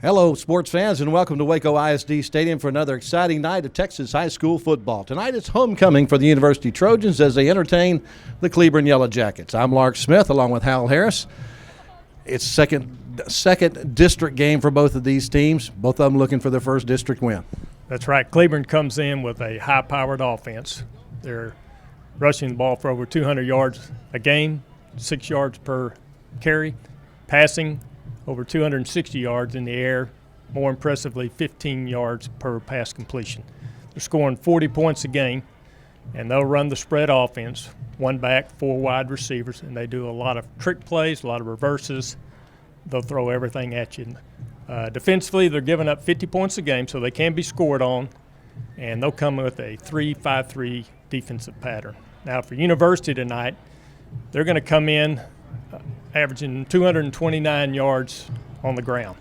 Hello, sports fans, and welcome to Waco ISD Stadium for another exciting night of Texas high school football. Tonight it's homecoming for the University Trojans as they entertain the Cleburne Yellow Jackets. I'm Lark Smith along with Hal Harris. It's second district game for both of these teams, both of them looking for their first district win. That's right. Cleburne comes in with a high-powered offense. They're rushing the ball for over 200 yards a game, 6 yards per carry, passing over 260 yards in the air, more impressively 15 yards per pass completion. They're scoring 40 points a game, and they'll run the spread offense, one back, four wide receivers, and they do a lot of trick plays, a lot of reverses. They'll throw everything at you. Defensively, they're giving up 50 points a game, so they can be scored on, and they'll come with a 3-5-3 defensive pattern. Now, for University tonight, they're going to come in averaging 229 yards on the ground,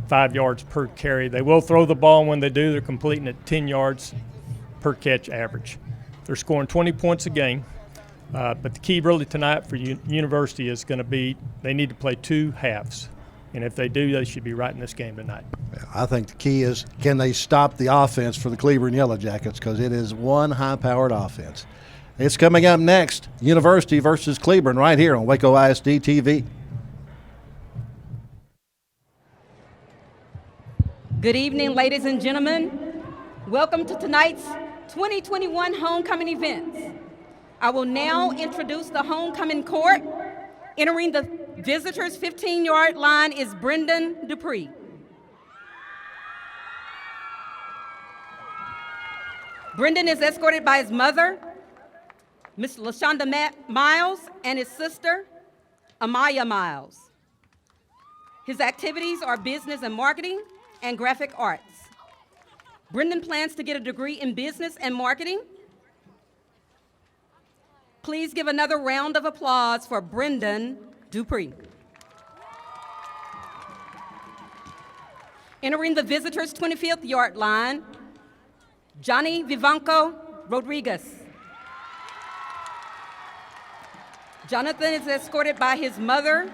5 yards per carry. They will throw the ball, and when they do, they're completing at 10 yards per catch average. They're scoring 20 points a game, but the key really tonight for University is going to be they need to play two halves, and if they do, they should be right in this game tonight. I think the key is, can they stop the offense for the Cleburne Yellow Jackets, because it is one high-powered offense. It's coming up next, University versus Cleburne, right here on Waco ISD TV. Good evening, ladies and gentlemen. Welcome to tonight's 2021 homecoming events. I will now introduce the homecoming court. Entering the visitors' 15-yard line is Brendan Dupree. Brendan is escorted by his mother, Miss LaShonda Miles, and his sister, Amaya Miles. His activities are business and marketing and graphic arts. Brendan plans to get a degree in business and marketing. Please give another round of applause for Brendan Dupree. Entering the visitors' 25th yard line, Johnny Vivanco Rodriguez. Jonathan is escorted by his mother,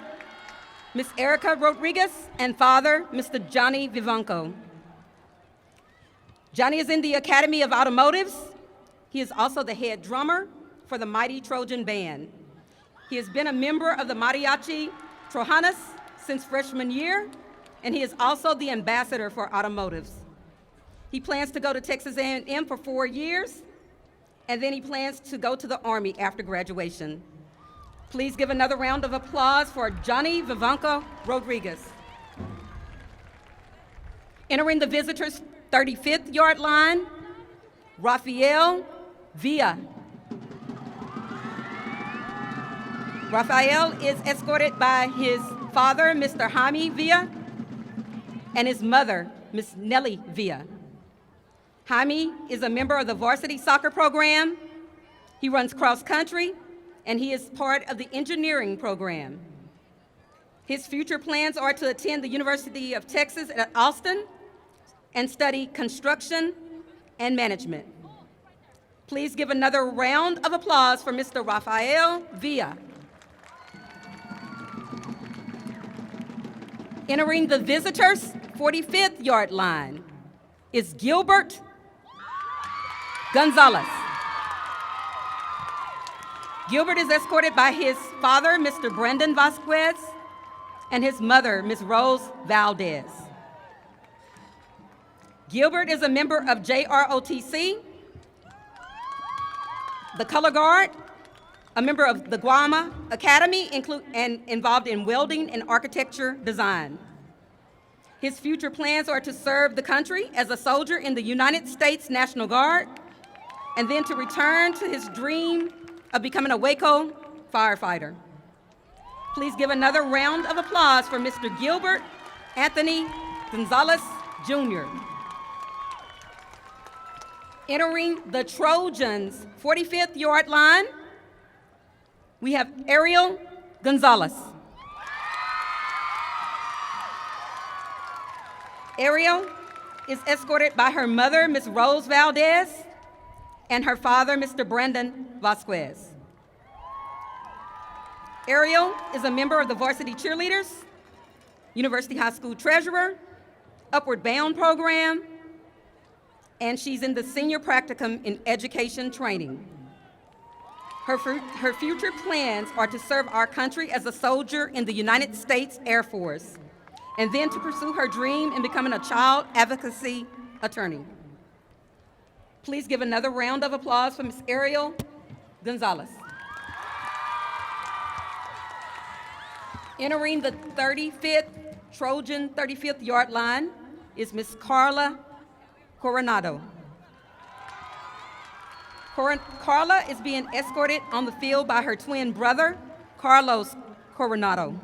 Miss Erica Rodriguez, and father, Mr. Johnny Vivanco. Johnny is in the Academy of Automotives. He is also the head drummer for the Mighty Trojan Band. He has been a member of the Mariachi Trojanas since freshman year, and he is also the ambassador for automotives. He plans to go to Texas A&M for 4 years, and then he plans to go to the Army after graduation. Please give another round of applause for Johnny Vivanco Rodriguez. Entering the visitors' 35th yard line, Rafael Villa. Rafael is escorted by his father, Mr. Jaime Villa, and his mother, Miss Nellie Villa. Jaime is a member of the varsity soccer program. He runs cross country, and he is part of the engineering program. His future plans are to attend the University of Texas at Austin and study construction and management. Please give another round of applause for Mr. Rafael Villa. Entering the visitors' 45th yard line is Gilbert Gonzalez. Gilbert is escorted by his father, Mr. Brandon Vasquez, and his mother, Ms. Rose Valdez. Gilbert is a member of JROTC, the Color Guard, a member of the Guama Academy, and involved in welding and architecture design. His future plans are to serve the country as a soldier in the United States National Guard, and then to return to his dream of becoming a Waco firefighter. Please give another round of applause for Mr. Gilbert Anthony Gonzalez, Jr. Entering the Trojans' 45th yard line, we have Ariel Gonzalez. Ariel is escorted by her mother, Ms. Rose Valdez, and her father, Mr. Brandon Vasquez. Ariel is a member of the varsity cheerleaders, University High School treasurer, Upward Bound program, and she's in the senior practicum in education training. Her future plans are to serve our country as a soldier in the United States Air Force, and then to pursue her dream in becoming a child advocacy attorney. Please give another round of applause for Ms. Ariel Gonzalez. Entering the 35th Trojan 35th yard line is Ms. Carla Coronado. Carla is being escorted on the field by her twin brother, Carlos Coronado.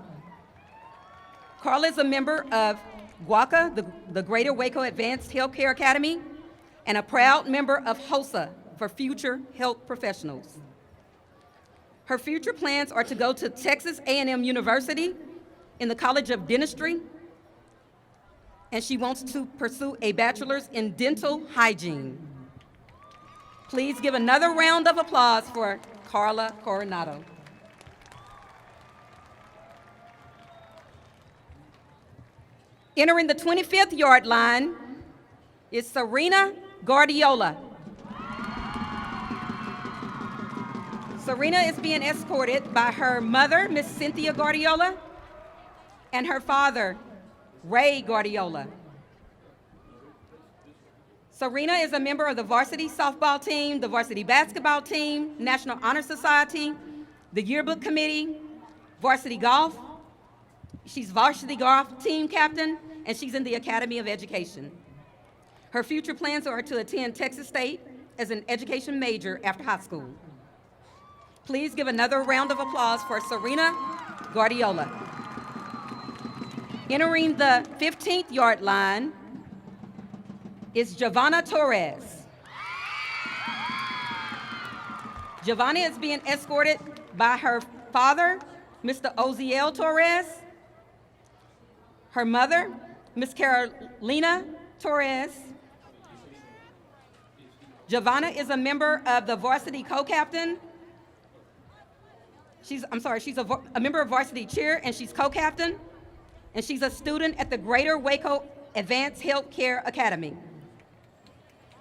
Carla is a member of WACA, the Greater Waco Advanced Healthcare Academy, and a proud member of HOSA for Future Health Professionals. Her future plans are to go to Texas A&M University in the College of Dentistry, and she wants to pursue a bachelor's in dental hygiene. Please give another round of applause for Carla Coronado. Entering the 25th yard line is Serena Guardiola. Serena is being escorted by her mother, Miss Cynthia Guardiola, and her father, Ray Guardiola. Serena is a member of the varsity softball team, the varsity basketball team, National Honor Society, the yearbook committee, varsity golf. She's varsity golf team captain, and she's in the Academy of Education. Her future plans are to attend Texas State as an education major after high school. Please give another round of applause for Serena Guardiola. Entering the 15th yard line is Giovanna Torres. Giovanna is being escorted by her father, Mr. Oziel Torres, her mother, Miss Carolina Torres. Giovanna is a member of the varsity co-captain. She's a member of varsity cheer, and she's co-captain, and she's a student at the Greater Waco Advanced Healthcare Academy.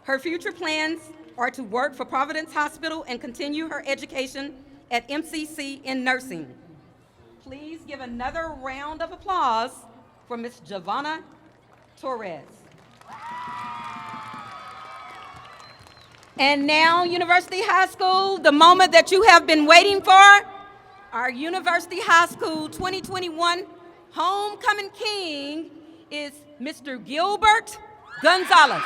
Her future plans are to work for Providence Hospital and continue her education at MCC in nursing. Please give another round of applause for Ms. Giovanna Torres. And now, University High School, the moment that you have been waiting for, our University High School 2021 homecoming king is Mr. Gilbert Gonzalez.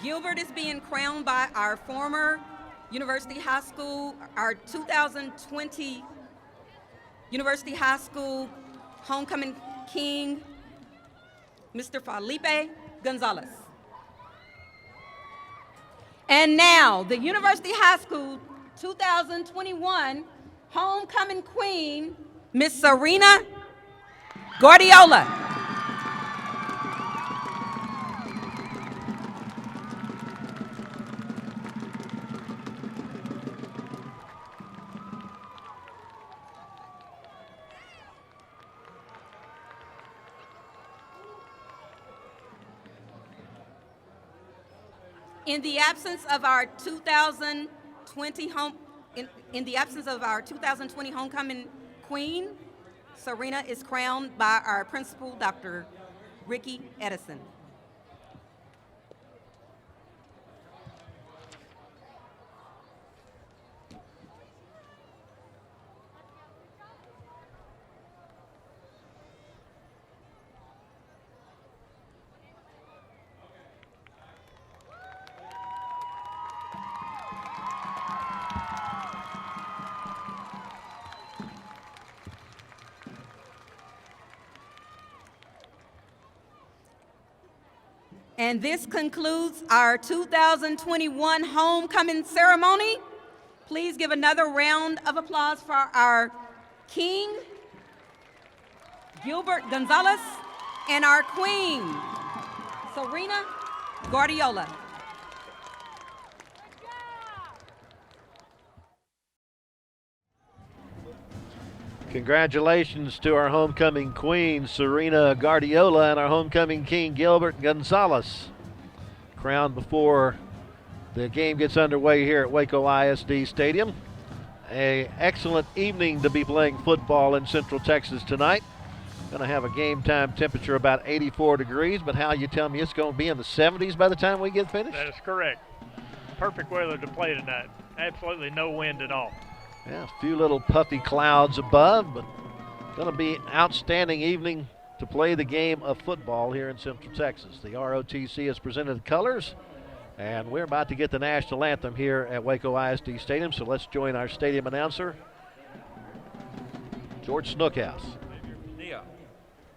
Gilbert is being crowned by our former University High School, our 2020 University High School homecoming king, Mr. Felipe Gonzalez. And now, the University High School 2021 homecoming queen, Miss Serena Guardiola. In the absence of our 2020 homecoming queen, Serena is crowned by our principal, Dr. Ricky Edison. And this concludes our 2021 homecoming ceremony. Please give another round of applause for our king, Gilbert Gonzalez, and our queen, Serena Guardiola. Congratulations to our homecoming queen, Serena Guardiola, and our homecoming king, Gilbert Gonzalez. Crowned before the game gets underway here at Waco ISD Stadium. An excellent evening to be playing football in Central Texas tonight. Going to have a game time temperature about 84 degrees, but Hal, you tell me it's going to be in the 70s by the time we get finished? That is correct. Perfect weather to play tonight. Absolutely no wind at all. Yeah, a few little puffy clouds above, but going to be an outstanding evening to play the game of football here in Central Texas. The ROTC has presented the colors, and we're about to get the national anthem here at Waco ISD Stadium, so let's join our stadium announcer, George Snookhouse.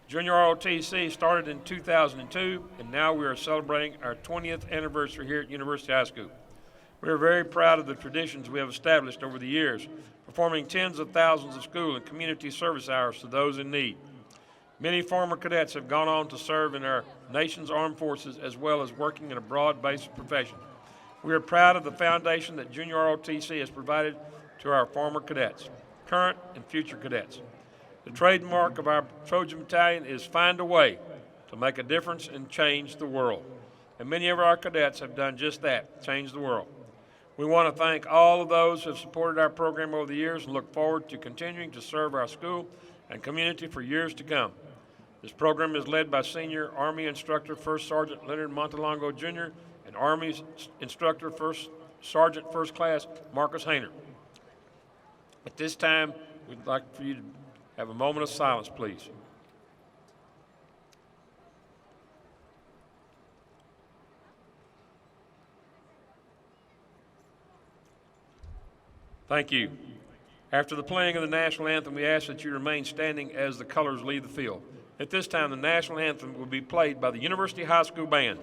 Junior ROTC started in 2002, and now we are celebrating our 20th anniversary here at University High School. We are very proud of the traditions we have established over the years, performing tens of thousands of school and community service hours to those in need. Many former cadets have gone on to serve in our nation's armed forces as well as working in a broad base of profession. We are proud of the foundation that Junior ROTC has provided to our former cadets, current and future cadets. The trademark of our Trojan Battalion is find a way to make a difference and change the world. And many of our cadets have done just that, change the world. We want to thank all of those who have supported our program over the years and look forward to continuing to serve our school and community for years to come. This program is led by Senior Army Instructor First Sergeant Leonard Montalongo Jr. and Army Instructor First Sergeant First Class Marcus Hayner. At this time, we'd like for you to have a moment of silence, please. Thank you. After the playing of the national anthem, we ask that you remain standing as the colors leave the field. At this time, the national anthem will be played by the University High School Band.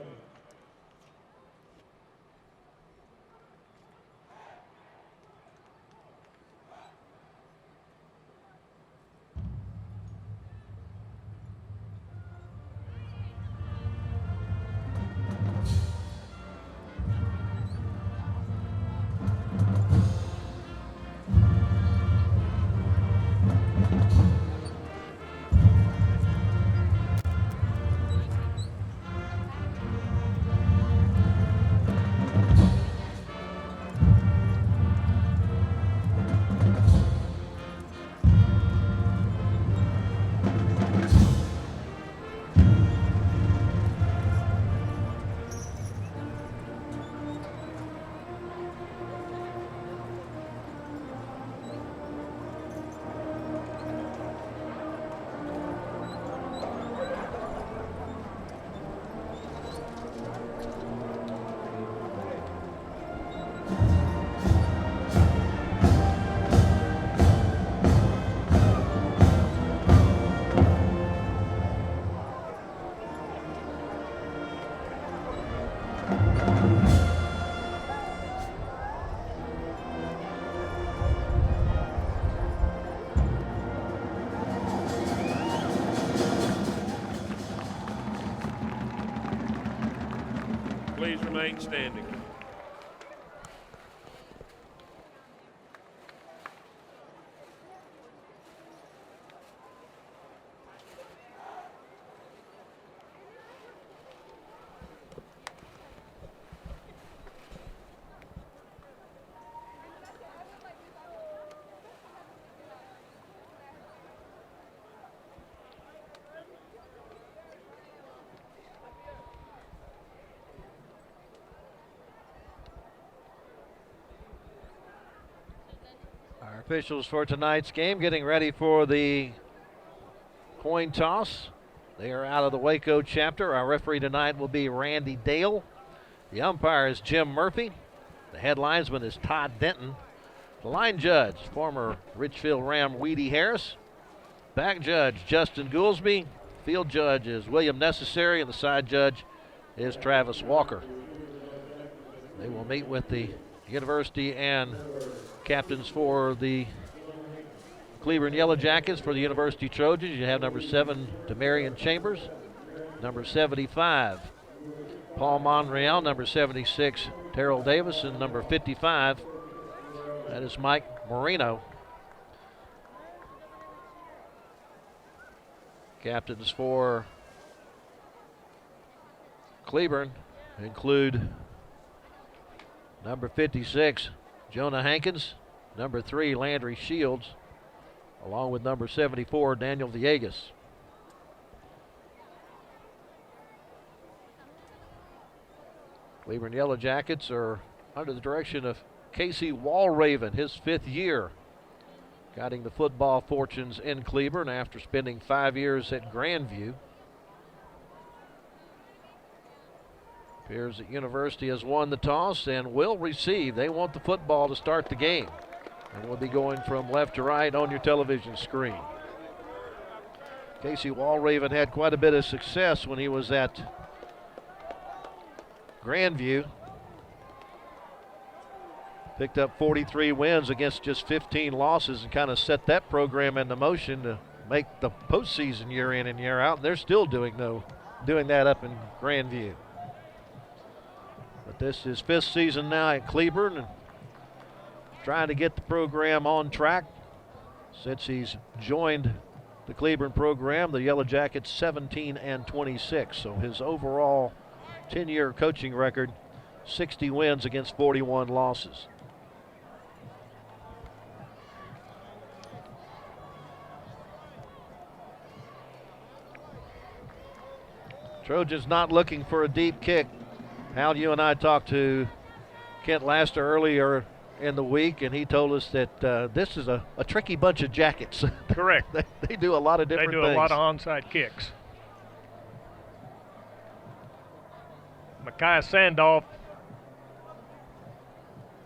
Please remain standing. Our officials for tonight's game getting ready for the coin toss. They are out of the Waco chapter. Our referee tonight will be Randy Dale. The umpire is Jim Murphy. The head linesman is Todd Denton. The line judge, former Richfield Ram Weedy Harris. Back judge, Justin Goolsby. Field judge is William Necessary, and the side judge is Travis Walker. They will meet with the University and captains for the Cleburne Yellow Jackets. For the University Trojans, you have number 7, Demarion Chambers, number 75, Paul Monreal, number 76, Terrell Davis, and number 55, that is Mike Marino. Captains for Cleburne include number 56, Jonah Hankins, number 3, Landry Shields, along with number 74, Daniel Villegas. Cleburne Yellow Jackets are under the direction of Casey Walraven, his 5th year guiding the football fortunes in Cleburne after spending 5 years at Grandview. Appears that University has won the toss and will receive. They want the football to start the game. And we'll be going from left to right on your television screen. Casey Walraven had quite a bit of success when he was at Grandview. Picked up 43 wins against just 15 losses and kind of set that program into motion to make the postseason year in and year out. And they're still doing that up in Grandview. But this is 5th season now at Cleburne, and trying to get the program on track since he's joined the Cleburne program. The Yellow Jackets 17-26. So his overall 10-year coaching record, 60 wins against 41 losses. Trojans not looking for a deep kick. Hal, you and I talked to Kent Laster earlier in the week, and he told us that this is a tricky bunch of jackets. Correct. They do a lot of different things. They do a lot of onside kicks. Micaiah Sandoff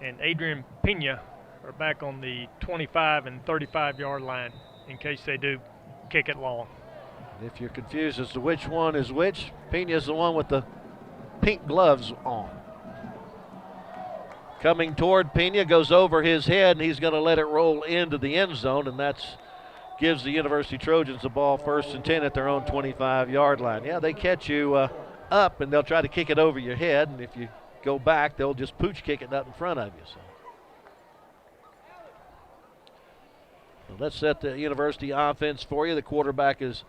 and Adrian Pena are back on the 25 and 35-yard line in case they do kick it long. If you're confused as to which one is which, Pena's the one with the pink gloves on. Coming toward Pena, goes over his head, and he's going to let it roll into the end zone, and that gives the University Trojans the ball 1st and 10 at their own 25-yard line. Yeah, they catch you up, and they'll try to kick it over your head, and if you go back, they'll just pooch kick it up in front of you. So let's set the University offense for you. The quarterback is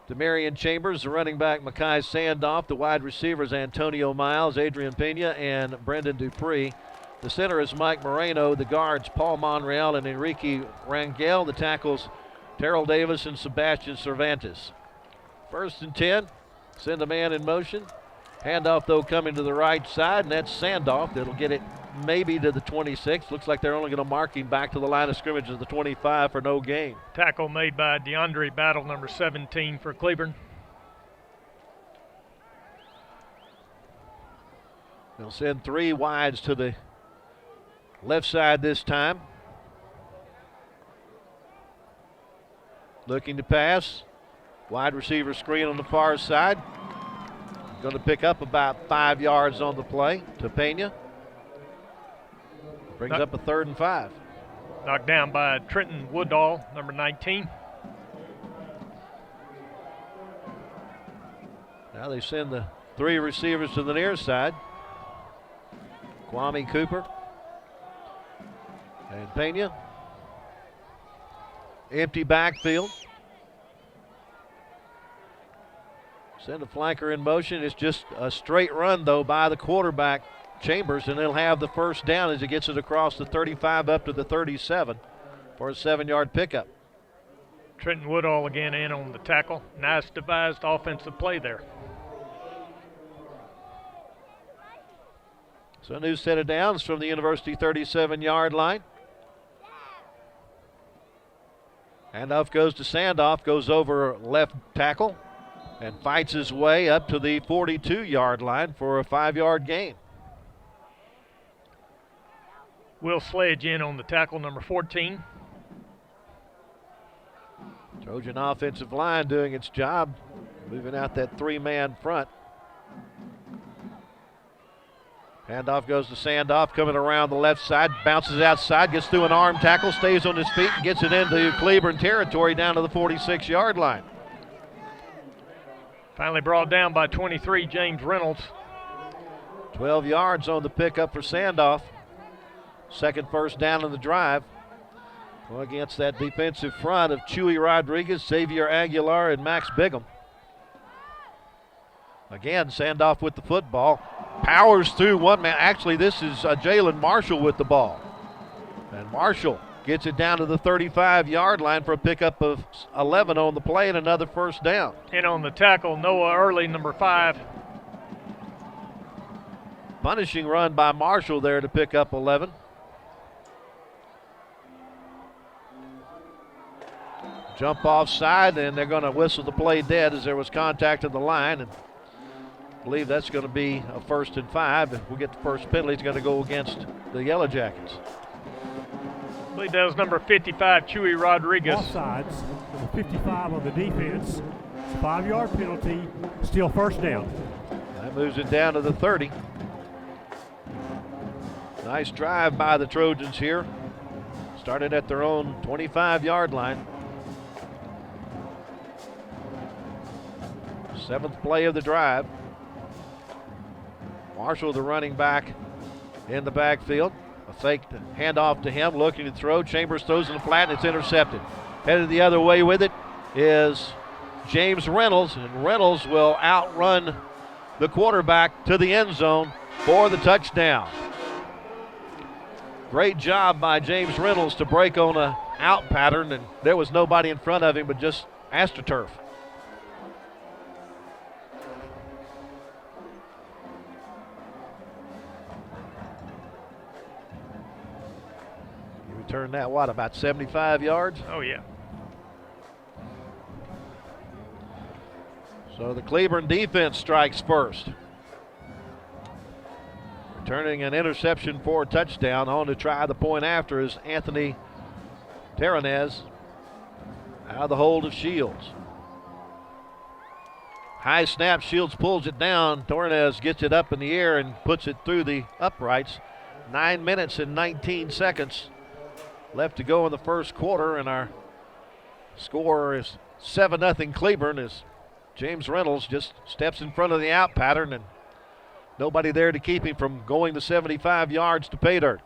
Demarion Chambers, the running back Micaiah Sandoff, the wide receivers Antonio Miles, Adrian Pena, and Brendan Dupree. The center is Mike Moreno, the guards Paul Monreal and Enrique Rangel, the tackles Terrell Davis and Sebastian Cervantes. 1st and 10, send a man in motion. Handoff, though, coming to the right side, and that's Sandoff. That'll get it maybe to the 26. Looks like they're only going to mark him back to the line of scrimmage of the 25 for no gain. Tackle made by DeAndre Battle, number 17 for Cleburne. They'll send 3 wides to the left side this time. Looking to pass. Wide receiver screen on the far side. Going to pick up about 5 yards on the play to Pena. Brings up a 3rd and 5. Knocked down by Trenton Woodall, number 19. Now they send the 3 receivers to the near side. Kwame Cooper and Pena. Empty backfield. Send a flanker in motion. It's just a straight run, though, by the quarterback, Chambers, and he'll have the 1st down as he gets it across the 35 up to the 37 for a 7-yard pickup. Trenton Woodall again in on the tackle. Nice devised offensive play there. So a new set of downs from the University 37-yard line. Handoff goes to Sandoff, goes over left tackle, and fights his way up to the 42-yard line for a 5-yard gain. Will Sledge in on the tackle, number 14. Trojan offensive line doing its job, moving out that 3-man front. Handoff goes to Sandoff, coming around the left side, bounces outside, gets through an arm tackle, stays on his feet, and gets it into Cleburne territory down to the 46-yard line. Finally brought down by 23, James Reynolds. 12 yards on the pickup for Sandoff. Second first down in the drive. Going against that defensive front of Chewy Rodriguez, Xavier Aguilar, and Max Bigham. Again, Sandoff with the football. Powers through one man. Actually, this is Jalen Marshall with the ball. And Marshall gets it down to the 35-yard line for a pickup of 11 on the play and another first down. And on the tackle, Noah Early, number 5. Punishing run by Marshall there to pick up 11. Jump offside, and they're going to whistle the play dead as there was contact at the line. And I believe that's going to be a 1st and 5. If we get the first penalty, it's going to go against the Yellow Jackets. I believe that was number 55, Chewy Rodriguez. Offsides, number 55 on the defense. 5-yard penalty, still first down. That moves it down to the 30. Nice drive by the Trojans here. Started at their own 25-yard line. 7th play of the drive. Marshall, the running back, in the backfield. A fake handoff to him, looking to throw. Chambers throws in the flat, and it's intercepted. Headed the other way with it is James Reynolds, and Reynolds will outrun the quarterback to the end zone for the touchdown. Great job by James Reynolds to break on a out pattern, and there was nobody in front of him but just AstroTurf. You return that, what, about 75 yards? Oh, yeah. So the Cleburne defense strikes first. Returning an interception for a touchdown. On to try the point after is Anthony Terranez out of the hold of Shields. High snap, Shields pulls it down. Terranez gets it up in the air and puts it through the uprights. 9 minutes and 19 seconds left to go in the first quarter, and our score is 7-0 Cleburne as James Reynolds just steps in front of the out pattern, and nobody there to keep him from going the 75 yards to pay dirt.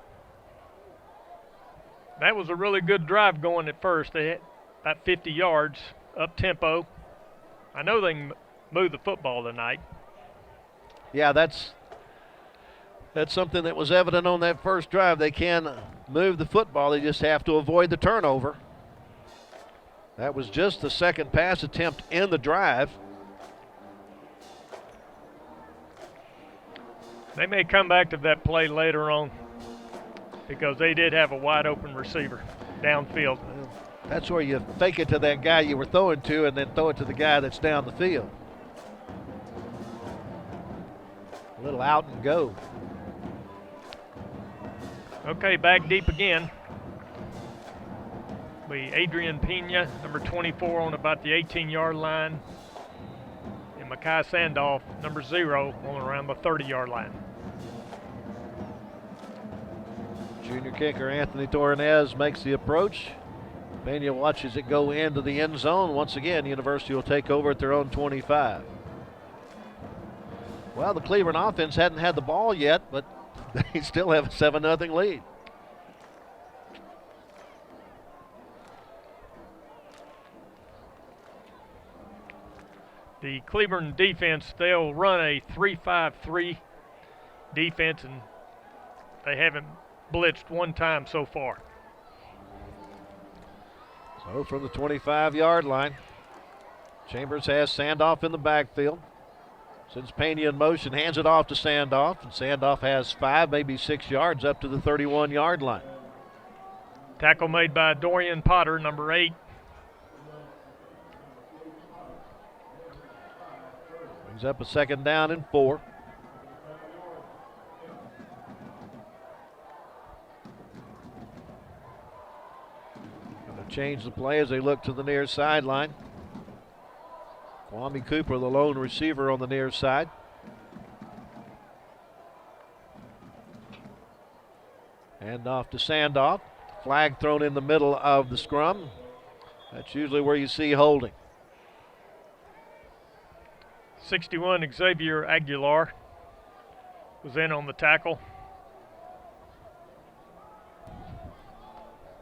That was a really good drive going at first. They had about 50 yards up tempo. I know they can move the football tonight. Yeah, that's something that was evident on that first drive. They can move the football. They just have to avoid the turnover. That was just the second pass attempt in the drive. They may come back to that play later on because they did have a wide open receiver downfield. That's where you fake it to that guy you were throwing to and then throw it to the guy that's down the field. A little out and go. Okay, back deep again. Be Adrian Pena, number 24, on about the 18-yard line. And Makai Sandoff, number 0, on around the 30-yard line. Junior kicker Anthony Torres makes the approach. Pena watches it go into the end zone. Once again, University will take over at their own 25. Well, the Cleburne offense hadn't had the ball yet, but they still have a 7-0 lead. The Cleburne defense, they'll run a 3-5-3 defense, and they haven't blitzed one time so far. So from the 25-yard line, Chambers has Sandoff in the backfield. Sends Pena in motion, hands it off to Sandoff, and Sandoff has 5, maybe 6 yards up to the 31-yard line. Tackle made by Dorian Potter, number 8. Brings up a 2nd down and 4. Going to change the play as they look to the near sideline. Kwame Cooper, the lone receiver on the near side. Hand off to Sandoff. Flag thrown in the middle of the scrum. That's usually where you see holding. 61 Xavier Aguilar was in on the tackle.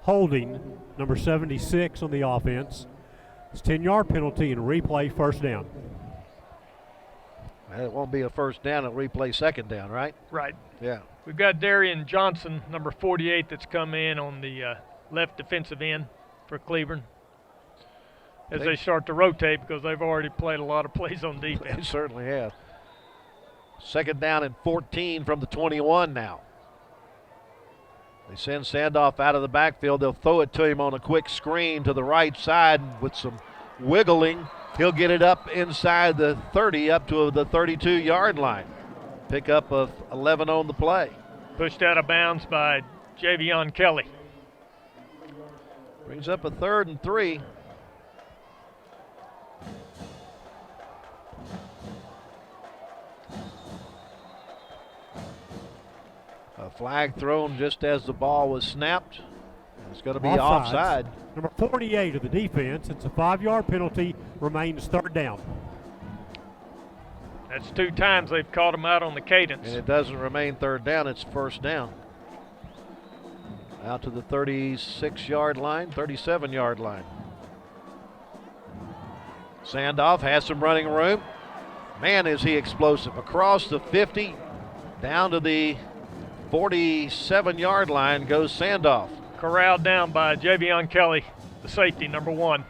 Holding number 76 on the offense. It's 10-yard penalty and replay first down. It won't be a first down, it'll replay second down, right? Right. Yeah. We've got Darian Johnson, number 48, that's come in on the left defensive end for Cleburne as they start to rotate because they've already played a lot of plays on They defense. certainly have. Second down and 14 from the 21 now. They send Sandoff out of the backfield. They'll throw it to him on a quick screen to the right side with some wiggling. He'll get it up inside the 30, up to the 32-yard line. Pickup of 11 on the play. Pushed out of bounds by Javion Kelly. Brings up a 3rd and 3. A flag thrown just as the ball was snapped. It's going to be offside. Number 48 of the defense. It's a 5-yard penalty. Remains third down. That's 2 times they've caught him out on the cadence. And it doesn't remain third down, it's first down. Out to the 36-yard line, 37-yard line. Sandoff has some running room. Man, is he explosive. Across the 50, down to the 47-yard line goes Sandoff. Corralled down by Javion Kelly, the safety, number 1.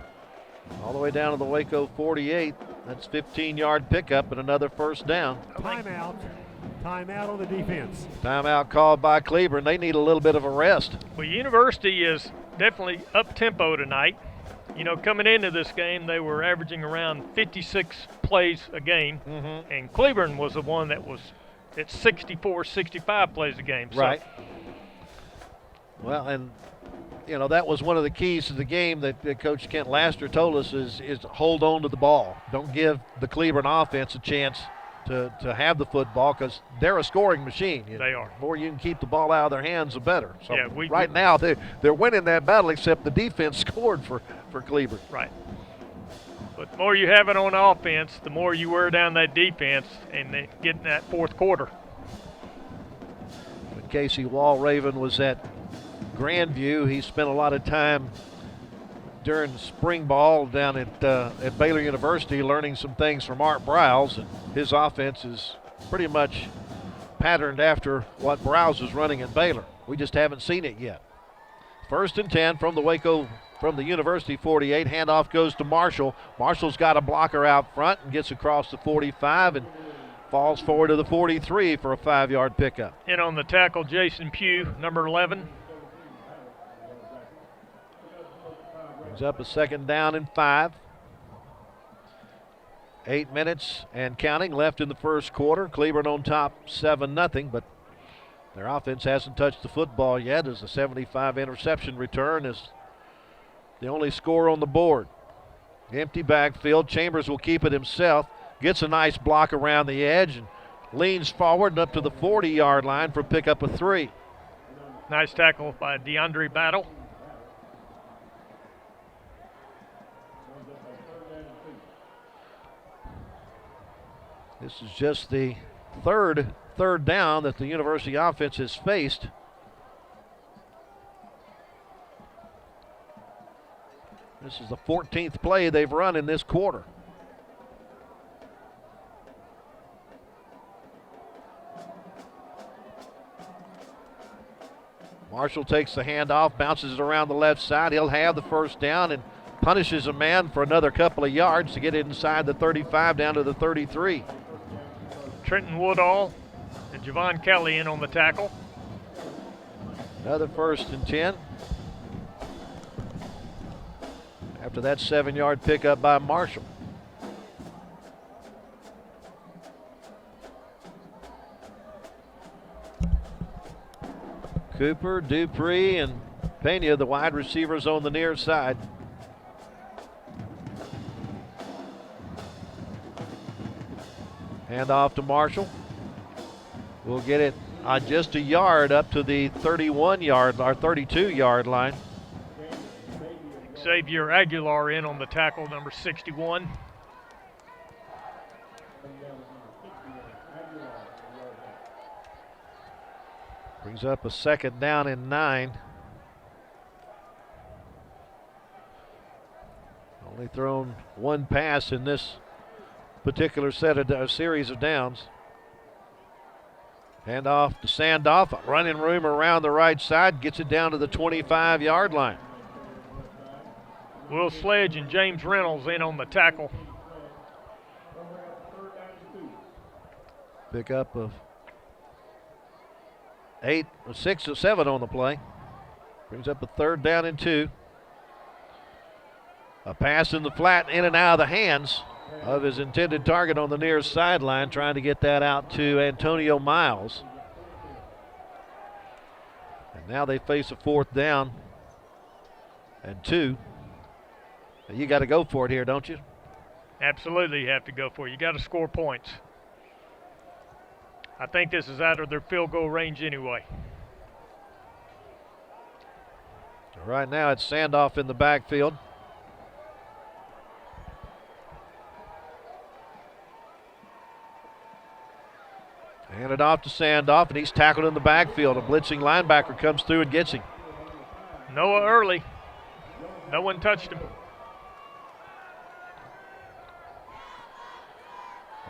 All the way down to the Waco 48. That's 15-yard pickup and another first down. Timeout. Timeout on the defense. Timeout called by Cleburne. They need a little bit of a rest. Well, University is definitely up-tempo tonight. You know, coming into this game, they were averaging around 56 plays a game, and Cleburne was the one that was at 64, 65 plays a game. So. Right. Well, and you know, that was one of the keys to the game that Coach Kent Laster told us is hold on to the ball. Don't give the Cleburne offense a chance to have the football because they're a scoring machine. They are. The more you can keep the ball out of their hands, the better. So Yeah, right now they're winning that battle, except the defense scored for Cleburne. Right. But the more you have it on offense, the more you wear down that defense and they get in that fourth quarter. When Casey Walraven was at Grandview, he spent a lot of time during spring ball down at Baylor University learning some things from Art Browse, and his offense is pretty much patterned after what Browse is running at Baylor. We just haven't seen it yet. 1st and 10 from the University 48. Handoff goes to Marshall. Marshall's got a blocker out front and gets across the 45 and falls forward to the 43 for a 5-yard pickup. In on the tackle, Jason Pugh, number 11. Brings up a 2nd down and 5. 8 minutes and counting left in the first quarter. Cleburne on top 7-0, but their offense hasn't touched the football yet as the 75 interception return is the only score on the board. Empty backfield. Chambers will keep it himself. Gets a nice block around the edge and leans forward and up to the 40-yard line for pickup of 3. Nice tackle by DeAndre Battle. This is just the third down that the University offense has faced. This is the 14th play they've run in this quarter. Marshall takes the handoff, bounces it around the left side. He'll have the first down and punishes a man for another couple of yards to get it inside the 35 down to the 33. Trenton Woodall and Javon Kelly in on the tackle. Another 1st and 10. After that 7-yard pickup by Marshall. Cooper, Dupree, and Pena, the wide receivers on the near side. Hand off to Marshall. We'll get it just a yard up to the 31-yard or 32-yard line. Xavier Aguilar in on the tackle, number 61. Brings up a 2nd down and 9. Only thrown one pass in this particular series of downs. Hand off to Sandoff, running room around the right side, gets it down to the 25-yard line. Will Sledge and James Reynolds in on the tackle. Pick up of 6 or 7 on the play. Brings up a 3rd down and 2. A pass in the flat, in and out of the hands of his intended target on the near sideline, trying to get that out to Antonio Miles. And now they face a 4th down and 2. You got to go for it here, don't you? Absolutely, you have to go for it. You got to score points. I think this is out of their field goal range anyway. Right now it's Sandoff in the backfield. Handed off to Sandoff, and he's tackled in the backfield. A blitzing linebacker comes through and gets him. Noah early. No one touched him.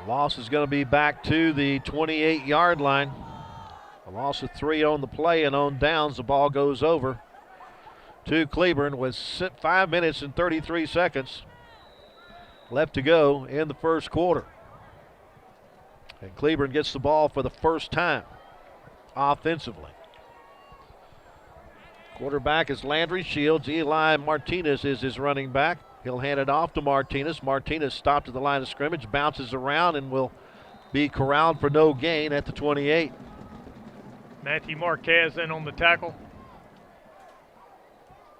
The loss is going to be back to the 28-yard line. A loss of 3 on the play, and on downs the ball goes over to Cleburne with 5 minutes and 33 seconds left to go in the first quarter. And Cleburne gets the ball for the first time offensively. Quarterback is Landry Shields. Eli Martinez is his running back. He'll hand it off to Martinez. Martinez stopped at the line of scrimmage, bounces around, and will be corralled for no gain at the 28. Matthew Marquez in on the tackle,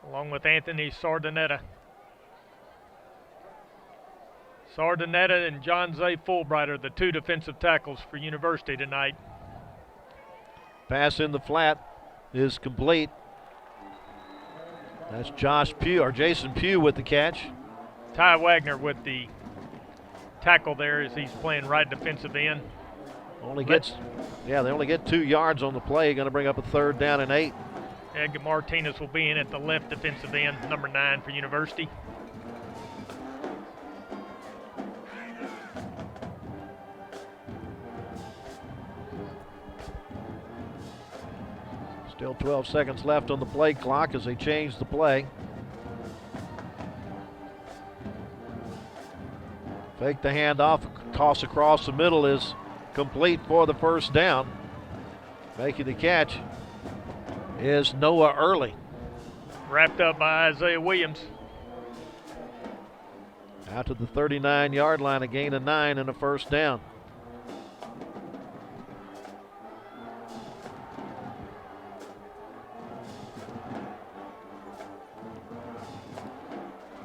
along with Anthony Sardinetta. Sardinetta and John Zay Fulbright are the 2 defensive tackles for University tonight. Pass in the flat is complete. That's Jason Pugh with the catch. Ty Wagner with the tackle there as he's playing right defensive end. They only get 2 yards on the play. Going to bring up a 3rd down and 8. Edgar Martinez will be in at the left defensive end, number 9 for University. Still 12 seconds left on the play clock as they change the play. Fake the handoff, toss across the middle is complete for the first down. Making the catch is Noah Early. Wrapped up by Isaiah Williams. Out to the 39-yard line, a gain of 9 and a first down.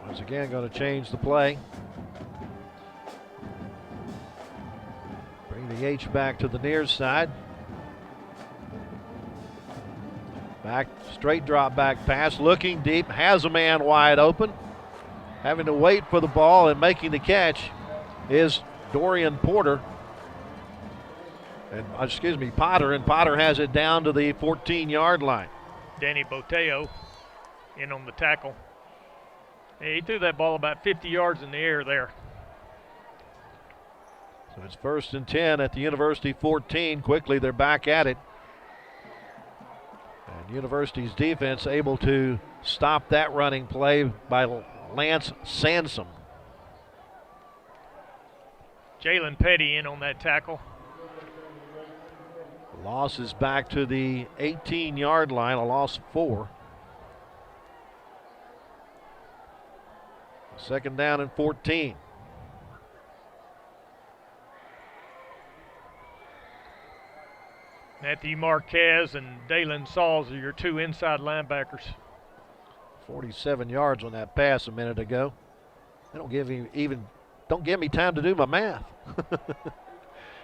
Once again, going to change the play. Bring the H back to the near side. Back, straight drop back pass, looking deep, has a man wide open. Having to wait for the ball and making the catch is Dorian Potter, and Potter has it down to the 14-yard line. Danny Boteo in on the tackle. He threw that ball about 50 yards in the air there. So it's 1st and 10 at the University 14. Quickly, they're back at it. And University's defense able to stop that running play by Lance Sansom. Jalen Petty in on that tackle. The loss is back to the 18-yard line, a loss of 4. 2nd down and 14. Matthew Marquez and Dalen Sauls are your 2 inside linebackers. 47 yards on that pass a minute ago. They don't give me time to do my math.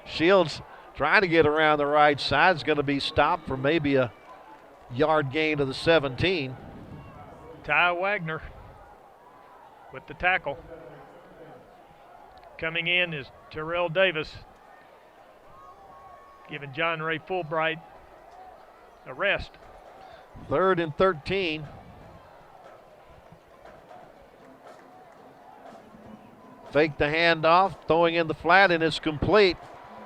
Shields trying to get around the right side. Is going to be stopped for maybe a yard gain to the 17. Ty Wagner with the tackle. Coming in is Terrell Davis, giving John Ray Fulbright a rest. 3rd and 13. Fake the handoff, throwing in the flat, and it's complete.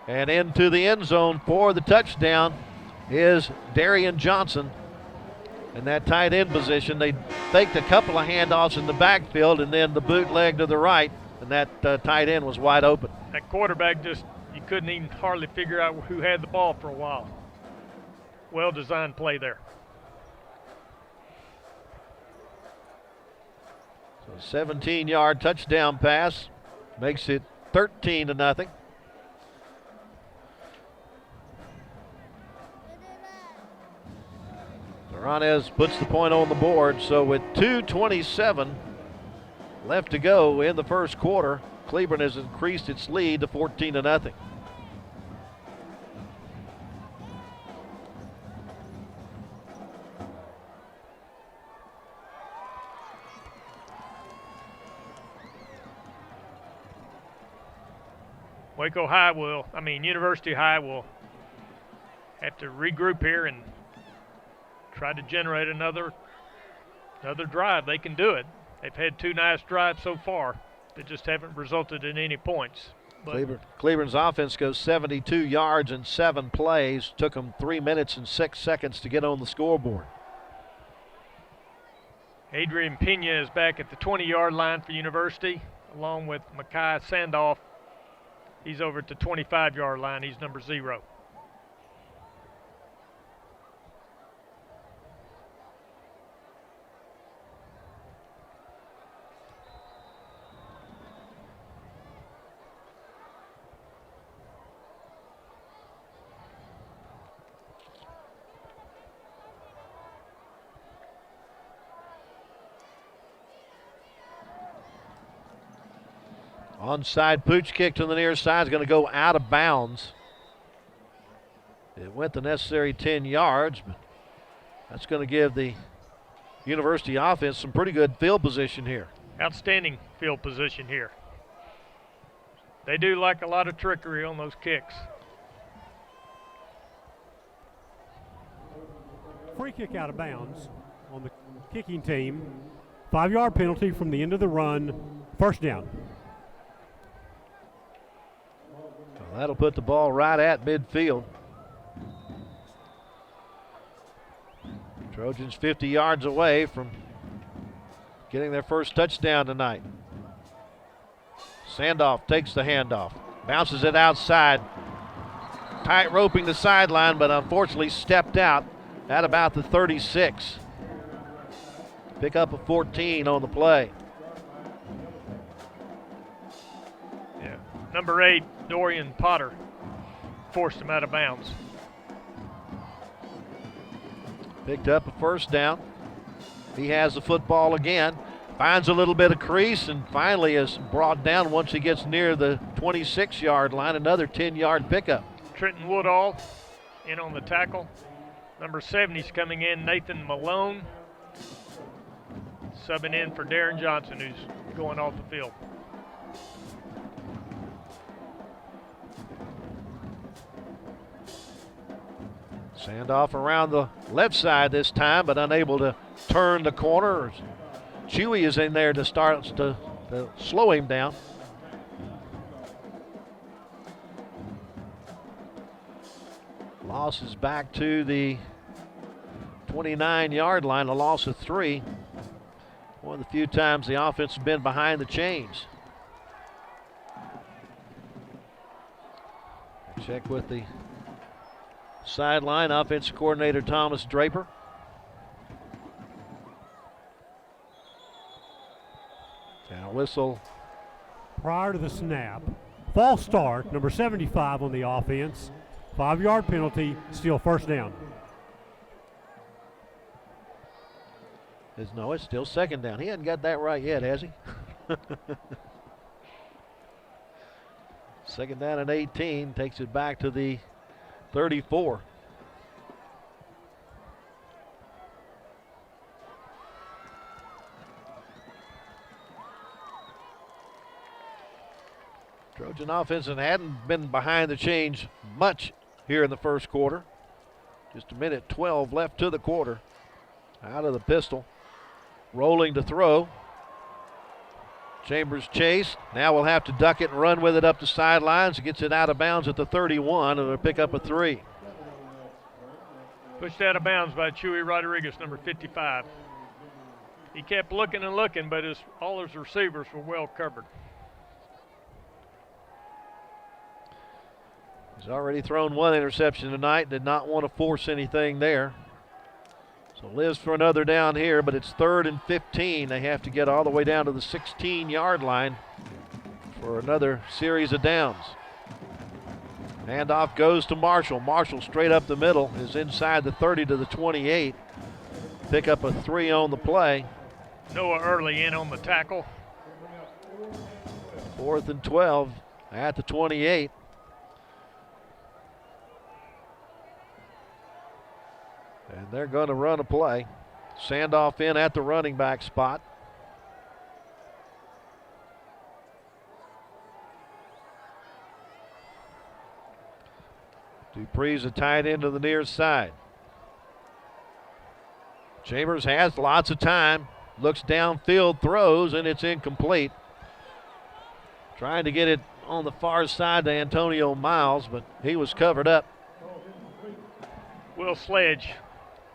And into the end zone for the touchdown is Darian Johnson. In that tight end position, they faked a couple of handoffs in the backfield and then the bootleg to the right, and that tight end was wide open. That quarterback just, you couldn't even hardly figure out who had the ball for a while. Well-designed play there. So 17-yard touchdown pass makes it 13-0. Ranez puts the point on the board, so with 2:27 left to go in the first quarter, Cleburne has increased its lead to 14-0. University High will have to regroup here and try to generate another drive. They can do it. They've had 2 nice drives so far that just haven't resulted in any points. Cleburne's offense goes 72 yards in 7 plays. Took them 3 minutes and 6 seconds to get on the scoreboard. Adrian Pena is back at the 20-yard line for University, along with Makai Sandoff. He's over at the 25-yard line. He's number 0. Onside pooch kick to the near side is going to go out of bounds. It went the necessary 10 yards, but that's going to give the University offense some pretty good field position here. Outstanding field position here. They do like a lot of trickery on those kicks. Free kick out of bounds on the kicking team. 5-yard penalty from the end of the run. First down. Well, that'll put the ball right at midfield. Trojans 50 yards away from getting their first touchdown tonight. Sandoff takes the handoff, bounces it outside, tight roping the sideline, but unfortunately stepped out at about the 36. Pick up a 14 on the play. Yeah, number 8, Dorian Potter, forced him out of bounds. Picked up a first down. He has the football again. Finds a little bit of crease and finally is brought down once he gets near the 26-yard line. Another 10-yard pickup. Trenton Woodall in on the tackle. Number 70's coming in, Nathan Malone. Subbing in for Darren Johnson, who's going off the field. Sandoff around the left side this time, but unable to turn the corner. Chewy is in there to start to slow him down. Loss is back to the 29-yard line, a loss of 3. One of the few times the offense has been behind the chains. Check with the sideline offensive coordinator Thomas Draper. Now whistle. Prior to the snap, false start, number 75 on the offense. 5-yard penalty, still first down. No, it's still second down. He hasn't got that right yet, has he? Second down and 18, takes it back to the 34. Trojan offense hadn't been behind the chains much here in the first quarter. Just a minute 12 left to the quarter. Out of the pistol. Rolling to throw. Chambers chase. Now we'll have to duck it and run with it up the sidelines. He gets it out of bounds at the 31, and it'll pick up a 3. Pushed out of bounds by Chewy Rodriguez, number 55. He kept looking and looking, but all his receivers were well covered. He's already thrown 1 interception tonight. Did not want to force anything there. So lives for another down here, but it's 3rd and 15. They have to get all the way down to the 16-yard line for another series of downs. Handoff goes to Marshall. Marshall straight up the middle is inside the 30 to the 28. Pick up a 3 on the play. Noah early in on the tackle. 4th and 12 at the 28. And they're going to run a play. Sandoff in at the running back spot. Dupree's a tight end to the near side. Chambers has lots of time. Looks downfield, throws, and it's incomplete. Trying to get it on the far side to Antonio Miles, but he was covered up. Will Sledge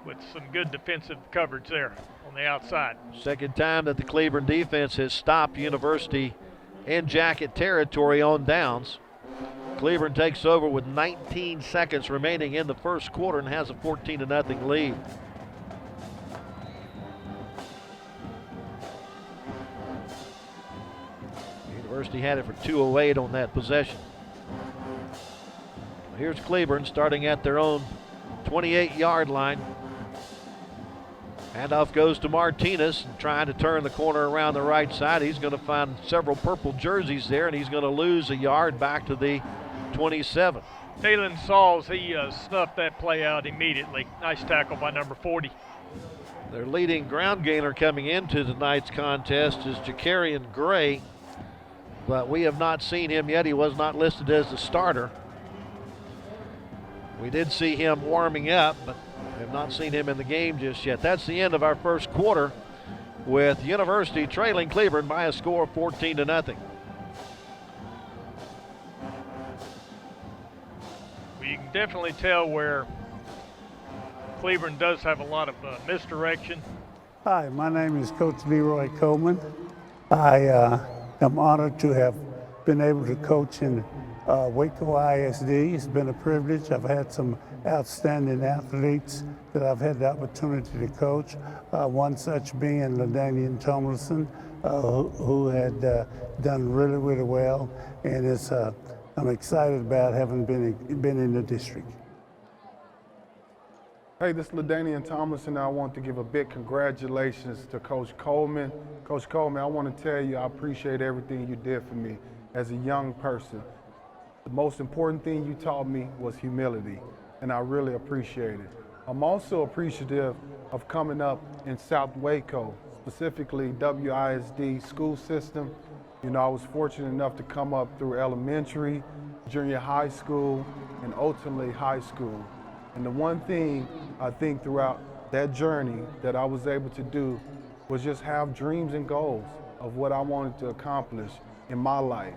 with some good defensive coverage there on the outside. Second time that the Cleburne defense has stopped University in jacket territory on downs. Cleburne takes over with 19 seconds remaining in the first quarter and has a 14-0 lead. University had it for 2:08 on that possession. Here's Cleburne starting at their own 28-yard line. Handoff goes to Martinez, trying to turn the corner around the right side. He's going to find several purple jerseys there, and he's going to lose a yard back to the 27. Taylon Sauls, he snuffed that play out immediately. Nice tackle by number 40. Their leading ground gainer coming into tonight's contest is Jacarian Gray, but we have not seen him yet. He was not listed as the starter. We did see him warming up, but have not seen him in the game just yet. That's the end of our first quarter, with University trailing Cleburne by a score of 14-0. Well, you can definitely tell where Cleburne does have a lot of misdirection. Hi, my name is Coach Leroy Coleman. I am honored to have been able to coach in Waco ISD. It's been a privilege. I've had some outstanding athletes that I've had the opportunity to coach. One such being LaDainian Tomlinson, who had done really, really well. And I'm excited about having been in the district. Hey, this is LaDainian Tomlinson. I want to give a big congratulations to Coach Coleman. Coach Coleman, I want to tell you I appreciate everything you did for me as a young person. The most important thing you taught me was humility, and I really appreciate it. I'm also appreciative of coming up in South Waco, specifically WISD school system. You know, I was fortunate enough to come up through elementary, junior high school, and ultimately high school. And the one thing I think throughout that journey that I was able to do was just have dreams and goals of what I wanted to accomplish in my life.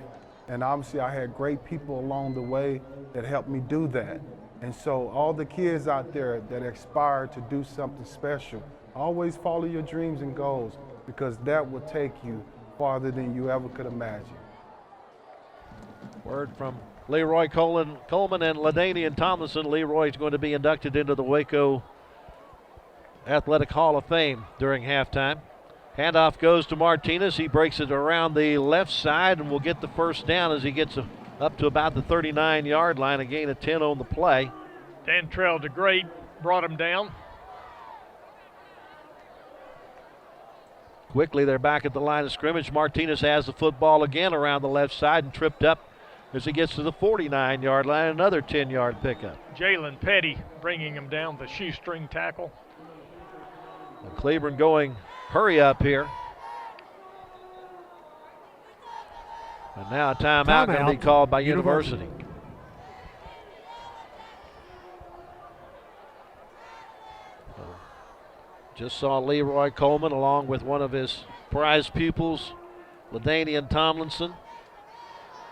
And obviously I had great people along the way that helped me do that. And so all the kids out there that aspire to do something special, always follow your dreams and goals, because that will take you farther than you ever could imagine. Word from Leroy Coleman and LaDainian Tomlinson. Leroy is going to be inducted into the Waco Athletic Hall of Fame during halftime. Handoff goes to Martinez. He breaks it around the left side and will get the first down as he gets up to about the 39-yard line, a gain of 10 on the play. Dantrell DeGreat brought him down. Quickly, they're back at the line of scrimmage. Martinez has the football again around the left side and tripped up as he gets to the 49-yard line, another 10-yard pickup. Jalen Petty bringing him down the shoestring tackle. And Cleburne going hurry up here. And now a timeout going to be called by University. Just saw Leroy Coleman along with one of his prize pupils, LaDainian Tomlinson.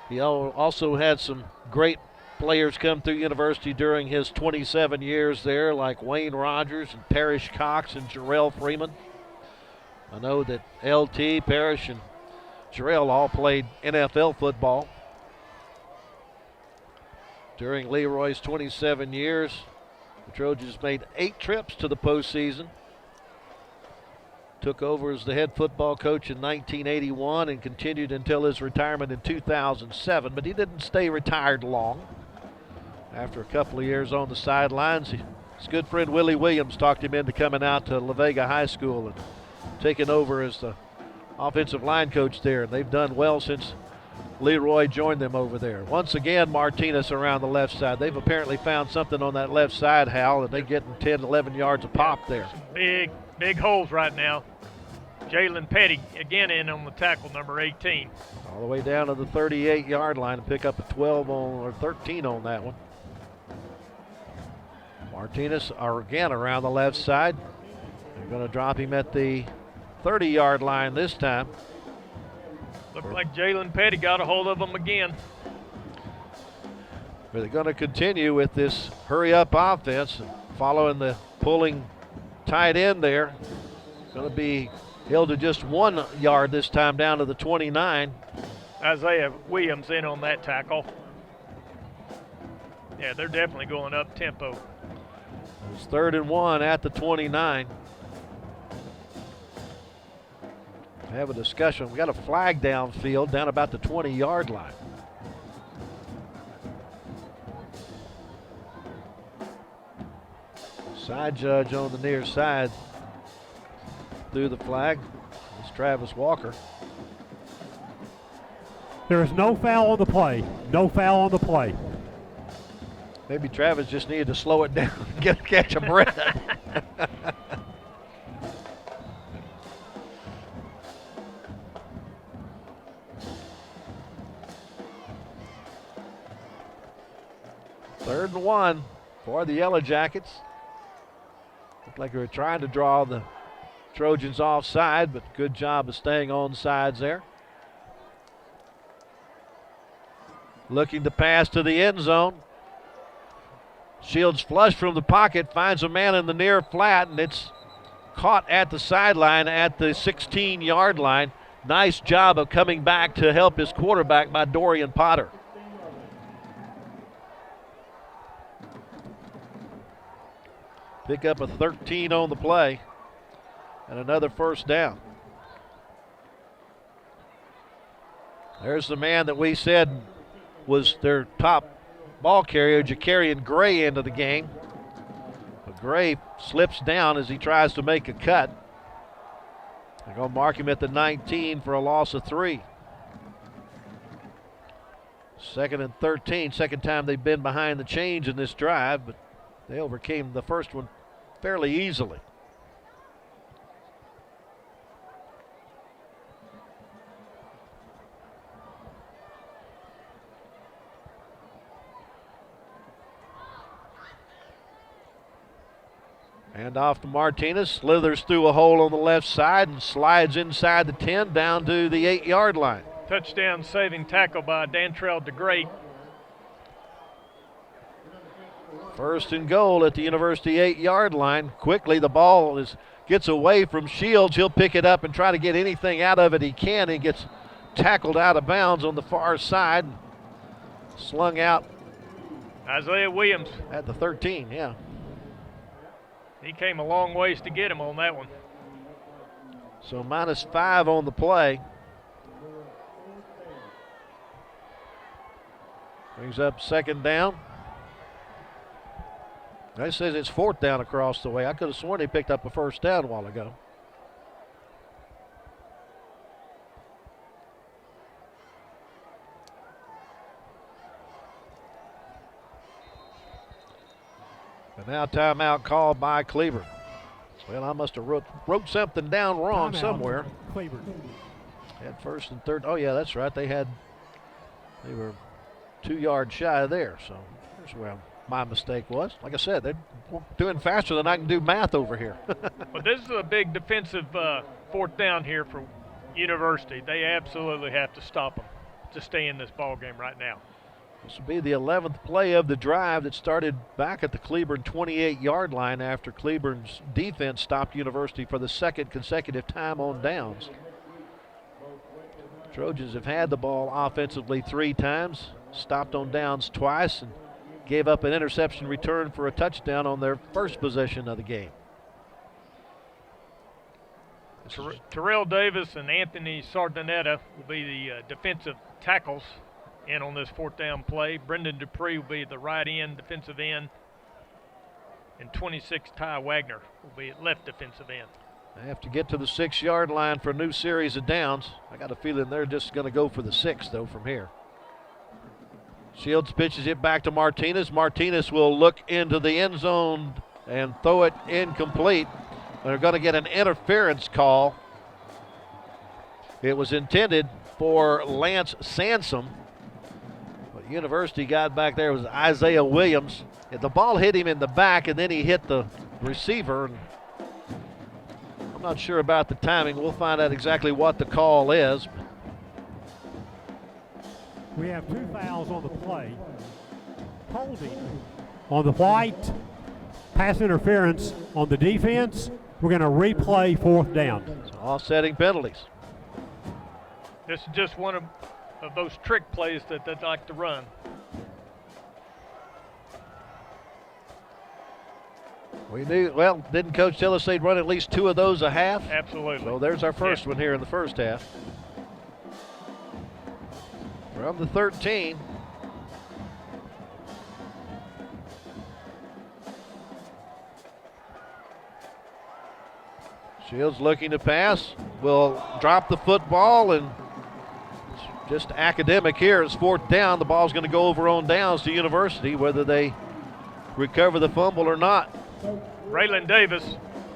He also had some great players come through University during his 27 years there, like Wayne Rogers and Parrish Cox and Jarrell Freeman. I know that LT, Parrish, and Jarrell all played NFL football. During Leroy's 27 years, the Trojans made 8 trips to the postseason. Took over as the head football coach in 1981 and continued until his retirement in 2007, but he didn't stay retired long. After a couple of years on the sidelines, his good friend Willie Williams talked him into coming out to La Vega High School and taking over as the offensive line coach there, and they've done well since Leroy joined them over there. Once again, Martinez around the left side. They've apparently found something on that left side, Hal, and they're getting 10, 11 yards a pop there. Big holes right now. Jalen Petty again in on the tackle, number 18. All the way down to the 38-yard line and pick up a 12 or 13 on that one. Martinez are again around the left side. They're going to drop him at the 30-yard line this time. Looks like Jalen Petty got a hold of him again. But they're going to continue with this hurry-up offense, following the pulling tight end there. Going to be held to just 1 yard this time, down to the 29. Isaiah Williams in on that tackle. Yeah, they're definitely going up tempo. It's 3rd and 1 at the 29. Have a discussion. We got a flag downfield down about the 20-yard line. Side judge on the near side threw the flag. It's Travis Walker. There is no foul on the play. No foul on the play. Maybe Travis just needed to slow it down and catch a breath. Third and 1 for the Yellow Jackets. Looked like they were trying to draw the Trojans offside, but good job of staying on sides there. Looking to pass to the end zone. Shields flush from the pocket, finds a man in the near flat, and it's caught at the sideline at the 16-yard line. Nice job of coming back to help his quarterback by Dorian Potter. Pick up a 13 on the play and another first down. There's the man that we said was their top ball carrier, Jacarian Gray, into the game. But Gray slips down as he tries to make a cut. They're going to mark him at the 19 for a loss of 3. 2nd and 13, second time they've been behind the chains in this drive, but they overcame the first one fairly easily. And off to Martinez, slithers through a hole on the left side and slides inside the 10 down to the 8-yard line. Touchdown saving tackle by Dantrell DeGreat. First and goal at the University 8-yard line. Quickly the ball gets away from Shields. He'll pick it up and try to get anything out of it he can. He gets tackled out of bounds on the far side. Slung out. Isaiah Williams. At the 13, yeah. He came a long ways to get him on that one. So -5 on the play. Brings up second down. That says it's 4th down across the way. I could have sworn he picked up a first down a while ago. But now timeout called by Cleburne. Well, I must have wrote something down wrong somewhere. Cleburne. Had first and third. Oh, yeah, that's right. They were 2 yards shy of there. So here's where my mistake was. Like I said, they're doing faster than I can do math over here. Well, this is a big defensive fourth down here for University. They absolutely have to stop them to stay in this ball game right now. This will be the 11th play of the drive that started back at the Cleburne 28-yard line after Cleburne's defense stopped University for the second consecutive time on downs. Trojans have had the ball offensively 3 times, stopped on downs twice, and gave up an interception return for a touchdown on their first possession of the game. Terrell Davis and Anthony Sardinetta will be the defensive tackles in on this fourth down play. Brendan Dupree will be the right end defensive end, and 26 Ty Wagner will be at left defensive end. They have to get to the 6-yard line for a new series of downs. I got a feeling they're just going to go for the 6, though, from here. Shields pitches it back to Martinez. Martinez will look into the end zone and throw it incomplete. They're going to get an interference call. It was intended for Lance Sansom. But University got back there. It was Isaiah Williams. The ball hit him in the back, and then he hit the receiver. And I'm not sure about the timing. We'll find out exactly what the call is. We have 2 fouls on the play. Holding on the white, pass interference on the defense. We're going to replay fourth down. So offsetting penalties. This is just one of those trick plays that they'd like to run. We knew, well, didn't Coach tell us they'd run at least 2 of those a half? Absolutely. So there's our first one here in the first half. From the 13. Shields looking to pass. Will drop the football, and it's just academic here. It's fourth down. The ball's going to go over on downs to University, whether they recover the fumble or not. Raylan Davis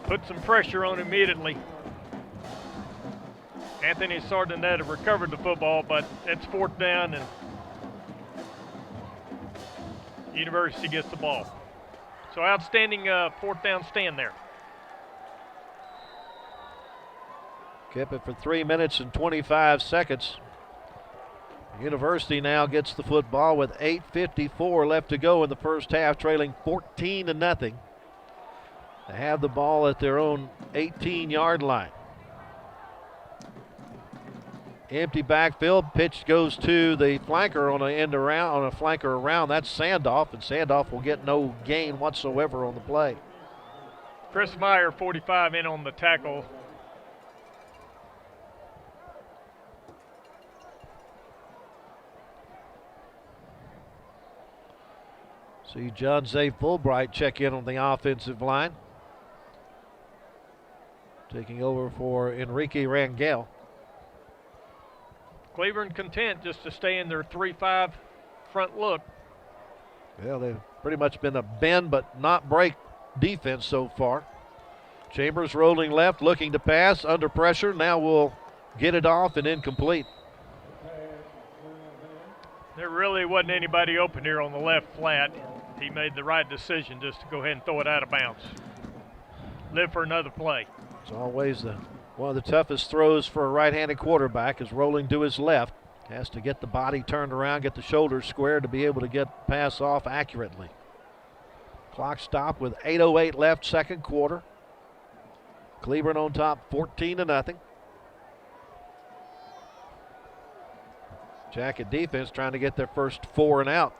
put some pressure on immediately. Anthony Sardinetta recovered the football, but it's fourth down, and University gets the ball. So outstanding fourth down stand there. Kept it for 3 minutes and 25 seconds. University now gets the football with 8:54 left to go in the first half, trailing 14-0. They have the ball at their own 18-yard line. Empty backfield. Pitch goes to the flanker on a flanker around. That's Sandoff, and Sandoff will get no gain whatsoever on the play. Chris Meyer, 45, in on the tackle. See John Zay Fulbright check in on the offensive line. Taking over for Enrique Rangel. Cleburne content just to stay in their 3-5 front look. Well, they've pretty much been a bend but not break defense so far. Chambers rolling left, looking to pass, under pressure. Now will get it off and incomplete. There really wasn't anybody open here on the left flat. He made the right decision just to go ahead and throw it out of bounds. Live for another play. It's always one of the toughest throws for a right-handed quarterback is rolling to his left. Has to get the body turned around, get the shoulders squared to be able to get pass off accurately. Clock stopped with 8:08 left, second quarter. Cleburne on top, 14-0. Jacket defense trying to get their first 4 and out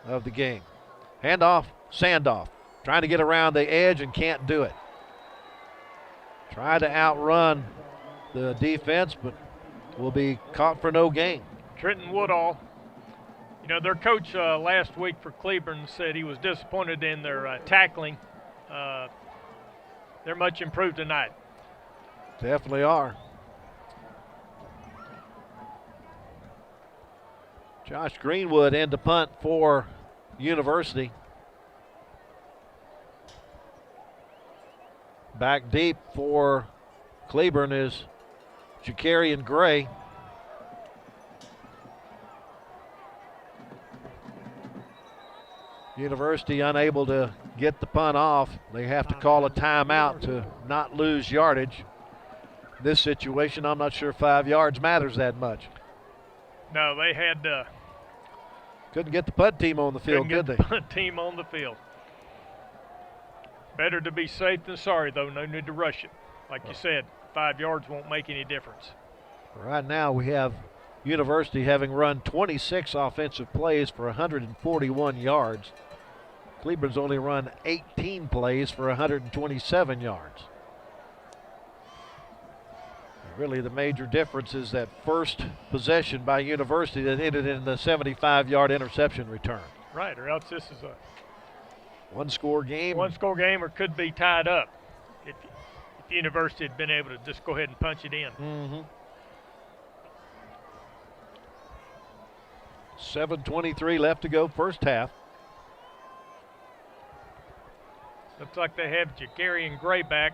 of the game. Handoff, Sandoff, trying to get around the edge and can't do it. Try to outrun the defense, but will be caught for no gain. Trenton Woodall, you know, their coach last week for Cleburne said he was disappointed in their tackling. They're much improved tonight. Definitely are. Josh Greenwood in to punt for University. Back deep for Cleburne is Jakarian Gray. University unable to get the punt off. They have to call a timeout to not lose yardage. In this situation, I'm not sure 5 yards matters that much. No, they had Couldn't get the punt team on the field, could they? Punt team on the field. Better to be safe than sorry, though. No need to rush it. Like you said, 5 yards won't make any difference. Right now we have University having run 26 offensive plays for 141 yards. Cleburne's only run 18 plays for 127 yards. Really the major difference is that first possession by University that ended in the 75-yard interception return. Right, or else this is a one-score game. One-score game, or could be tied up if University had been able to just go ahead and punch it in. 7:23 left to go, first half. Looks like they have Jakarian Gray back,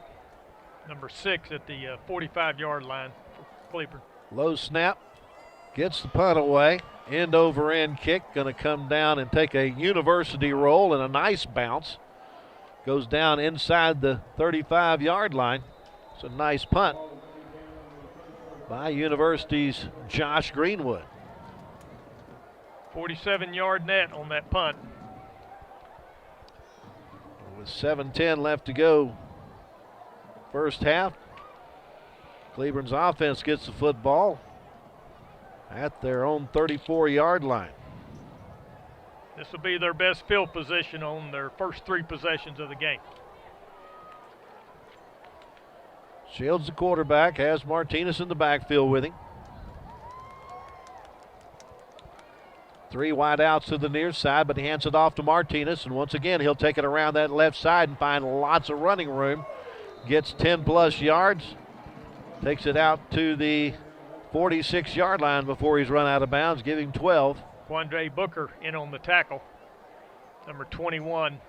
number 6 at the 45-yard line for Cleburne. Low snap, gets the punt away. End over end kick, going to come down and take a University roll and a nice bounce. Goes down inside the 35-yard line. It's a nice punt by University's Josh Greenwood. 47-yard net on that punt. With 7:10 left to go, first half. Cleburne's offense gets the football at their own 34-yard line. This will be their best field position on their first 3 possessions of the game. Shields, the quarterback, has Martinez in the backfield with him. 3 wide outs to the near side, but he hands it off to Martinez, and once again he'll take it around that left side and find lots of running room. Gets 10-plus yards, takes it out to the 46-yard line before he's run out of bounds, giving 12. Quandre Booker in on the tackle, number 21.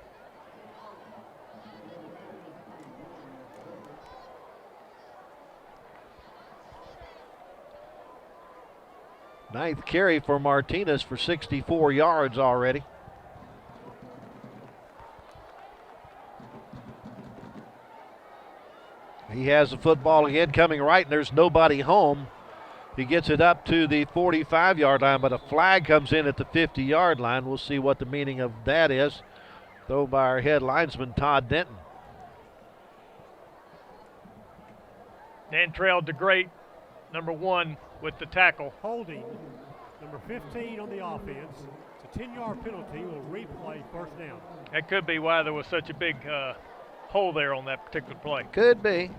Ninth carry for Martinez for 64 yards already. He has the football again, coming right, and there's nobody home. He gets it up to the 45-yard line, but a flag comes in at the 50-yard line. We'll see what the meaning of that is. Throw by our head linesman, Todd Denton. Nantrell DeGreat, number 1, with the tackle. Holding, number 15 on the offense. It's a 10-yard penalty. Will replay first down. That could be why there was such a big hole there on that particular play. Could be.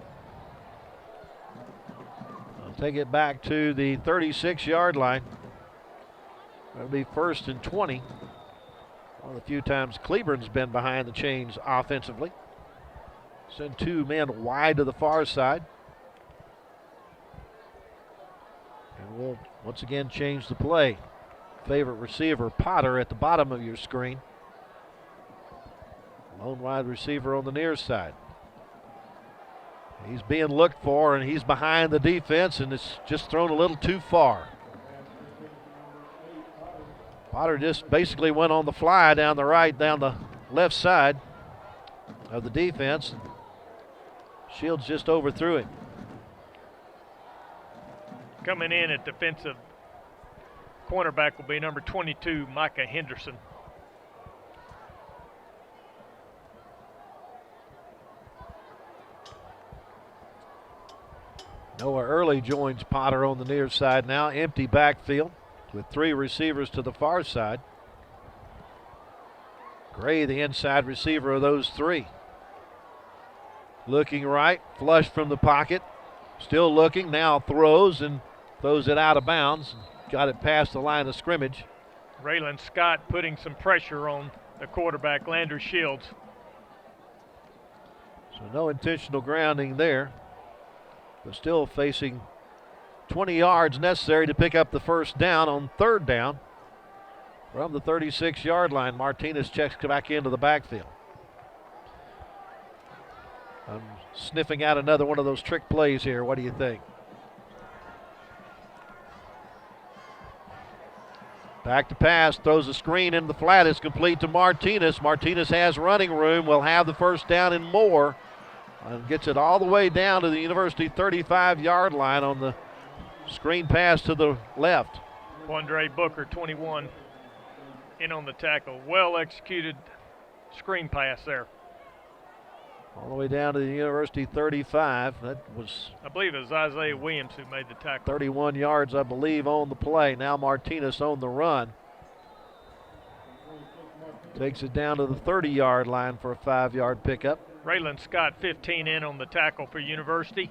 I'll take it back to the 36-yard line. That'll be 1st and 20. One of the few times Cleburne's been behind the chains offensively. Send 2 men wide to the far side. And we'll once again change the play. Favorite receiver, Potter, at the bottom of your screen. Lone wide receiver on the near side. He's being looked for, and he's behind the defense, and it's just thrown a little too far. Potter just basically went on the fly down the left side of the defense. Shields just overthrew it. Coming in at defensive cornerback will be number 22, Micah Henderson. Noah Early joins Potter on the near side now. Empty backfield with 3 receivers to the far side. Gray, the inside receiver of those 3. Looking right, flush from the pocket. Still looking, now throws and throws it out of bounds. Got it past the line of scrimmage. Raylan Scott putting some pressure on the quarterback, Landry Shields. So no intentional grounding there, but still facing 20 yards necessary to pick up the first down on 3rd down. From the 36-yard line, Martinez checks back into the backfield. I'm sniffing out another one of those trick plays here. What do you think? Back to pass, throws a screen into the flat. It's complete to Martinez. Martinez has running room, will have the first down and more, and gets it all the way down to the University 35-yard line on the screen pass to the left. Quandre Booker, 21, in on the tackle. Well executed screen pass there. All the way down to the University 35. That was, I believe it was Isaiah Williams who made the tackle. 31 yards, I believe, on the play. Now Martinez on the run. Takes it down to the 30-yard line for a 5-yard pickup. Raylan Scott, 15, in on the tackle for University.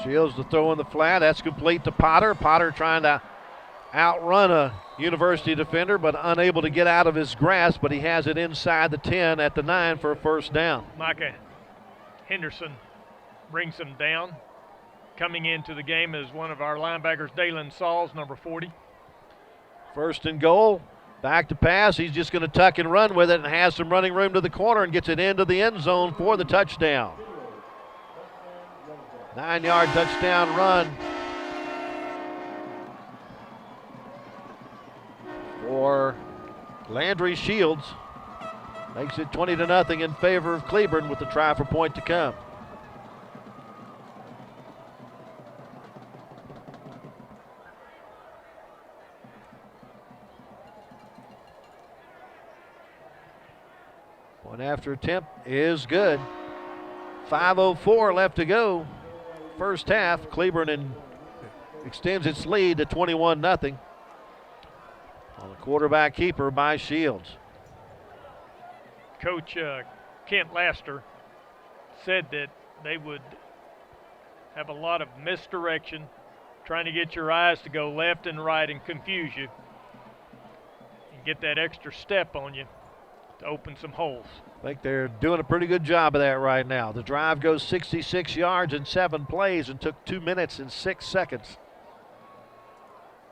Shields to throw in the flat. That's complete to Potter. Potter trying to outrun a University defender, but unable to get out of his grasp, but he has it inside the 10 at the 9 for a first down. Micah Henderson brings him down. Coming into the game is one of our linebackers, Dalen Sauls, number 40. First and goal. Back to pass. He's just going to tuck and run with it and has some running room to the corner and gets it into the end zone for the touchdown. 9-yard touchdown run for Landry Shields. Makes it 20-0 in favor of Cleburne with the try for point to come. Point after attempt is good. 5:04 left to go. First half, Cleburne extends its lead to 21-0 on the quarterback keeper by Shields. Coach Kent Laster said that they would have a lot of misdirection, trying to get your eyes to go left and right and confuse you and get that extra step on you to open some holes. I think they're doing a pretty good job of that right now. The drive goes 66 yards in 7 plays and took 2 minutes and 6 seconds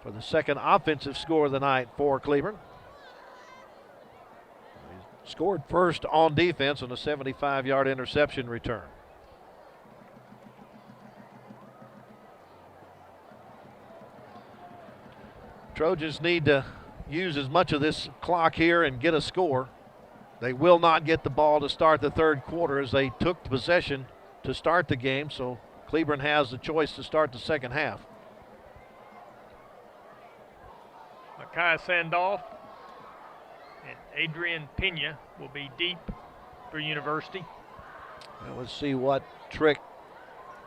for the second offensive score of the night for Cleburne. He scored first on defense on a 75-yard interception return. Trojans need to use as much of this clock here and get a score. They will not get the ball to start the third quarter as they took possession to start the game, so Cleburne has the choice to start the second half. Makai Sandoff and Adrian Pena will be deep for University. Now let's see what trick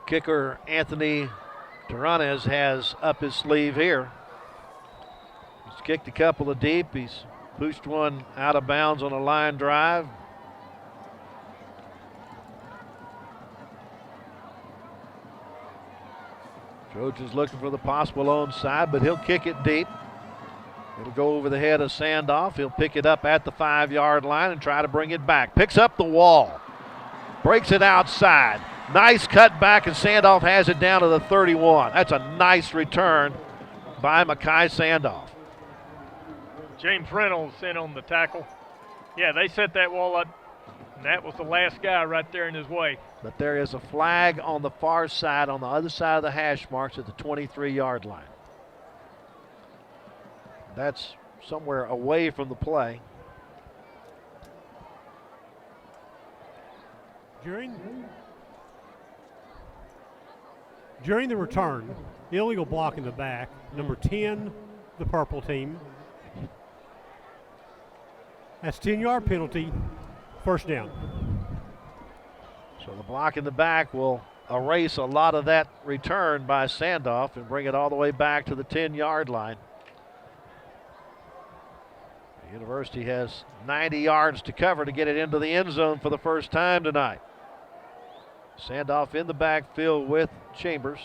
kicker Anthony Taranes has up his sleeve here. He's kicked a couple of deep. He's pushed one out of bounds on a line drive. Trojans looking for the possible onside, but he'll kick it deep. It'll go over the head of Sandoff. He'll pick it up at the 5-yard line and try to bring it back. Picks up the wall. Breaks it outside. Nice cut back, and Sandoff has it down to the 31. That's a nice return by Makai Sandoff. James Reynolds in on the tackle. Yeah, they set that wall up, and that was the last guy right there in his way. But there is a flag on the far side, on the other side of the hash marks at the 23-yard line. That's somewhere away from the play. During the return, illegal block in the back, number 10, the purple team. That's 10-yard penalty, first down. So the block in the back will erase a lot of that return by Sandoff and bring it all the way back to the 10-yard line. The University has 90 yards to cover to get it into the end zone for the first time tonight. Sandoff in the backfield with Chambers.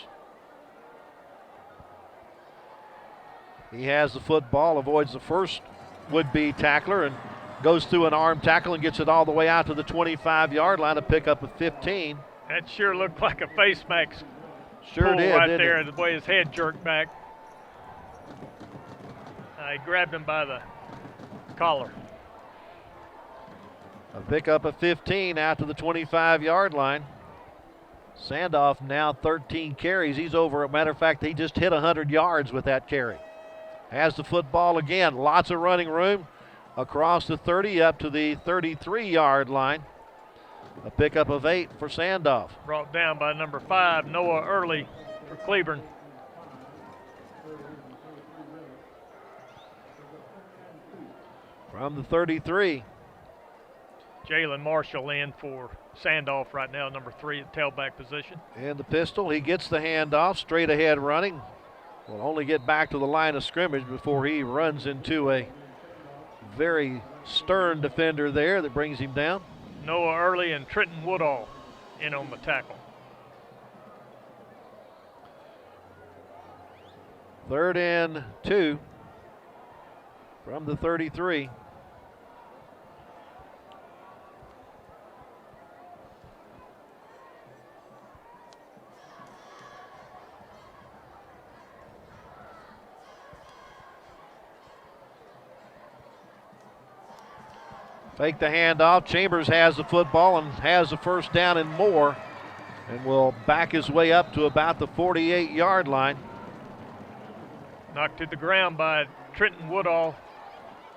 He has the football, avoids the first would-be tackler, and goes through an arm tackle and gets it all the way out to the 25-yard line to pick up a 15. That sure looked like a face mask Sure pull did, right didn't there, he? the way his head jerked back. He grabbed him by the collar. A pickup of 15 out to the 25-yard line. Sandoff now 13 carries. He's over. As a matter of fact, he just hit 100 yards with that carry. Has the football again. Lots of running room across the 30 up to the 33-yard line. A pickup of 8 for Sandoff. Brought down by number 5, Noah Early for Cleburne. From the 33. Jalen Marshall in for Sandoff right now, number 3 at tailback position. And the pistol, he gets the handoff, straight ahead running. Will only get back to the line of scrimmage before he runs into a very stern defender there that brings him down. Noah Early and Trenton Woodall in on the tackle. 3rd and 2 from the 33. Fake the handoff. Chambers has the football and has the first down and more, and will back his way up to about the 48-yard line. Knocked to the ground by Trenton Woodall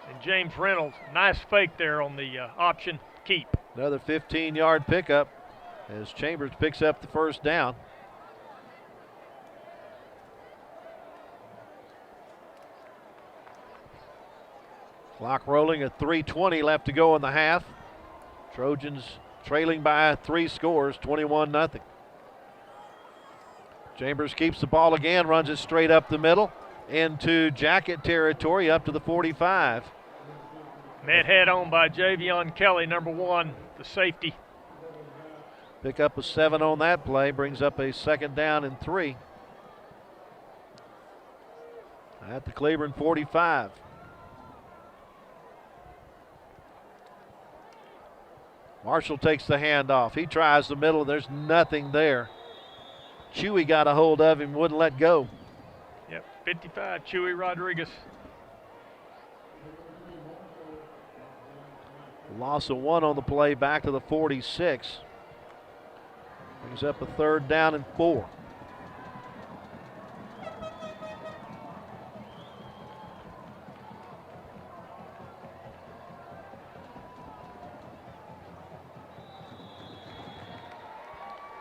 and James Reynolds. Nice fake there on the option keep. Another 15-yard pickup as Chambers picks up the first down. Clock rolling at 3:20 left to go in the half. Trojans trailing by 3 scores, 21-0. Chambers keeps the ball again, runs it straight up the middle into Jacket territory up to the 45. Met head on by Javion Kelly, number 1, the safety. Pick up a 7 on that play, brings up a 2nd down and 3. At the Cleburne 45. Marshall takes the handoff. He tries the middle. There's nothing there. Chewy got a hold of him, wouldn't let go. Yep, 55, Chewy Rodriguez. Loss of 1 on the play, back to the 46. Brings up a 3rd down and 4.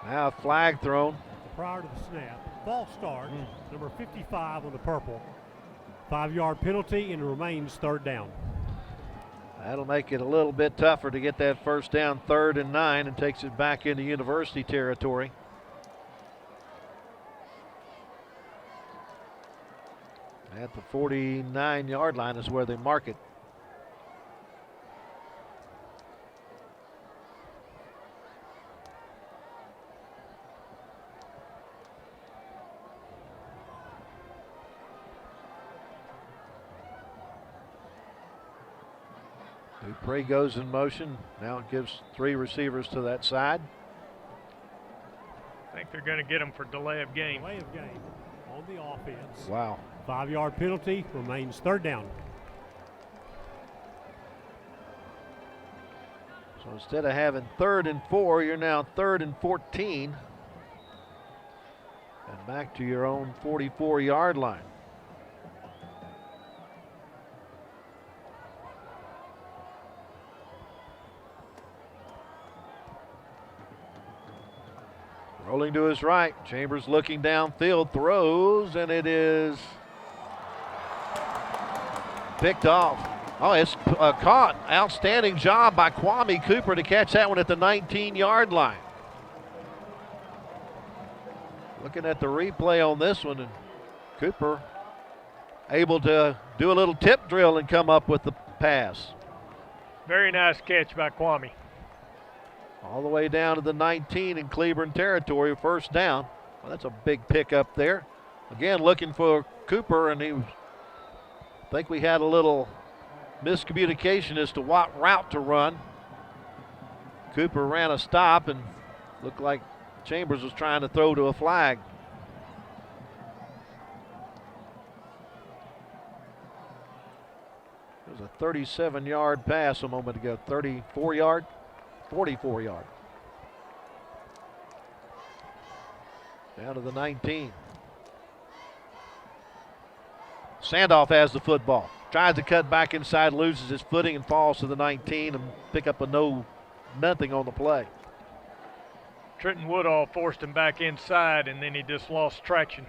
Now a flag thrown. Prior to the snap, false start, number 55 on the purple. 5-yard penalty, and it remains 3rd down. That'll make it a little bit tougher to get that first down, 3rd and 9, and takes it back into University territory. At the 49-yard line is where they mark it. Dupree goes in motion. Now it gives 3 receivers to that side. I think they're going to get him for delay of game. Delay of game on the offense. Wow. 5-yard penalty, remains 3rd down. So instead of having 3rd and 4, you're now 3rd and 14. And back to your own 44-yard line. Rolling to his right. Chambers looking downfield, throws, and it is picked off. Oh, it's caught. Outstanding job by Kwame Cooper to catch that one at the 19-yard line. Looking at the replay on this one, and Cooper able to do a little tip drill and come up with the pass. Very nice catch by Kwame. All the way down to the 19 in Cleburne territory, first down. Well, that's a big pickup there. Again, looking for Cooper, and I think we had a little miscommunication as to what route to run. Cooper ran a stop and looked like Chambers was trying to throw to a flag. was a 37-yard pass a moment ago. 34-yard, 44-yard. Down to the 19. Sandoff has the football. Tries to cut back inside, loses his footing and falls to the 19 and pick up a nothing on the play. Trenton Woodall forced him back inside, and then he just lost traction.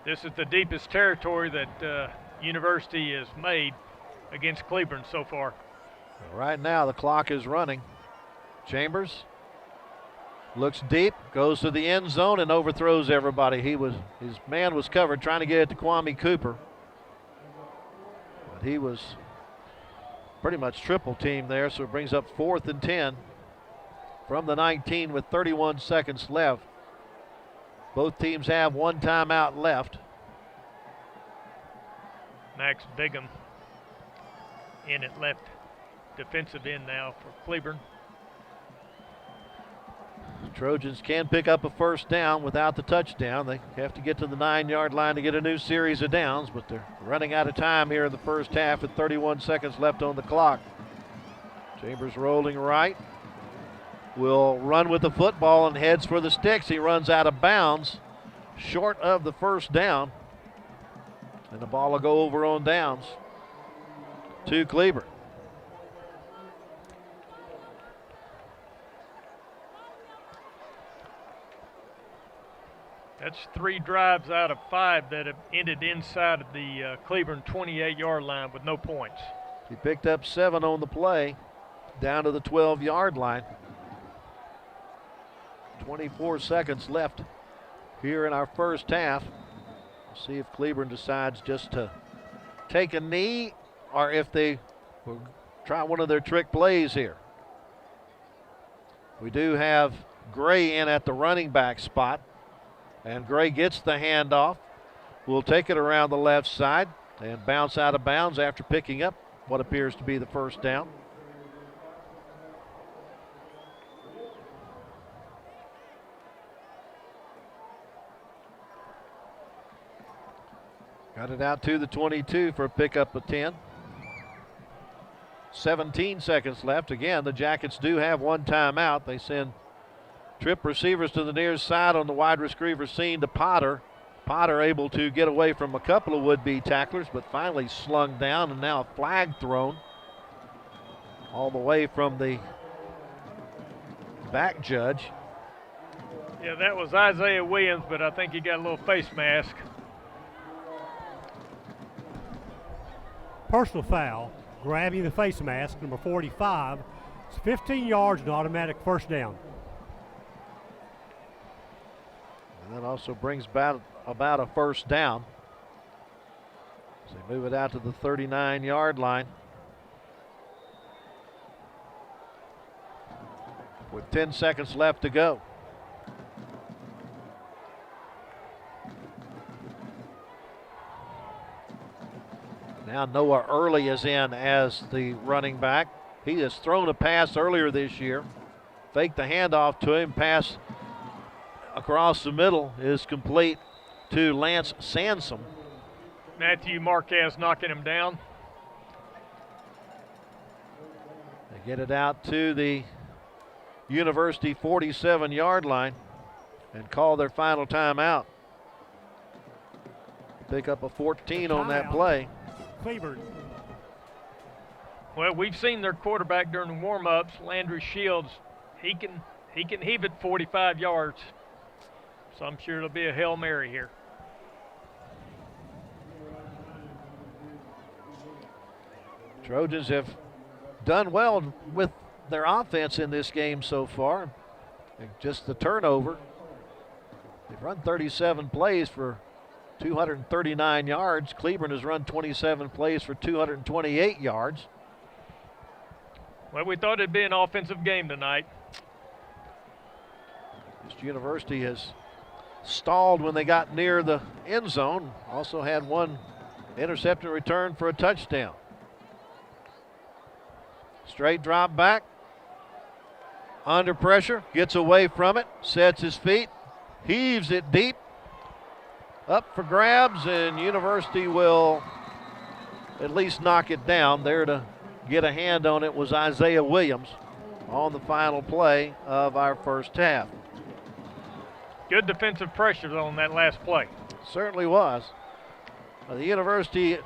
This is the deepest territory that University has made against Cleburne so far. Right now the clock is running. Chambers looks deep, goes to the end zone and overthrows everybody. His man was covered trying to get it to Kwame Cooper. But he was pretty much triple teamed there, so it brings up 4th and 10 from the 19 with 31 seconds left. Both teams have one timeout left. Max Bigham in at left defensive end now for Cleburne. Trojans can pick up a first down without the touchdown. They have to get to the 9-yard line to get a new series of downs, but they're running out of time here in the first half with 31 seconds left on the clock. Chambers rolling right. Will run with the football and heads for the sticks. He runs out of bounds, short of the first down. And the ball will go over on downs to Cleburne. That's 3 drives out of 5 that have ended inside of the Cleburne 28-yard line with no points. He picked up 7 on the play, down to the 12-yard line. 24 seconds left here in our first half. We'll see if Cleburne decides just to take a knee or if they will try one of their trick plays here. We do have Gray in at the running back spot, and Gray gets the handoff. Will take it around the left side and bounce out of bounds after picking up what appears to be the first down. Got it out to the 22 for a pickup of 10. 17 seconds left. Again, the Jackets do have one timeout. They send trip receivers to the near side on the wide receiver scene to Potter. Potter able to get away from a couple of would-be tacklers, but finally slung down, and now a flag thrown all the way from the back judge. Yeah, that was Isaiah Williams, but I think he got a little face mask. Personal foul, grabbing the face mask, number 45. It's 15 yards and automatic first down. And that also brings about a first down. So they move it out to the 39-yard line. With 10 seconds left to go. Now Noah Early is in as the running back. He has thrown a pass earlier this year. Faked the handoff to him. Pass across the middle is complete to Lance Sansom. Matthew Marquez knocking him down. They get it out to the University 47-yard line and call their final timeout. Pick up a 14 on that play. Cleburne. Well, we've seen their quarterback during the warm-ups, Landry Shields. He can heave it 45 yards. So I'm sure it'll be a Hail Mary here. Trojans have done well with their offense in this game so far. Just the turnover. They've run 37 plays for 239 yards. Cleburne has run 27 plays for 228 yards. Well, we thought it'd be an offensive game tonight. This University has stalled when they got near the end zone. Also had one interception return for a touchdown. Straight drop back. under pressure, gets away from it, sets his feet, heaves it deep, up for grabs, and University will at least knock it down. There to get a hand on it was Isaiah Williams on the final play of our first half. Good defensive pressure on that last play. Certainly was. The University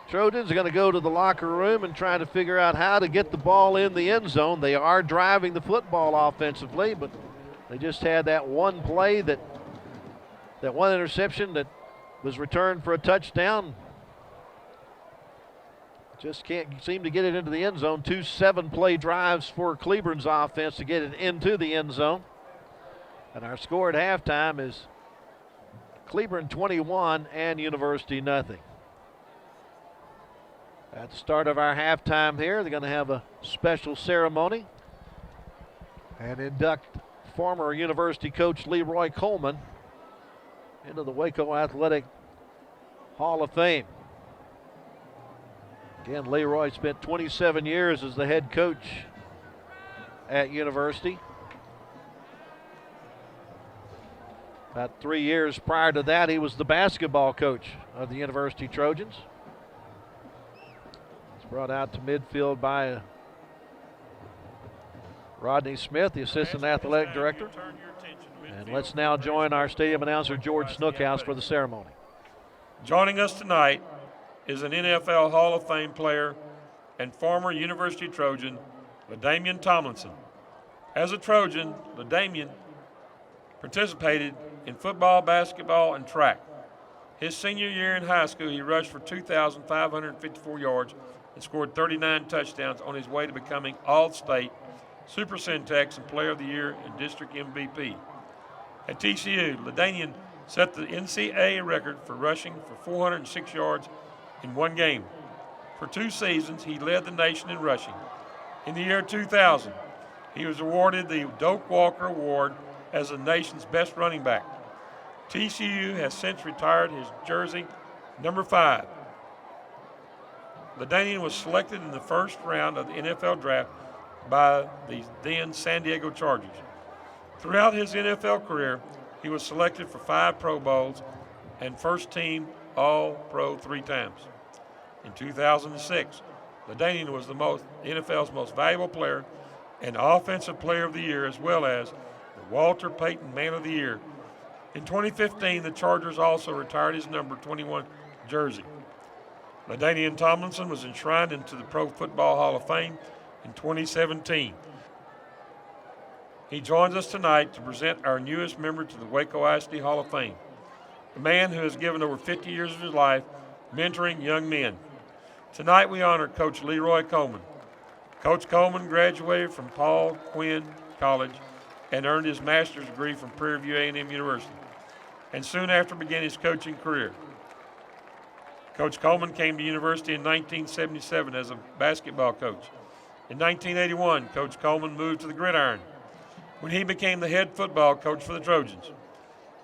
Trojans are going to go to the locker room and try to figure out how to get the ball in the end zone. They are driving the football offensively, but they just had that one play, that one interception that was returned for a touchdown. Just can't seem to get it into the end zone. 2 7-play drives for Cleburne's offense to get it into the end zone. And our score at halftime is Cleburne 21 and University nothing. At the start of our halftime here, they're going to have a special ceremony and induct former University coach Leroy Coleman into the Waco Athletic Hall of Fame. Again, Leroy spent 27 years as the head coach at University. About 3 years prior to that, he was the basketball coach of the University Trojans. It's brought out to midfield by Rodney Smith, the assistant athletic director. And let's now join our stadium announcer, George Snookhouse, for the ceremony. Joining us tonight is an NFL Hall of Fame player and former University Trojan, LaDainian Tomlinson. As a Trojan, LaDainian participated in football, basketball, and track. His senior year in high school, he rushed for 2,554 yards and scored 39 touchdowns on his way to becoming All-State, Super Syntax, and Player of the Year and District MVP. At TCU, LaDainian set the NCAA record for rushing for 406 yards in one game. For 2 seasons, he led the nation in rushing. In the year 2000, he was awarded the Doak Walker Award as the nation's best running back. TCU has since retired his jersey, number 5. LaDainian was selected in the first round of the NFL draft by the then San Diego Chargers. Throughout his NFL career, he was selected for 5 Pro Bowls and first team All-Pro 3 times. In 2006, LaDainian was the NFL's most valuable player and Offensive Player of the Year, as well as the Walter Payton Man of the Year. In 2015, the Chargers also retired his number 21 jersey. LaDainian Tomlinson was enshrined into the Pro Football Hall of Fame in 2017. He joins us tonight to present our newest member to the Waco ISD Hall of Fame, a man who has given over 50 years of his life mentoring young men. Tonight we honor Coach Leroy Coleman. Coach Coleman graduated from Paul Quinn College and earned his master's degree from Prairie View A&M University, and soon after began his coaching career. Coach Coleman came to University in 1977 as a basketball coach. In 1981, Coach Coleman moved to the gridiron when he became the head football coach for the Trojans.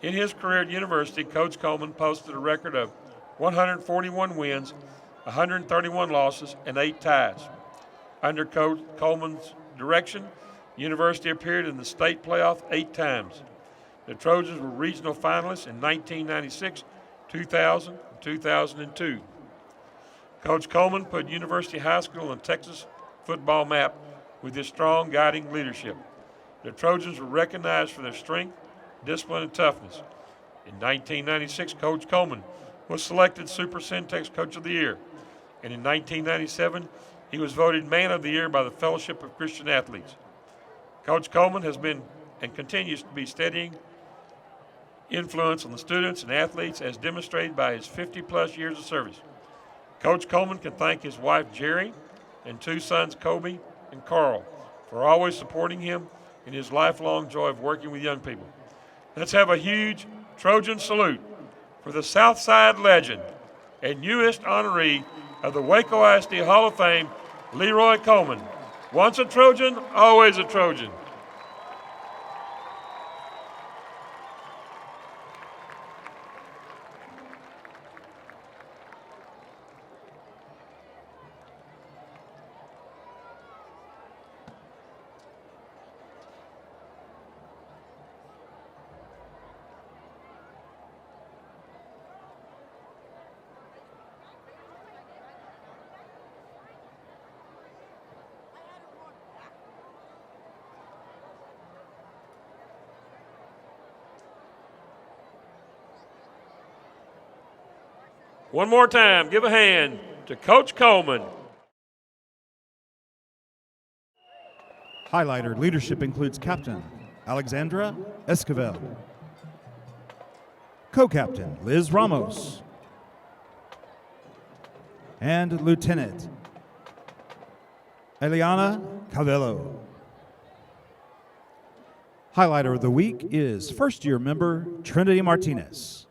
In his career at University, Coach Coleman posted a record of 141 wins, 131 losses, and 8 ties. Under Coach Coleman's direction, University appeared in the state playoff 8 times. The Trojans were regional finalists in 1996, 2000, and 2002. Coach Coleman put University High School on the Texas football map with his strong guiding leadership. The Trojans were recognized for their strength, discipline, and toughness. In 1996, Coach Coleman was selected Super Syntax Coach of the Year, and in 1997, he was voted Man of the Year by the Fellowship of Christian Athletes. Coach Coleman has been and continues to be steadying influence on the students and athletes as demonstrated by his 50-plus years of service. Coach Coleman can thank his wife, Jerry, and 2 sons, Kobe and Carl, for always supporting him in his lifelong joy of working with young people. Let's have a huge Trojan salute for the Southside legend and newest honoree of the Waco ISD Hall of Fame, Leroy Coleman. Once a Trojan, always a Trojan. One more time, give a hand to Coach Coleman. Highlighter leadership includes Captain Alexandra Esquivel, Co-Captain Liz Ramos, and Lieutenant Eliana Calvello. Highlighter of the week is first-year member Trinity Martinez.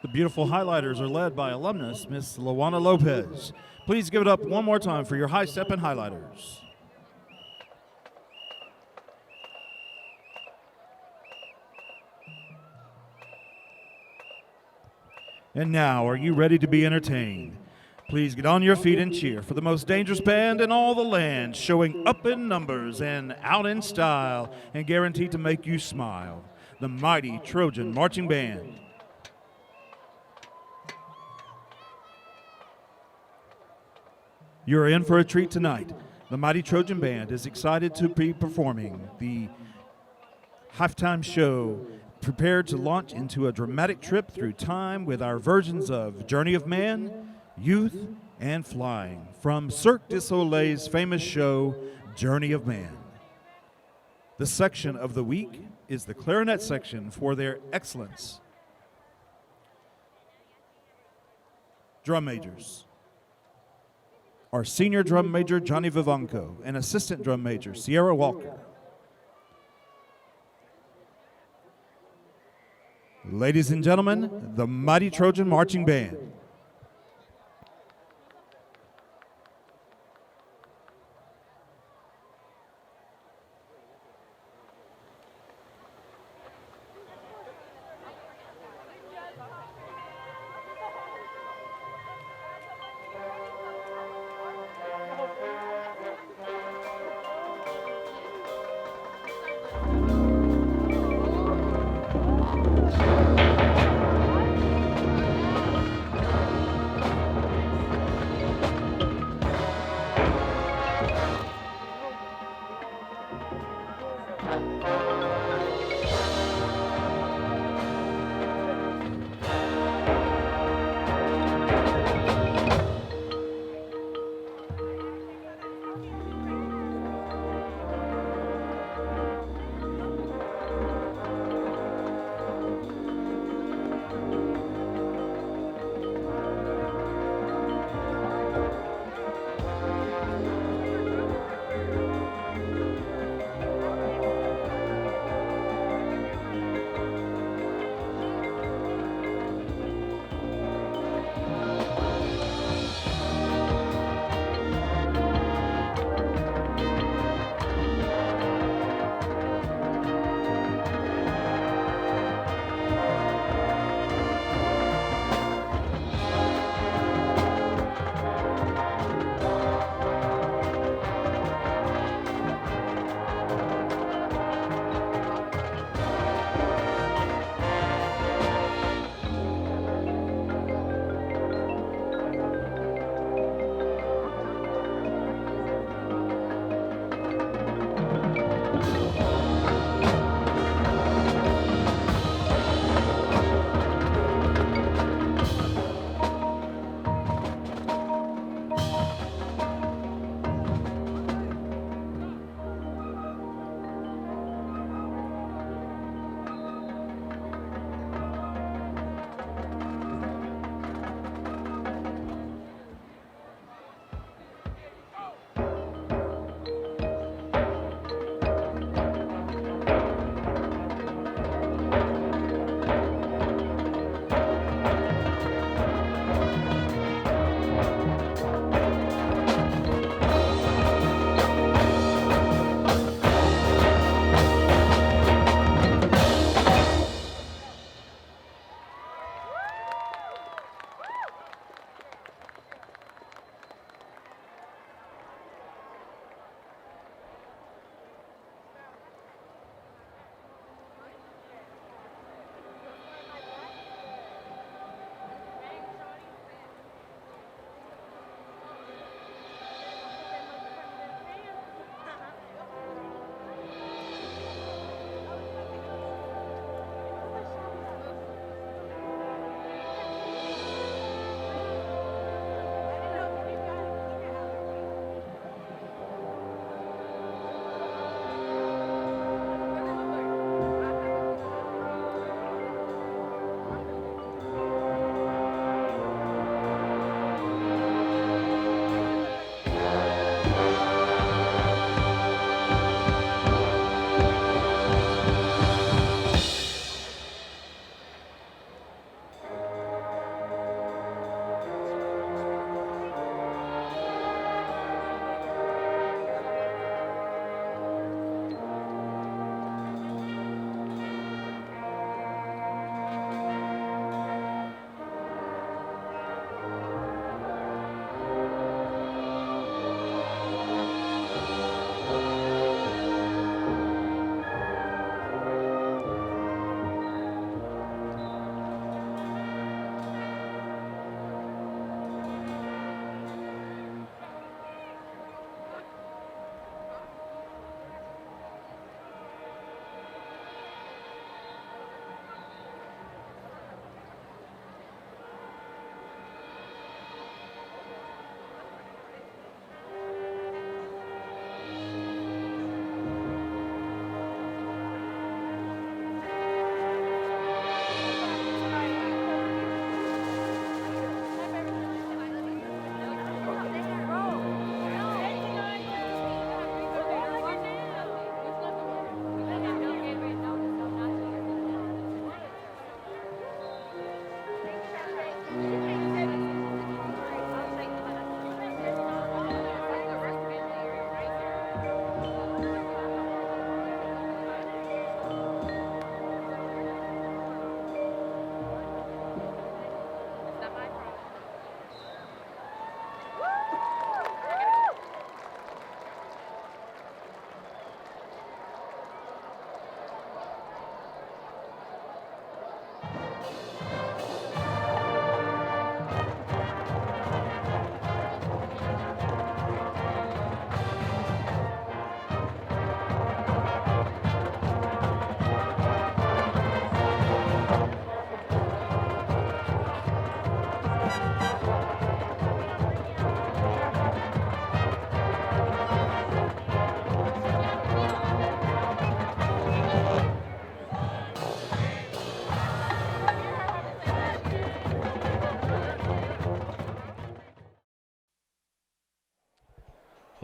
The beautiful highlighters are led by alumnus Miss Lawana Lopez. Please give it up one more time for your high step and highlighters. And now, are you ready to be entertained? Please get on your feet and cheer for the most dangerous band in all the land, showing up in numbers and out in style, and guaranteed to make you smile. The mighty Trojan Marching Band. You're in for a treat tonight. The mighty Trojan Band is excited to be performing the halftime show, prepared to launch into a dramatic trip through time with our versions of Journey of Man, Youth, and Flying from Cirque du Soleil's famous show, Journey of Man. The section of the week is the clarinet section for their excellence. Drum majors. Our senior drum major, Johnny Vivanco, and assistant drum major, Sierra Walker. Ladies and gentlemen, the mighty Trojan Marching Band.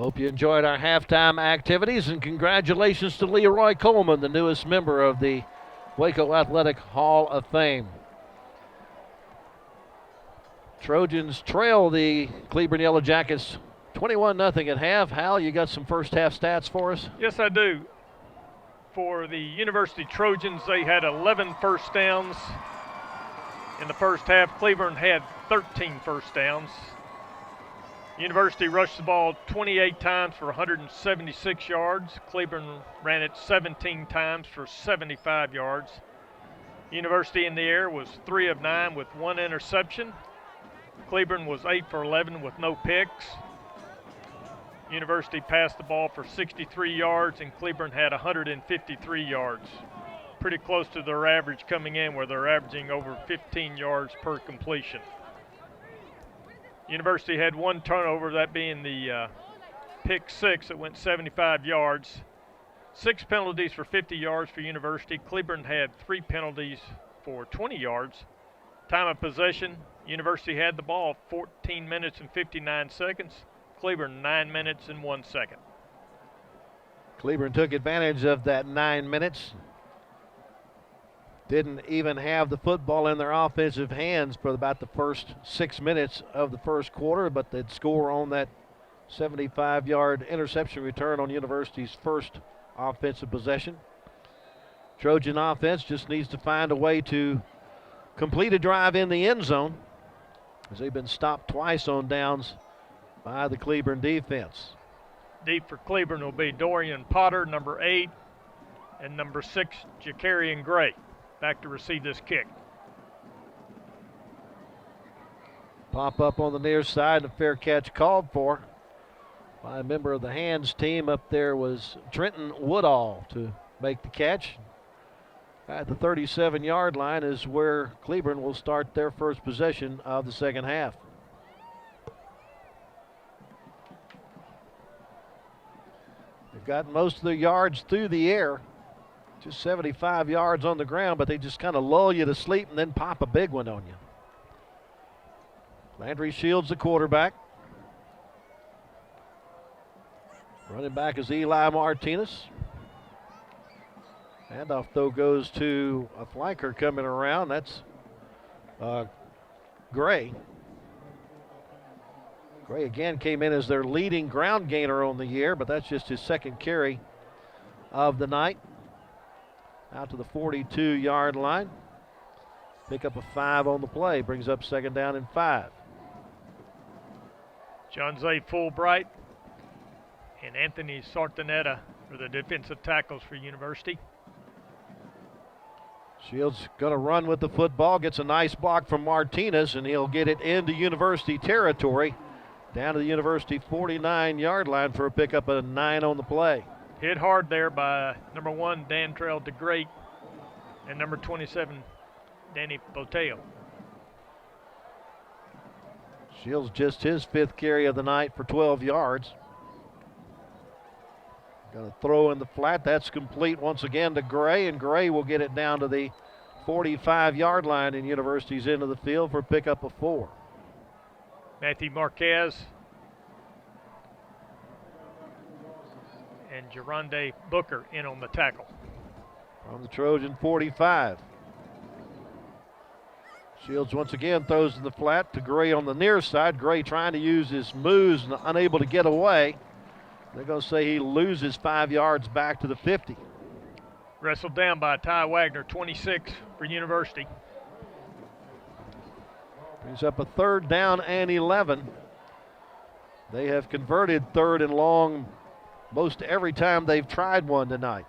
Hope you enjoyed our halftime activities, and congratulations to Leroy Coleman, the newest member of the Waco Athletic Hall of Fame. Trojans trail the Cleburne Yellow Jackets 21-0 at half. Hal, you got some first half stats for us? Yes, I do. For the University Trojans, they had 11 first downs in the first half. Cleburne had 13 first downs. University rushed the ball 28 times for 176 yards. Cleburne ran it 17 times for 75 yards. University in the air was 3 of 9 with 1 interception. Cleburne was 8 for 11 with no picks. University passed the ball for 63 yards, and Cleburne had 153 yards. Pretty close to their average coming in, where they're averaging over 15 yards per completion. University had 1 turnover, that being the pick 6 that went 75 yards. 6 penalties for 50 yards for University. Cleburne had 3 penalties for 20 yards. Time of possession, University had the ball 14 minutes and 59 seconds. Cleburne 9 minutes and 1 second. Cleburne took advantage of that 9 minutes. Didn't even have the football in their offensive hands for about the first 6 minutes of the first quarter, but they'd score on that 75-yard interception return on University's first offensive possession. Trojan offense just needs to find a way to complete a drive in the end zone, as they've been stopped twice on downs by the Cleburne defense. Deep for Cleburne will be Dorian Potter, number 8, and number 6, Jacarian Gray, back to receive this kick. Pop up on the near side, and a fair catch called for by a member of the hands team. Up there was Trenton Woodall to make the catch. At the 37-yard line is where Cleburne will start their first possession of the second half. They've gotten most of their yards through the air, just 75 yards on the ground, but they just kind of lull you to sleep and then pop a big one on you. Landry Shields, the quarterback. Running back is Eli Martinez. Handoff, though, goes to a flanker coming around. That's Gray. Gray again came in as their leading ground gainer on the year, but that's just his second carry of the night. Out to the 42-yard line. Pick up a 5 on the play. Brings up second down and 5. John Zay Fulbright and Anthony Sartanetta are the defensive tackles for University. Shields going to run with the football, gets a nice block from Martinez, and he'll get it into University territory, down to the University 49-yard line for a pickup of 9 on the play. Hit hard there by number 1, Dantrell DeGreat, and number 27, Danny Boteo. Shields just his 5th carry of the night for 12 yards. Going to throw in the flat. That's complete once again to Gray, and Gray will get it down to the 45-yard line in University's end of the field for a pickup of 4. Matthew Marquez and Geronde Booker in on the tackle. From the Trojan 45. Shields once again throws in the flat to Gray on the near side. Gray trying to use his moves and unable to get away. They're going to say he loses 5 yards back to the 50. Wrestled down by Ty Wagner, 26 for University. Brings up a 3rd down and 11. They have converted 3rd and long most every time they've tried one tonight.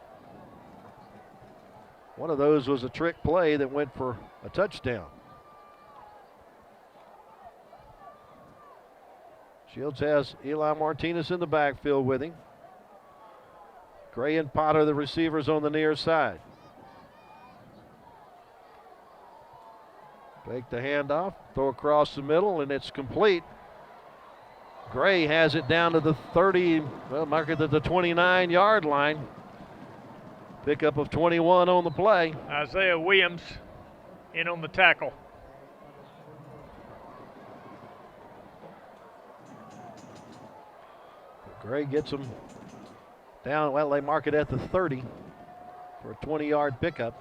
One of those was a trick play that went for a touchdown. Shields has Eli Martinez in the backfield with him. Gray and Potter, the receivers, on the near side. Take the handoff, throw across the middle, and it's complete. Gray has it down to the 30, well, mark it at the 29-yard line. Pickup of 21 on the play. Isaiah Williams in on the tackle. Gray gets them down. Well, they mark it at the 30 for a 20-yard pickup.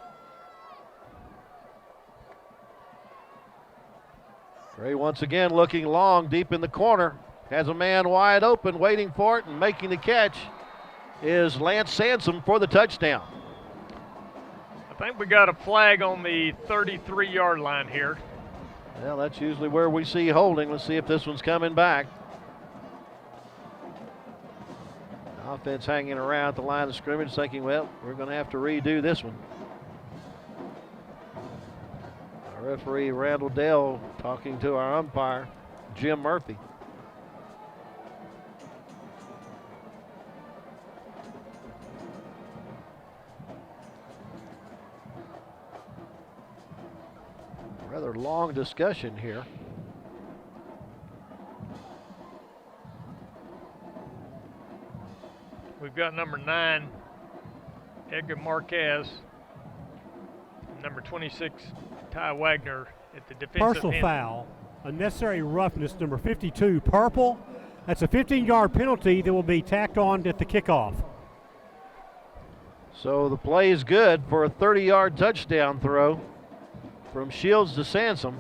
Gray once again looking long deep in the corner. Has a man wide open waiting for it, and making the catch is Lance Sansom for the touchdown. I think we got a flag on the 33-yard line here. Well, that's usually where we see holding. Let's see if this one's coming back. Offense hanging around at the line of scrimmage thinking, well, we're going to have to redo this one. Our referee, Randall Dell, talking to our umpire, Jim Murphy. Rather long discussion here. We've got number 9, Edgar Marquez, number 26, Ty Wagner at the defensive Personal end. foul, unnecessary roughness, number 52, purple. That's a 15-yard penalty that will be tacked on at the kickoff. So the play is good for a 30-yard touchdown throw from Shields to Sansom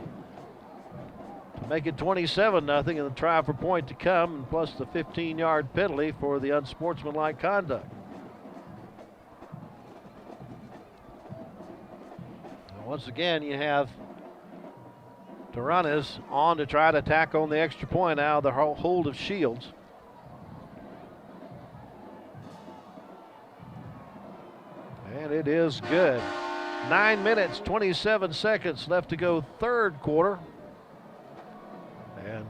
to make it 27-0, and the try for point to come, and plus the 15-yard penalty for the unsportsmanlike conduct. And once again, you have Taranas on to try to tack on the extra point out of the hold of Shields. And it is good. 9 minutes, 27 seconds left to go, third quarter. And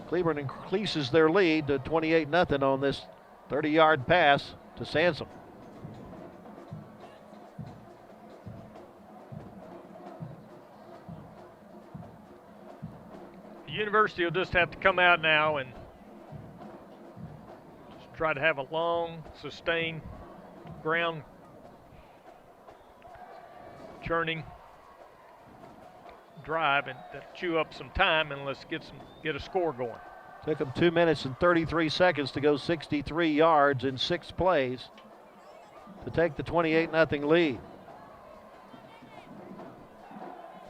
Cleburne increases their lead to 28-0 on this 30-yard pass to Sansom. The University will just have to come out now and just try to have a long, sustained ground churning drive and chew up some time, and let's get a score going. Took them 2 minutes and 33 seconds to go 63 yards in 6 plays to take the 28-0 lead.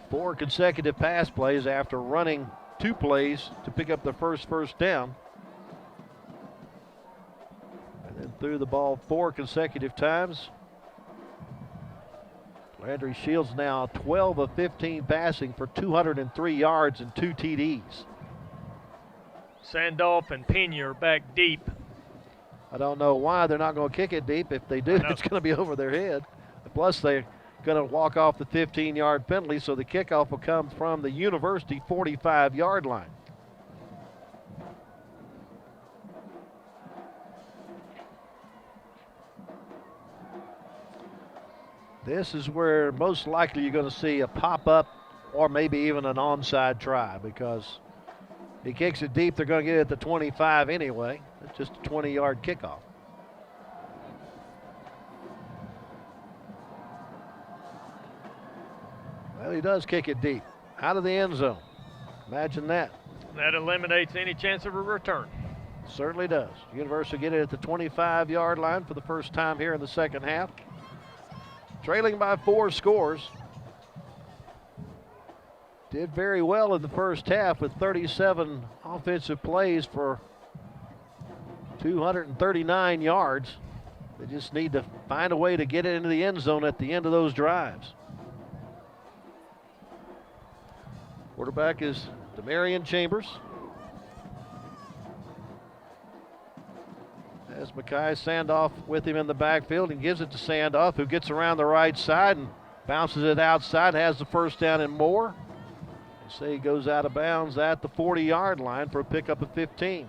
4 consecutive pass plays after running 2 plays to pick up the first down. And then threw the ball 4 consecutive times. Landry Shields now 12 of 15 passing for 203 yards and 2 TDs. Sandolph and Pena are back deep. I don't know why they're not going to kick it deep. If they do, it's going to be over their head. Plus, they're going to walk off the 15-yard penalty, so the kickoff will come from the University 45-yard line. This is where most likely you're going to see a pop-up or maybe even an onside try, because he kicks it deep, they're going to get it at the 25 anyway. It's just a 20-yard kickoff. Well, he does kick it deep, out of the end zone. Imagine that. That eliminates any chance of a return. Certainly does. University get it at the 25-yard line for the first time here in the second half. Trailing by 4 scores. Did very well in the first half with 37 offensive plays for 239 yards. They just need to find a way to get it into the end zone at the end of those drives. Quarterback is Demarion Chambers. As Mackay Sandoff with him in the backfield and gives it to Sandoff, who gets around the right side and bounces it outside, has the first down and more. They say he goes out of bounds at the 40-yard line for a pickup of 15.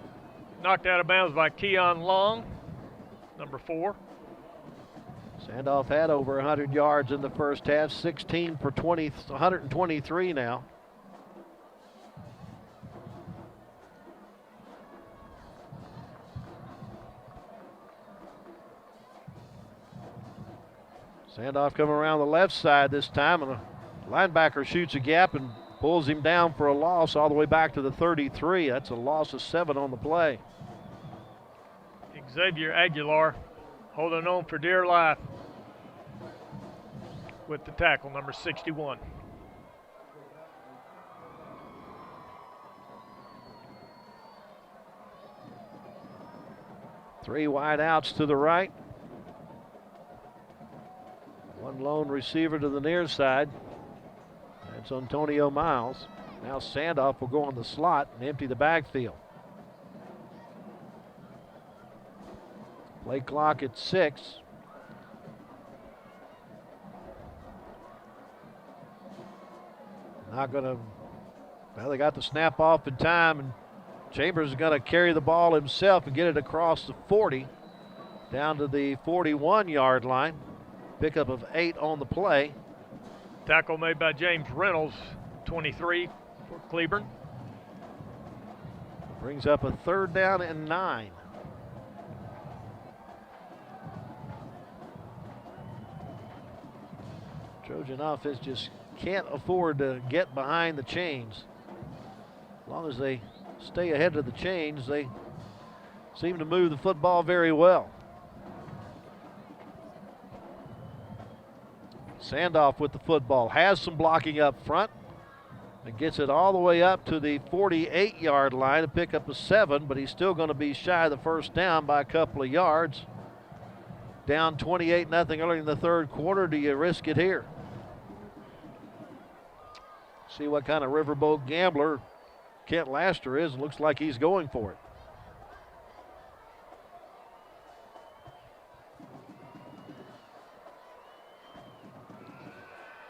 Knocked out of bounds by Keon Long, number 4. Sandoff had over 100 yards in the first half, 16 for 123 now. Sandoff coming around the left side this time, and a linebacker shoots a gap and pulls him down for a loss all the way back to the 33. That's a loss of 7 on the play. Xavier Aguilar holding on for dear life with the tackle, number 61. Three wide outs to the right. One lone receiver to the near side. That's Antonio Miles. Now Sandoff will go on the slot and empty the backfield. Play clock at 6. Not gonna, well, they got the snap off in time, and Chambers is gonna carry the ball himself and get it across the 40 down to the 41-yard line. Pickup of 8 on the play. Tackle made by James Reynolds, 23 for Cleburne. Brings up a 3rd down and 9. Trojan offense just can't afford to get behind the chains. As long as they stay ahead of the chains, they seem to move the football very well. Sandoff with the football, has some blocking up front, and gets it all the way up to the 48-yard line to pick up a 7, but he's still going to be shy of the first down by a couple of yards. Down 28-0 early in the 3rd quarter. Do you risk it here? See what kind of riverboat gambler Kent Laster is. Looks like he's going for it.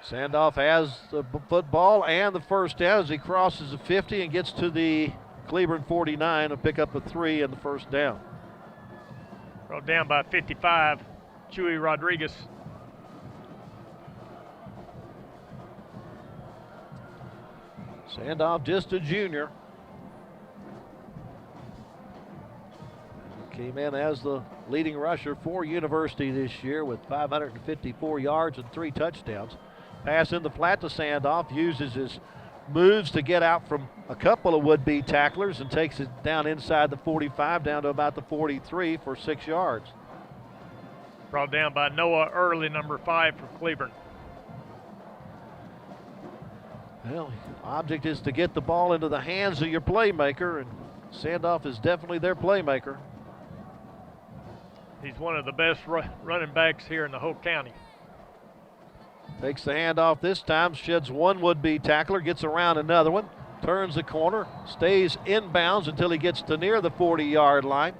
Sandoff has the football and the first down as he crosses the 50 and gets to the Cleburne 49 to pick up a 3 and the first down. Brought down by 55, Chewy Rodriguez. Sandoff just a junior. Came in as the leading rusher for University this year with 554 yards and 3 touchdowns. Pass in the flat to Sandoff, uses his moves to get out from a couple of would-be tacklers and takes it down inside the 45, down to about the 43 for 6 yards. Brought down by Noah Early, number 5 for Cleburne. Well, object is to get the ball into the hands of your playmaker, and Sandoff is definitely their playmaker. He's one of the best running backs here in the whole county. Takes the handoff this time, sheds one would-be tackler, gets around another one, turns the corner, stays inbounds until he gets to near the 40-yard line.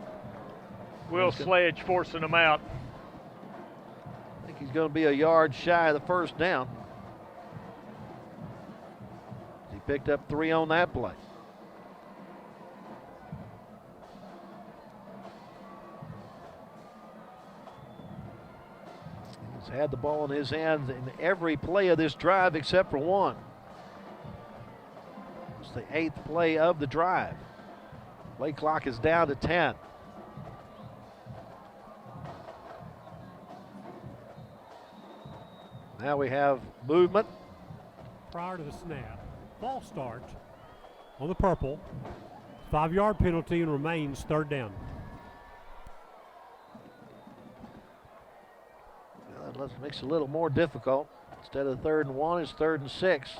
Will Sledge forcing him out. I think he's going to be a yard shy of the first down. He picked up 3 on that play. He's had the ball in his hands in every play of this drive except for one. It's the 8th play of the drive. Play clock is down to 10. Now we have movement. Prior to the snap, false start on the purple. 5-yard penalty and remains 3rd down. Well, that makes it a little more difficult. Instead of 3rd and 1, it's 3rd and 6.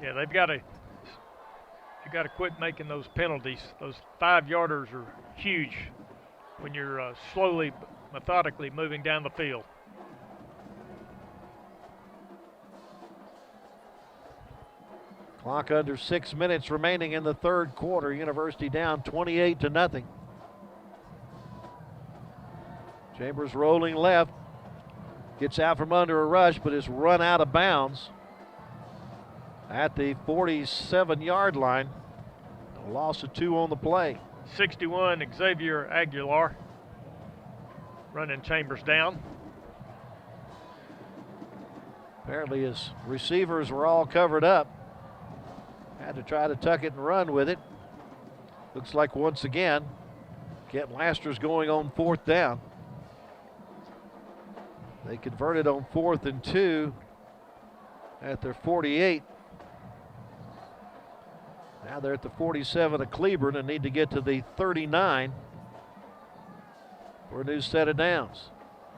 Yeah, they've got to quit making those penalties. Those 5-yarders are huge when you're slowly, methodically moving down the field. Clock under 6 minutes remaining in the 3rd quarter. University down 28-0. Chambers rolling left. Gets out from under a rush, but is run out of bounds at the 47-yard line. A loss of 2 on the play. 61, Xavier Aguilar running Chambers down. Apparently his receivers were all covered up. Had to try to tuck it and run with it. Looks like once again, Kent Laster's going on 4th down. They converted on 4th and 2 at their 48. Now they're at the 47 of Cleburne and need to get to the 39 for a new set of downs.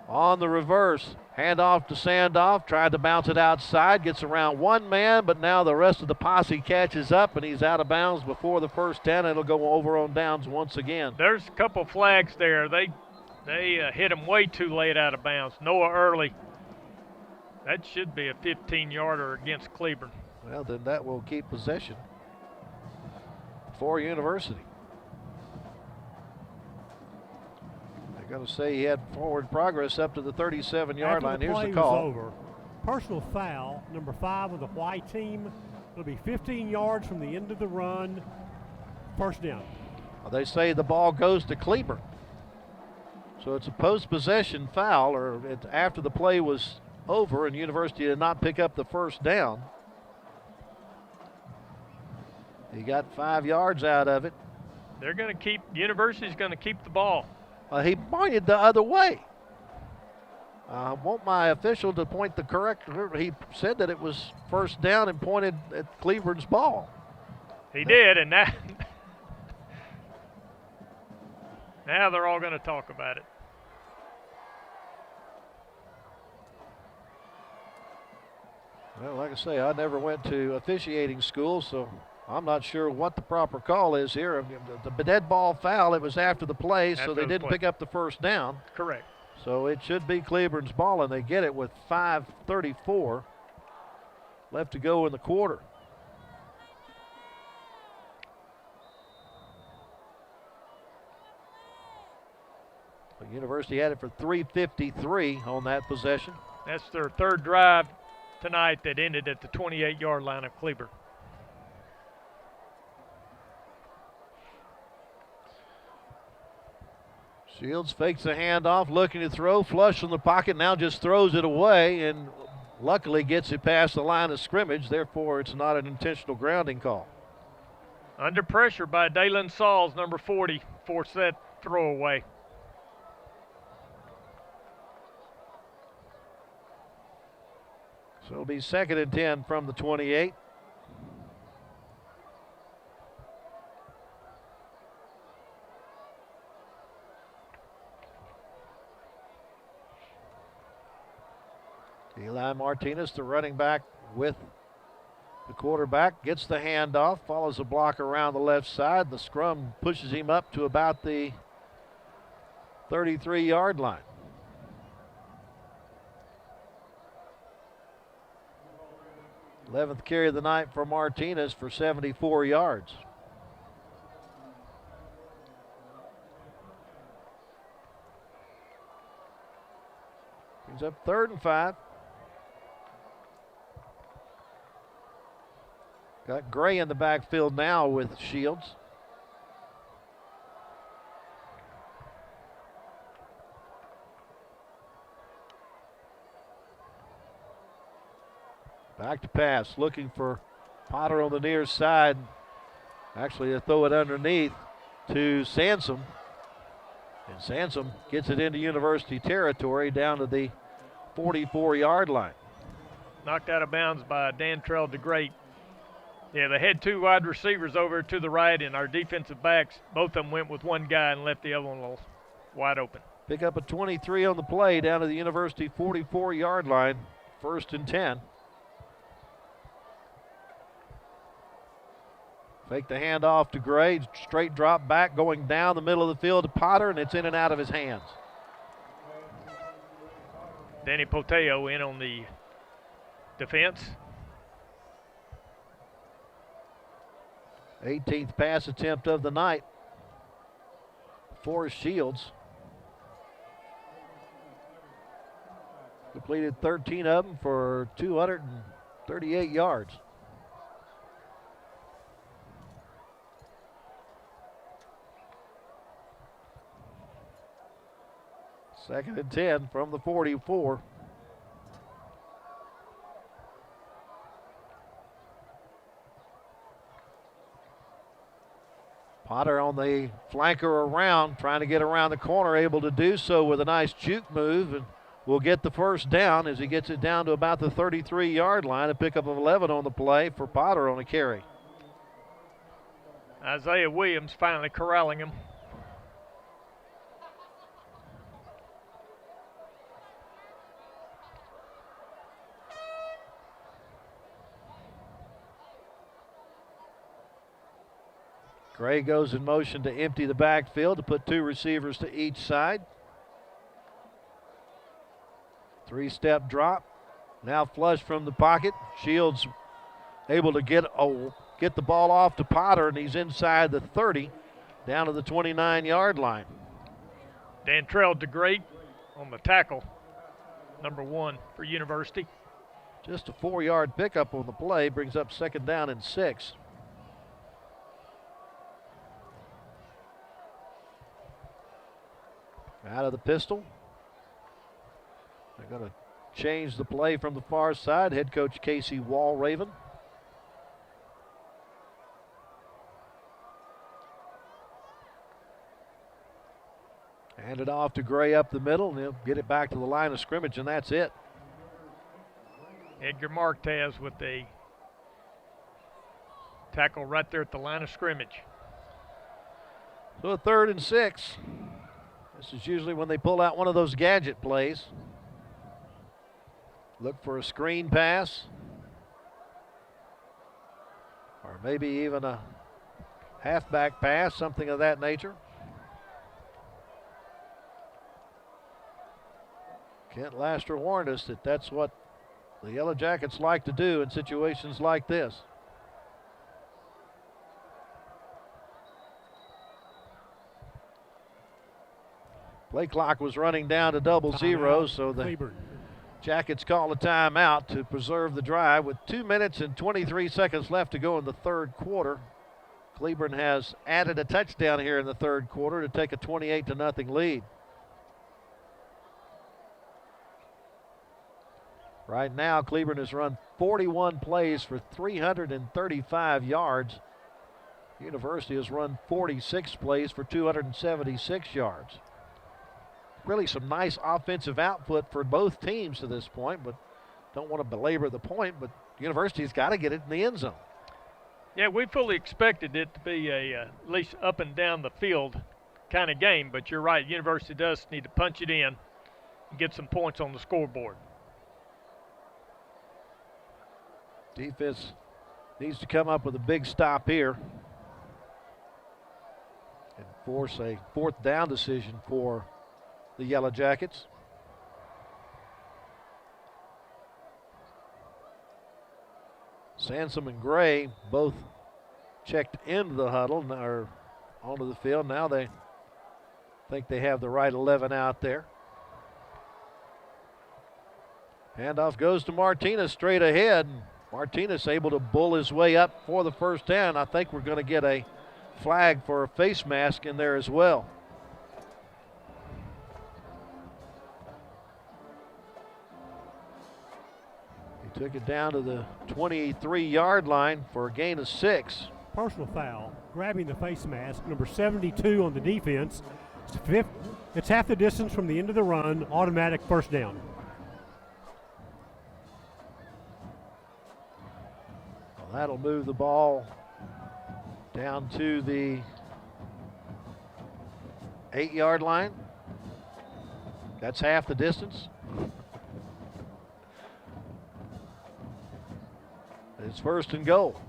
On the reverse, handoff to Sandoff, tried to bounce it outside, gets around one man, but now the rest of the posse catches up and he's out of bounds before the first down. It'll go over on downs once again. There's a couple flags there. They hit him way too late out of bounds. Noah early. That should be a 15-yarder against Cleburne. Well, then that will keep possession for University. They're going to say he had forward progress up to the 37-yard line. Here's the call. Over. Personal foul, number 5 of the white team. It'll be 15 yards from the end of the run. First down. Well, they say the ball goes to Cleburne. So it's a post-possession foul, or after the play was over and University did not pick up the first down. He got 5 yards out of it. They're going to keep, University's going to keep the ball. He pointed the other way. I want my official to point the correct. He said that it was first down and pointed at Cleburne's ball. He did, and now they're all going to talk about it. Well, like I say, I never went to officiating school, so I'm not sure what the proper call is here. The dead ball foul, it was after the play, so they didn't pick up the first down. Correct. So it should be Cleburne's ball, and they get it with 5:34 left to go in the quarter. The University had it for 3:53 on that possession. That's their third drive tonight that ended at the 28-yard line of Cleburne. Shields fakes a handoff, looking to throw, flush from the pocket, now just throws it away and luckily gets it past the line of scrimmage. Therefore, it's not an intentional grounding call. Under pressure by Dalen Sauls, number 40, forced that throw away. So it'll be 2nd and 10 from the 28. Eli Martinez, the running back with the quarterback, gets the handoff, follows the block around the left side. The scrum pushes him up to about the 33-yard line. Eleventh carry of the night for Martinez for 74 yards. Brings up 3rd and 5. Got Gray in the backfield now with Shields. Back to pass, looking for Potter on the near side. Actually, they throw it underneath to Sansom. And Sansom gets it into University territory down to the 44-yard line. Knocked out of bounds by Dantrell DeGreat. Yeah, they had 2 wide receivers over to the right, and our defensive backs, both of them went with one guy and left the other one a little wide open. Pick up a 23 on the play down to the University 44-yard line, 1st and 10. Fake the handoff to Gray, straight drop back, going down the middle of the field to Potter, and it's in and out of his hands. Danny Poteo in on the defense. 18th pass attempt of the night for Shields. Completed 13 of them for 238 yards. Second and 10 from the 44. Potter on the flanker around, trying to get around the corner, able to do so with a nice juke move, and will get the first down as he gets it down to about the 33-yard line. A pickup of 11 on the play for Potter on a carry. Isaiah Williams finally corralling him. Gray goes in motion to empty the backfield to put 2 receivers to each side. 3-step drop. Now flush from the pocket. Shields able to get the ball off to Potter, and he's inside the 30, down to the 29-yard line. Dantrell DeGreat on the tackle, number 1 for University. Just a 4-yard pickup on the play, brings up 2nd down and 6. Out of the pistol. They're going to change the play from the far side. Head coach Casey Walraven. Hand it off to Gray up the middle, and he'll get it back to the line of scrimmage, and that's it. Edgar Marquez with the tackle right there at the line of scrimmage. So a 3rd and 6. This is usually when they pull out one of those gadget plays. Look for a screen pass. Or maybe even a halfback pass, something of that nature. Kent Laster warned us that that's what the Yellow Jackets like to do in situations like this. Play clock was running down to 0-0, so the Cleburne. Jackets call a timeout to preserve the drive with 2 minutes and 23 seconds left to go in the 3rd quarter. Cleburne has added a touchdown here in the 3rd quarter to take a 28-0 lead. Right now, Cleburne has run 41 plays for 335 yards. University has run 46 plays for 276 yards. Really some nice offensive output for both teams to this point, but don't want to belabor the point, but University's got to get it in the end zone. Yeah, we fully expected it to be at least up and down the field kind of game, but you're right, University does need to punch it in and get some points on the scoreboard. Defense needs to come up with a big stop here and force a 4th down decision for the Yellow Jackets. Sansom and Gray both checked into the huddle, or onto the field. Now they think they have the right 11 out there. Handoff goes to Martinez straight ahead. Martinez able to bull his way up for the 1st down. I think we're going to get a flag for a face mask in there as well. He took it down to the 23-yard line for a gain of 6. Personal foul, grabbing the face mask, number 72 on the defense. It's half the distance from the end of the run, automatic 1st down. Well, that'll move the ball down to the 8-yard line. That's half the distance. It's 1st and goal.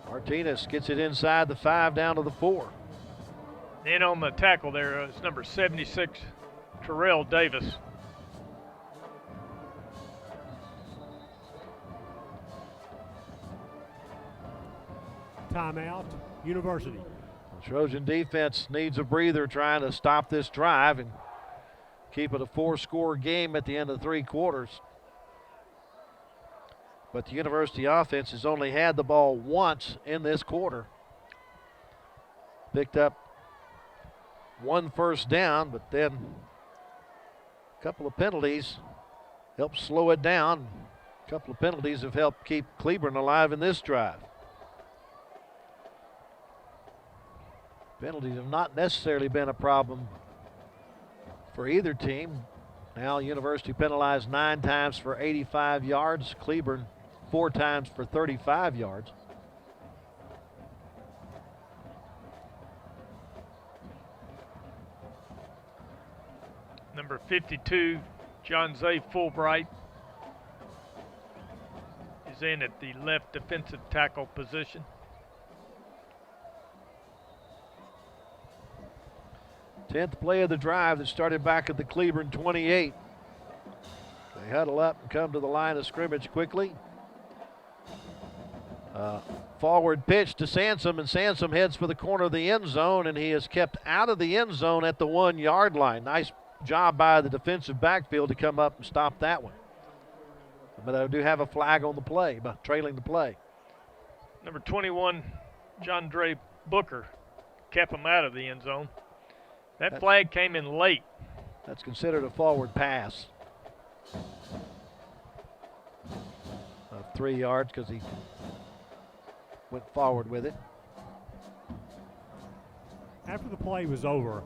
Martinez gets it inside the 5 down to the 4. Then on the tackle there is number 76, Terrell Davis. Timeout, University. The Trojan defense needs a breather trying to stop this drive and keep it a 4-score game at the end of 3 quarters. But the University offense has only had the ball once in this quarter. Picked up 1 first down, but then a couple of penalties helped slow it down. A couple of penalties have helped keep Cleburne alive in this drive. Penalties have not necessarily been a problem for either team. Now University penalized 9 times for 85 yards. Cleburne 4 times for 35 yards. Number 52, John Zay Fulbright, is in at the left defensive tackle position. Tenth play of the drive that started back at the Cleburne 28. They huddle up and come to the line of scrimmage quickly. Forward pitch to Sansom, and Sansom heads for the corner of the end zone, and he is kept out of the end zone at the 1 yard line. Nice job by the defensive backfield to come up and stop that one. But I do have a flag on the play, trailing the play. Number 21, John Dre Booker, kept him out of the end zone. That flag came in late. That's considered a forward pass of 3 yards because he went forward with it. After the play was over,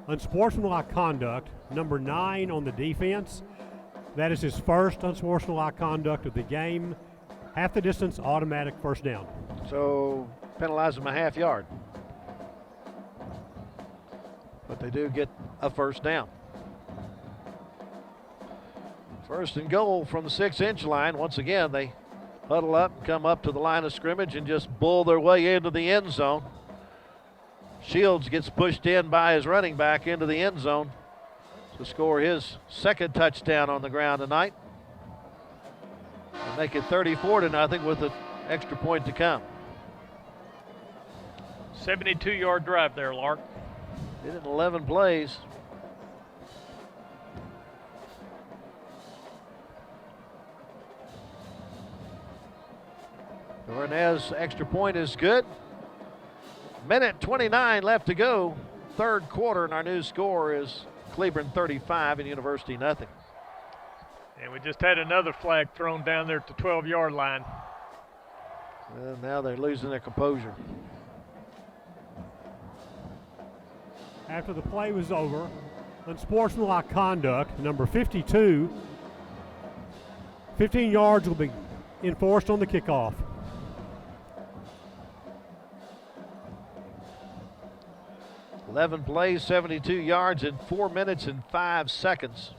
unsportsmanlike conduct, number 9 on the defense. That is his first unsportsmanlike conduct of the game. Half the distance, automatic first down. So penalize him a half yard. But they do get a first down. First and goal from the 6-inch line. Once again, they huddle up and come up to the line of scrimmage and just bull their way into the end zone. Shields gets pushed in by his running back into the end zone to score his second touchdown on the ground tonight. And make it 34-0 with an extra point to come. 72-yard drive there, Lark. Did it in 11 plays. Dornez extra point is good. Minute 29 left to go. Third quarter, and our new score is Cleburne 35 and University nothing. And we just had another flag thrown down there at the 12-yard line. And now they're losing their composure. After the play was over, unsportsmanlike conduct, number 52. 15 yards will be enforced on the kickoff. Eleven plays, 72 yards in 4 minutes and 5 seconds.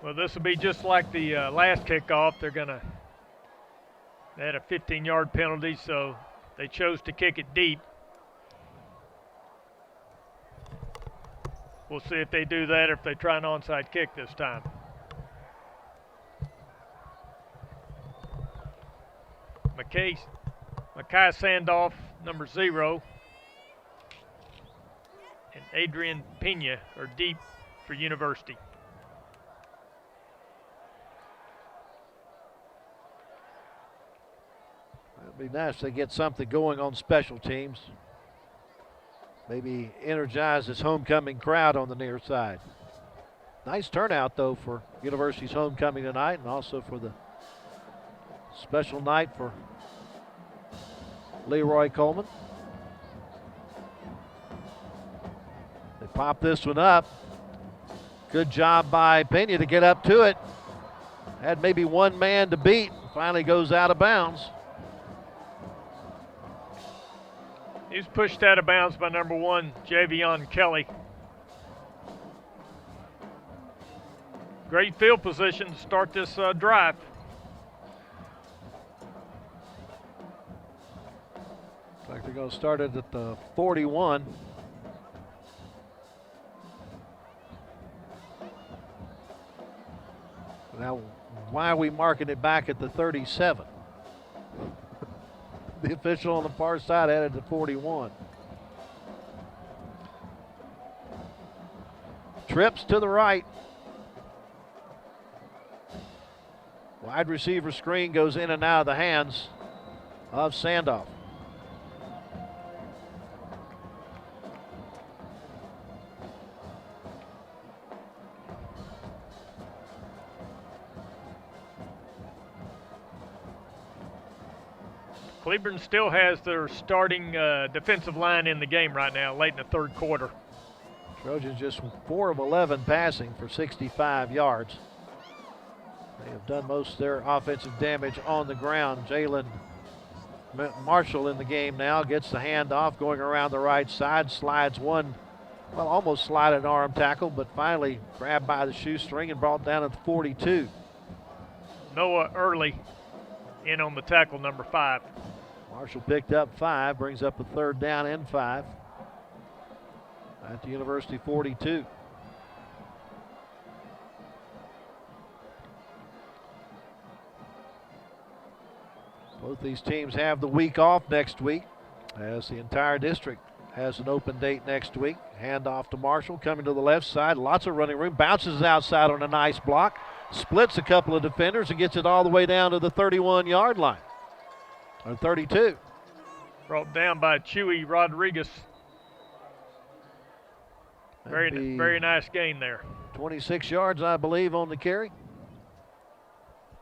Well, this will be just like the last kickoff. They had a 15-yard penalty, so they chose to kick it deep. We'll see if they do that or if they try an onside kick this time. Mackay Sandoff, number 0, and Adrian Pena are deep for University. It'd be nice if they get something going on special teams. Maybe energize this homecoming crowd on the near side. Nice turnout, though, for University's homecoming tonight, and also for the special night for Leroy Coleman. They pop this one up. Good job by Pena to get up to it. Had maybe one man to beat. Finally goes out of bounds. He's pushed out of bounds by number 1, Javion Kelly. Great field position to start this drive. Looks like they're going to start it at the 41. Now, why are we marking it back at the 37? The official on the far side had it to 41. Trips to the right. Wide receiver screen goes in and out of the hands of Sandoff. Cleburne still has their starting defensive line in the game right now, late in the third quarter. Trojans just 4 of 11 passing for 65 yards. They have done most of their offensive damage on the ground. Jalen Marshall in the game now, gets the handoff, going around the right side, slides one, well, almost slided an arm tackle, but finally grabbed by the shoestring and brought down at the 42. Noah Early in on the tackle, number 5. Marshall picked up 5, brings up a 3rd down and 5 at the University 42. Both these teams have the week off next week, as the entire district has an open date next week. Handoff to Marshall, coming to the left side, lots of running room, bounces outside on a nice block, splits a couple of defenders and gets it all the way down to the 31-yard line, or 32. Brought down by Chewy Rodriguez. Very nice gain there. 26 yards, I believe, on the carry.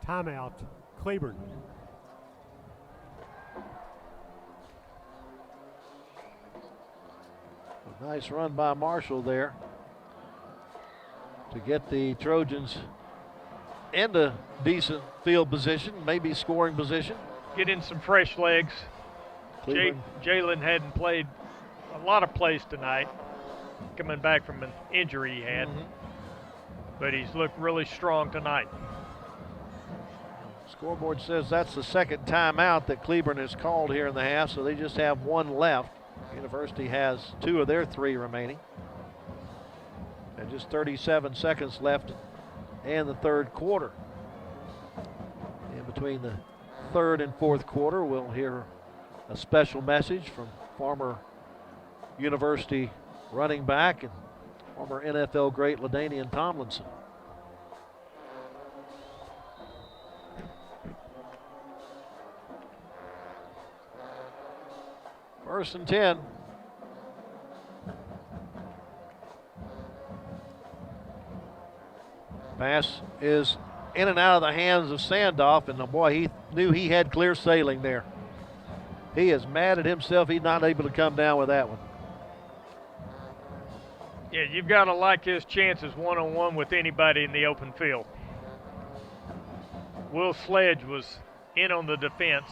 Timeout, Cleburne. A nice run by Marshall there to get the Trojans into decent field position, maybe scoring position. Get in some fresh legs. Jalen hadn't played a lot of plays tonight, coming back from an injury he had, but he's looked really strong tonight. Scoreboard says that's the 2nd timeout that Cleburne has called here in the half, so they just have 1 left. University has 2 of their 3 remaining. And just 37 seconds left in the 3rd quarter. In between the 3rd and 4th quarter, we'll hear a special message from former University running back and former NFL great LaDainian Tomlinson. First and 10. Pass is in and out of the hands of Sandoff, and boy, he knew he had clear sailing there. He is mad at himself he's not able to come down with that one. Yeah, you've got to like his chances one-on-one with anybody in the open field. Will Sledge was in on the defense.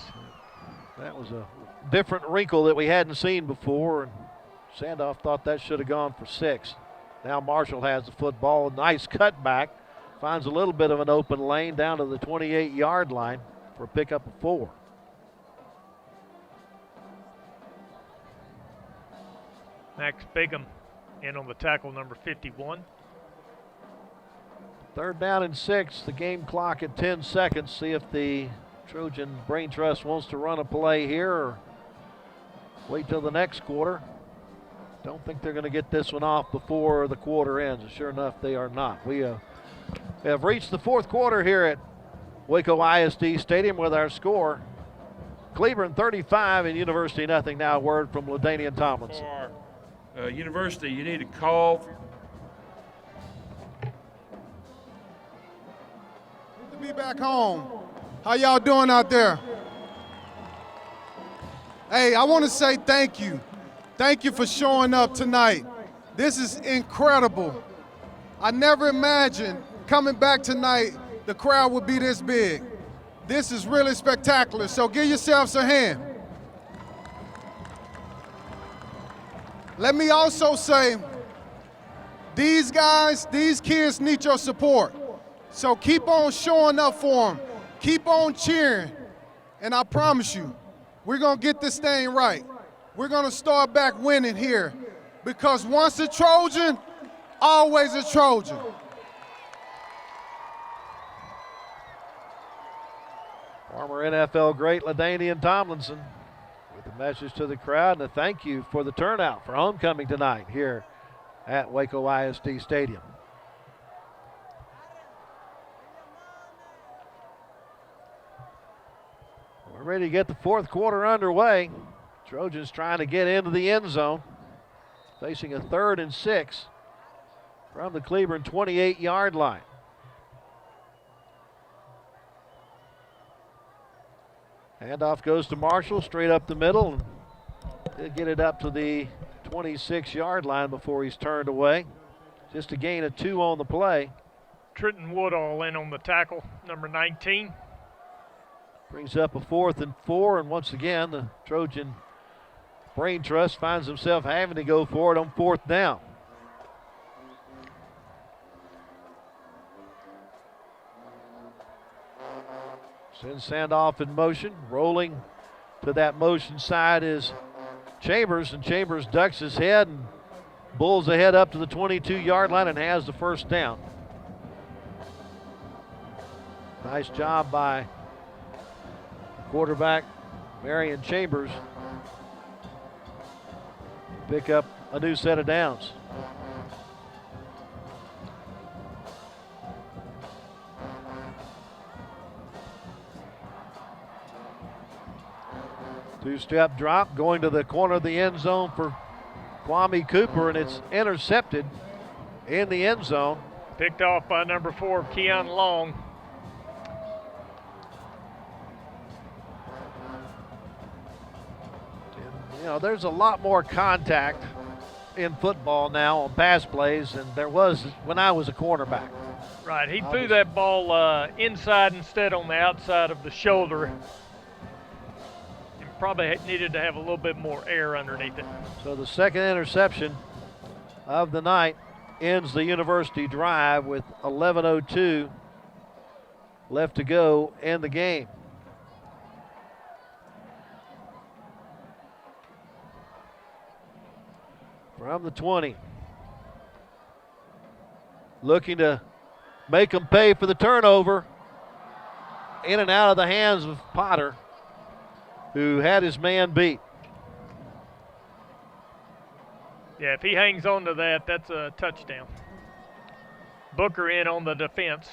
That was a different wrinkle that we hadn't seen before, and Sandoff thought that should have gone for 6. Now Marshall has the football. Nice cutback. Finds a little bit of an open lane down to the 28-yard line for a pickup of 4. Max Bigham in on the tackle, number 51. 3rd down and 6. The game clock at 10 seconds. See if the Trojan Brain Trust wants to run a play here or wait till the next quarter. Don't think they're going to get this one off before the quarter ends. Sure enough, they are not. We have reached the 4th quarter here at Waco ISD Stadium with our score. Cleburne 35 and University nothing. Now a word from LaDainian Tomlinson. For University, you need to call. Good to be back home. How y'all doing out there? Hey, I want to say thank you. Thank you for showing up tonight. This is incredible. I never imagined coming back tonight the crowd would be this big. This is really spectacular, so give yourselves a hand. Let me also say, these guys, these kids need your support. So keep on showing up for them. Keep on cheering. And I promise you, we're going to get this thing right. We're going to start back winning here. Because once a Trojan, always a Trojan. Former NFL great LaDainian Tomlinson with a message to the crowd and a thank you for the turnout for homecoming tonight here at Waco ISD Stadium. We're ready to get the 4th quarter underway. Trojans trying to get into the end zone, facing a 3rd and 6 from the Cleburne 28-yard line. Handoff goes to Marshall, straight up the middle. And he'll get it up to the 26-yard line before he's turned away. Just a gain of 2 on the play. Trenton Woodall in on the tackle, number 19. Brings up a 4th and 4, and once again the Trojan Brain Trust finds himself having to go for it on 4th down. Sends Sandoff in motion. Rolling to that motion side is Chambers, and Chambers ducks his head and bulls ahead up to the 22-yard line and has the first down. Nice job by quarterback Marion Chambers. Pick up a new set of downs. Two-step drop going to the corner of the end zone for Kwame Cooper, and it's intercepted in the end zone. Picked off by number 4, Keon Long. You know, there's a lot more contact in football now on pass plays than there was when I was a cornerback. Right, he threw that ball inside instead on the outside of the shoulder. And probably needed to have a little bit more air underneath it. So the second interception of the night ends the University drive with 11:02 left to go in the game. From the 20. Looking to make them pay for the turnover. In and out of the hands of Potter, who had his man beat. Yeah, if he hangs on to that, that's a touchdown. Booker in on the defense.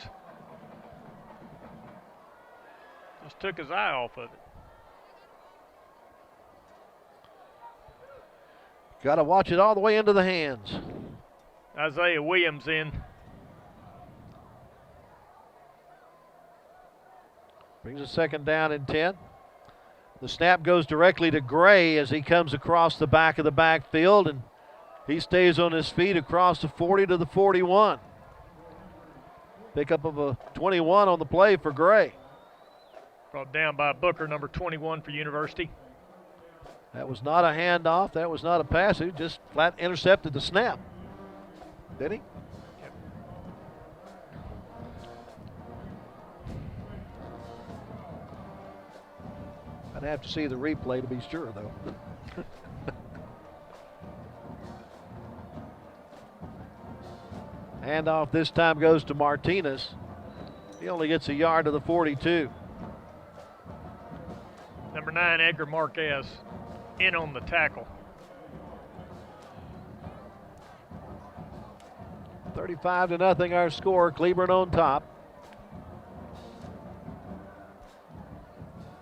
Just took his eye off of it. Got to watch it all the way into the hands. Isaiah Williams in. Brings a second down and 10. The snap goes directly to Gray as he comes across the back of the backfield, and he stays on his feet across the 40 to the 41. Pickup of a 21 on the play for Gray. Brought down by Booker, number 21 for University. That was not a handoff. That was not a pass. He just flat intercepted the snap. Did he? Yep. I'd have to see the replay to be sure, though. Handoff this time goes to Martinez. He only gets a yard to the 42. Number 9, Edgar Marquez, in on the tackle. 35-0 our score. Cleburne on top.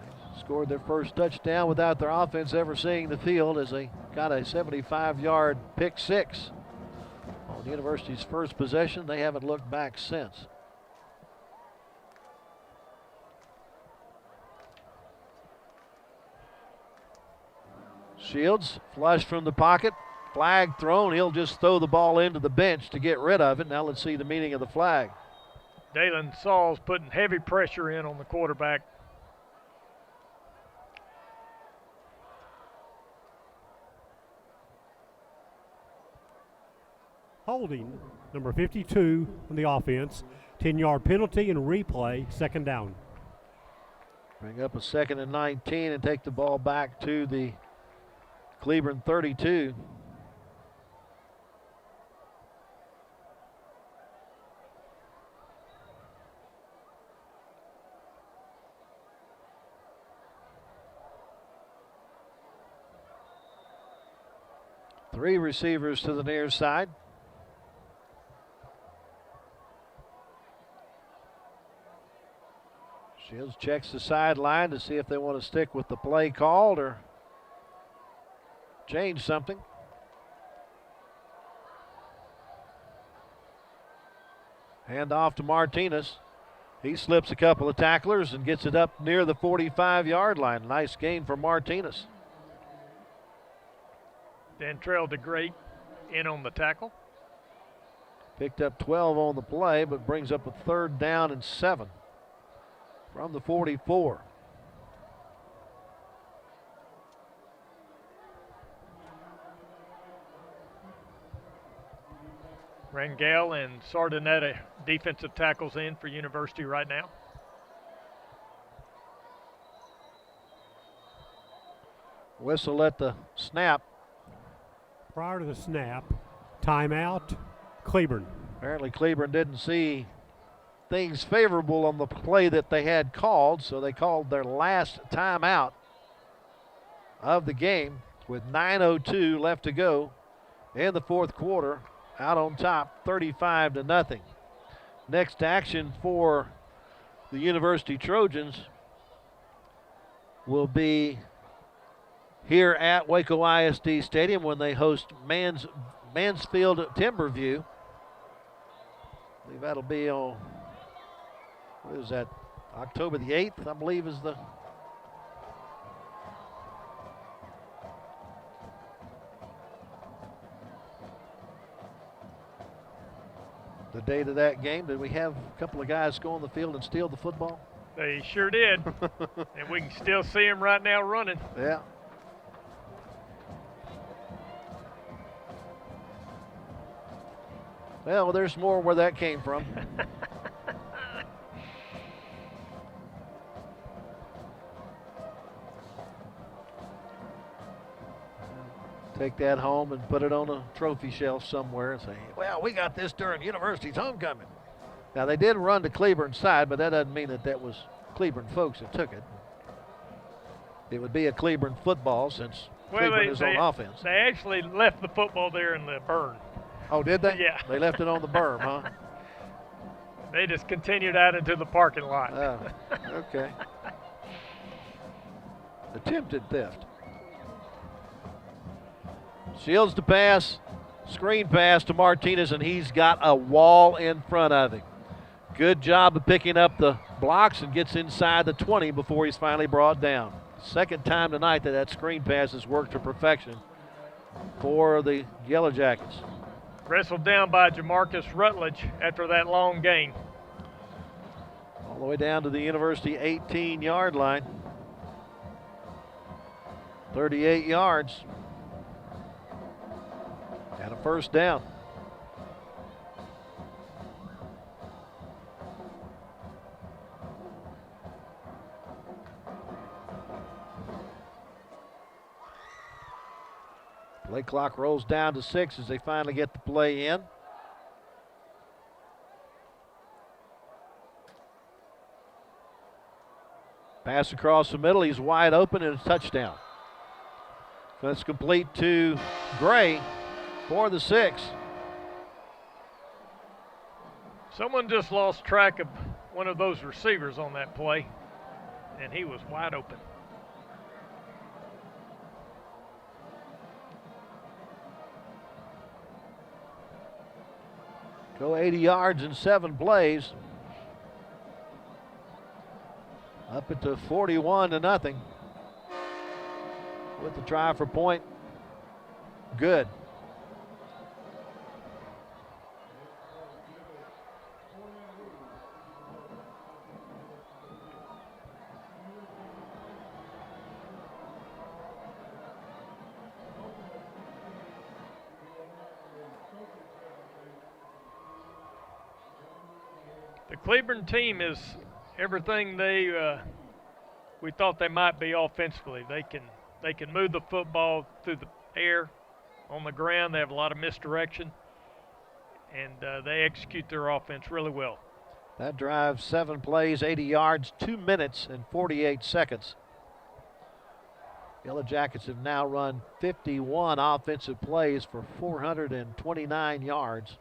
They scored their first touchdown without their offense ever seeing the field as they got a 75-yard pick six on the University's first possession. They haven't looked back since. Shields flush from the pocket. Flag thrown. He'll just throw the ball into the bench to get rid of it. Now let's see the meaning of the flag. Dalen Sauls putting heavy pressure in on the quarterback. Holding, number 52 on the offense. 10-yard penalty and replay, second down. Bring up a 2nd and 19 and take the ball back to the Cleburne 32. Three receivers to the near side. Shields checks the sideline to see if they want to stick with the play called or change something. Hand off to Martinez. He slips a couple of tacklers and gets it up near the 45-yard line. Nice gain for Martinez. Dantrell DeGreat in on the tackle. Picked up 12 on the play, but brings up a 3rd down and 7 from the 44. Rangel and Sardinetta defensive tackles in for University right now. Whistle at the snap. Prior to the snap, timeout, Cleburne. Apparently Cleburne didn't see things favorable on the play that they had called, so they called their last timeout of the game with 9:02 left to go in the 4th quarter. Out on top, 35-0. Next action for the University Trojans will be here at Waco ISD Stadium when they host Mansfield Timberview. I believe that'll be on, what is that, October the 8th, I believe is the date of that game. Did we have a couple of guys go on the field and steal the football? They sure did. And we can still see them right now running. Yeah. Well, there's more where that came from. Take that home and put it on a trophy shelf somewhere and say, well, we got this during University's homecoming. Now, they did run to Cleburne's side, but that doesn't mean that was Cleburne folks that took it. It would be a Cleburne football since Cleburne is on offense. They actually left the football there in the burn. Oh, did they? Yeah. They left it on the berm, huh? They just continued out into the parking lot. Oh, okay. Attempted theft. Shields to pass, screen pass to Martinez, and he's got a wall in front of him. Good job of picking up the blocks and gets inside the 20 before he's finally brought down. Second time tonight that screen pass has worked to perfection for the Yellow Jackets. Wrestled down by Jamarcus Rutledge after that long gain. All the way down to the University 18-yard line. 38 yards. And a first down. Play clock rolls down to 6 as they finally get the play in. Pass across the middle. He's wide open and a touchdown. That's complete to Gray for the 6. Someone just lost track of one of those receivers on that play, and he was wide open. Go 80 yards in 7 plays. Up it to 41-0. With the try for point. Good. The Cleburne team is everything we thought they might be offensively. They can move the football through the air, on the ground. They have a lot of misdirection, and they execute their offense really well. That drive, 7 plays, 80 yards, 2 minutes and 48 seconds. Yellow Jackets have now run 51 offensive plays for 429 yards.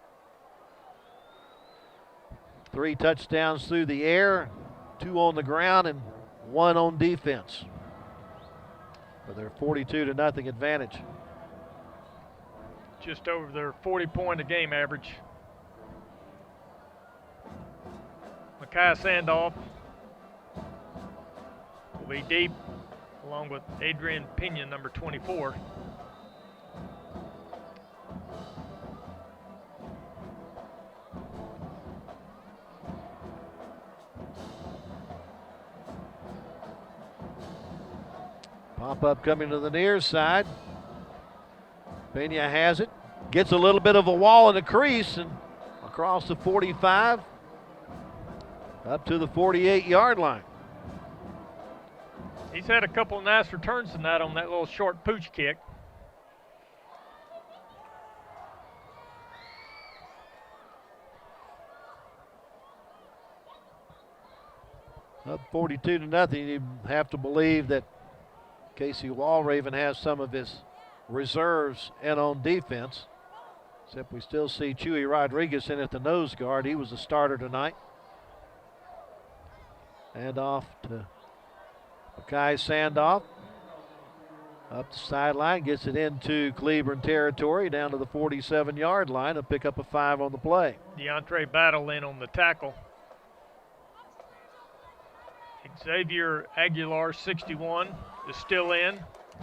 3 touchdowns through the air, 2 on the ground, and 1 on defense for their 42-0 advantage. Just over their 40-point-a-game average. Makai Sandoff will be deep, along with Adrian Pena, number 24. Pop up coming to the near side. Pena has it. Gets a little bit of a wall in the crease and across the 45 up to the 48-yard line. He's had a couple of nice returns tonight on that little short pooch kick. Up 42-0. You have to believe that Casey Walraven has some of his reserves in on defense. Except we still see Chewy Rodriguez in at the nose guard. He was a starter tonight. And off to Mackay Sandoff. Up the sideline, gets it into Cleburne territory, down to the 47-yard line, and pick up a 5 on the play. DeAndre Battle in on the tackle. Xavier Aguilar, 61, is still in.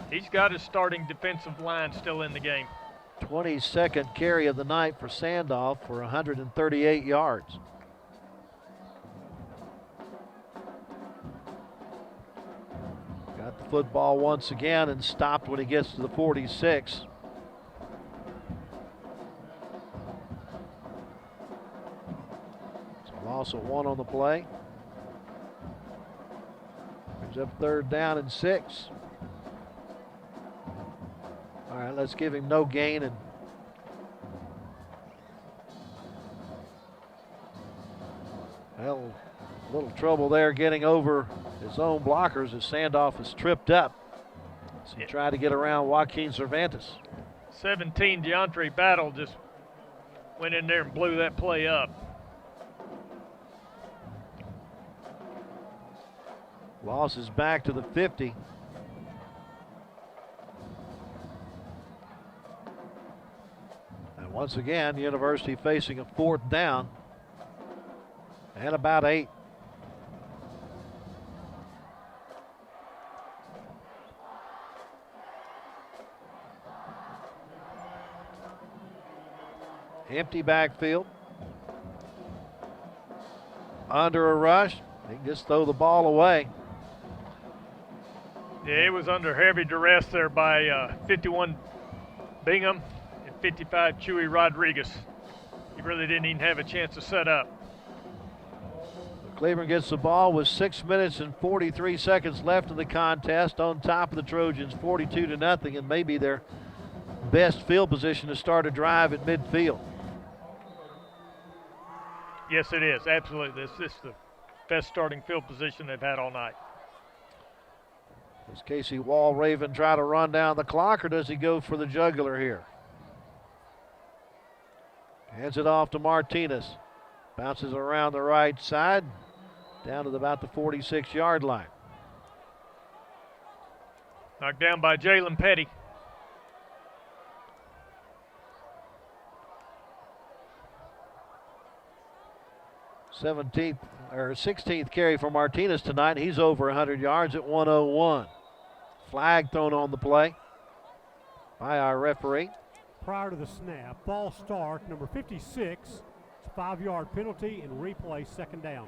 He's got his starting defensive line still in the game. 22nd carry of the night for Sandoff for 138 yards. Got the football once again and stopped when he gets to the 46. So loss of 1 on the play. Brings up 3rd down and 6. All right, let's give him no gain and well, a little trouble there getting over his own blockers as Sandoff is tripped up. So he tried to get around Joaquin Cervantes. 17, DeAndre Battle just went in there and blew that play up. Loss is back to the 50. And once again, the University facing a 4th down and about 8. Empty backfield. Under a rush. He can just throw the ball away. Yeah, it was under heavy duress there by 51 Bingham and 55 Chewy Rodriguez. He really didn't even have a chance to set up. Cleburne gets the ball with 6 minutes and 43 seconds left in the contest, on top of the Trojans 42-0, and maybe their best field position to start a drive at midfield. Yes, it is. Absolutely. This is the best starting field position they've had all night. Does Casey Walraven try to run down the clock, or does he go for the jugular here? Hands it off to Martinez. Bounces around the right side, down to about the 46-yard line. Knocked down by Jalen Petty. /17th or 16th carry for Martinez tonight. He's over 100 yards at 101. Flag thrown on the play by our referee. Prior to the snap, false start, number 56, 5-yard penalty and replay, 2nd down.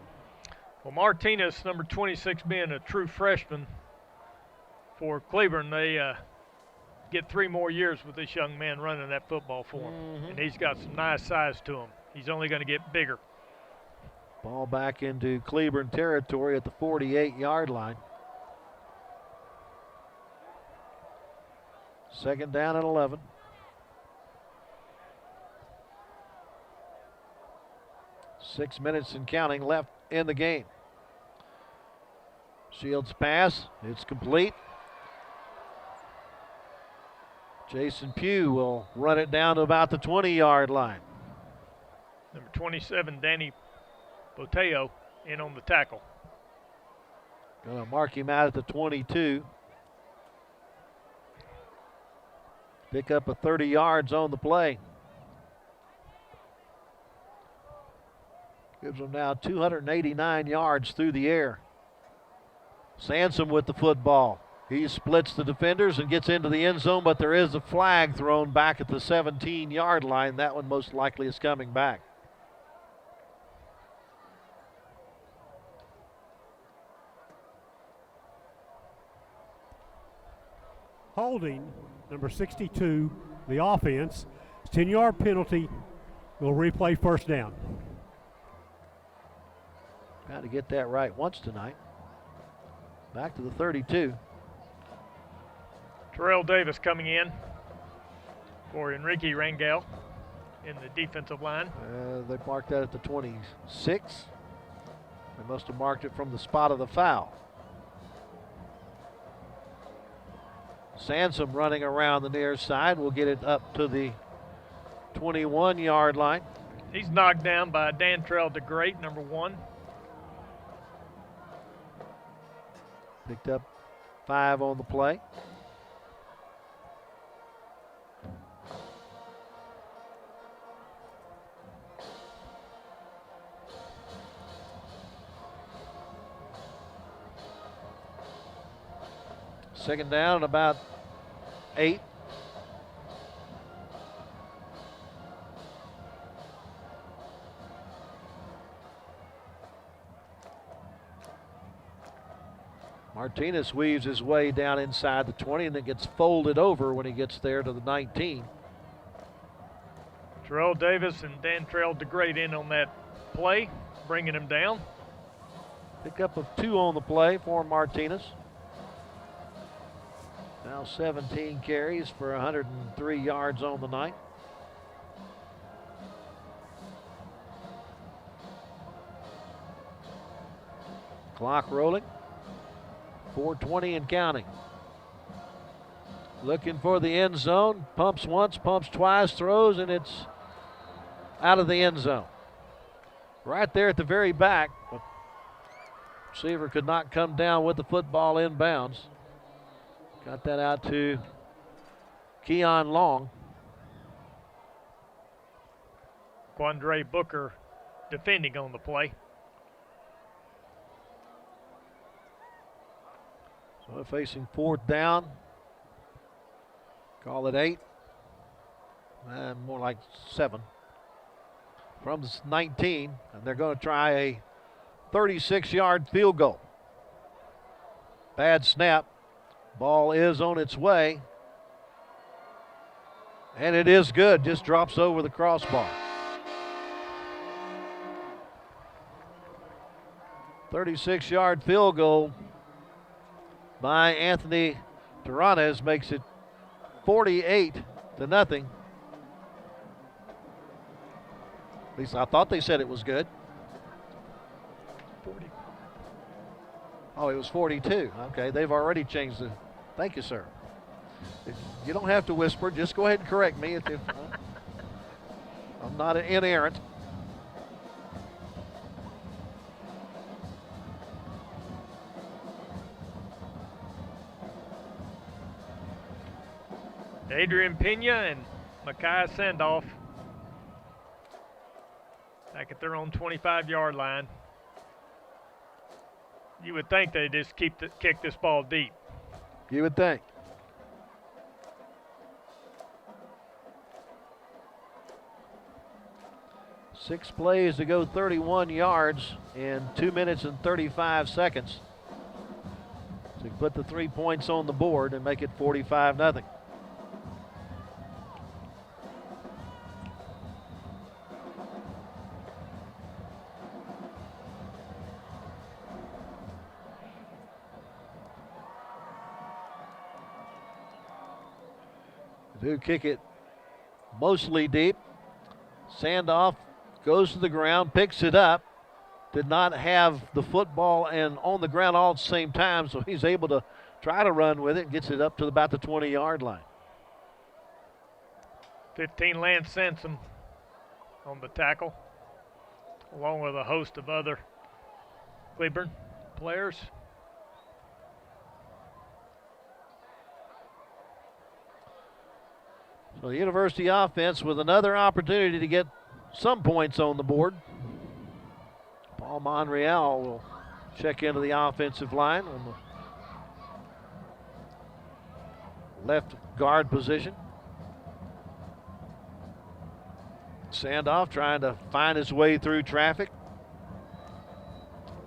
Well, Martinez, number 26, being a true freshman for Cleburne, they get 3 more years with this young man running that football for him. And he's got some nice size to him. He's only going to get bigger. Ball back into Cleburne territory at the 48-yard line. 2nd down and 11. Six minutes and counting left in the game. Shields pass, it's complete. Jason Pugh will run it down to about the 20-yard line. Number 27, Danny Boteo, in on the tackle. Gonna mark him out at the 22. Pick up a 30 yards on the play. Gives them now 289 yards through the air. Sansom with the football. He splits the defenders and gets into the end zone, but there is a flag thrown back at the 17-yard line. That one most likely is coming back. holding number 62, the offense. 10-yard penalty. We'll replay first down. Got to get that right once tonight. Back to the 32. Terrell Davis coming in for Enrique Rangel in the defensive line. They marked that at the 26. They must have marked it from the spot of the foul. Sansom running around the near side will get it up to the 21-yard line. He's knocked down by Dantrell DeGreat, number 1. Picked up 5 on the play. Second down and about 8. Martinez weaves his way down inside the 20 and then gets folded over when he gets there to the 19. Terrell Davis and Dantrell DeGreat in on that play, bringing him down. Pickup of 2 on the play for Martinez. Now 17 carries for 103 yards on the night. Clock rolling. 4:20 and counting. Looking for the end zone. Pumps once, pumps twice, throws, and it's out of the end zone. Right there at the very back. But receiver could not come down with the football inbounds. Got that out to Keon Long. Quandre Booker defending on the play. So they're facing 4th down. Call it 8. More like 7. From the 19, and they're going to try a 36-yard field goal. Bad snap. Ball is on its way. And it is good. Just drops over the crossbar. 36-yard field goal by Anthony Terranes makes it 48-0. At least I thought they said it was good. 40. Oh, it was 42. Okay, they've already changed it. Thank you, sir. You don't have to whisper. Just go ahead and correct me if I'm not an inerrant. Adrian Pena and Micaiah Sandoff back at their own 25-yard line. You would think they just kick this ball deep. You would think. Six plays to go 31 yards in 2 minutes and 35 seconds. To put the 3 points on the board and make it 45-0. Do kick it mostly deep. Sandoff goes to the ground, picks it up. Did not have the football and on the ground all at the same time, so he's able to try to run with it and gets it up to about the 20-yard line. 15 Lance Sansom on the tackle, along with a host of other Cleburne players. So the University offense with another opportunity to get some points on the board. Paul Monreal will check into the offensive line on the left guard position. Sandoff trying to find his way through traffic.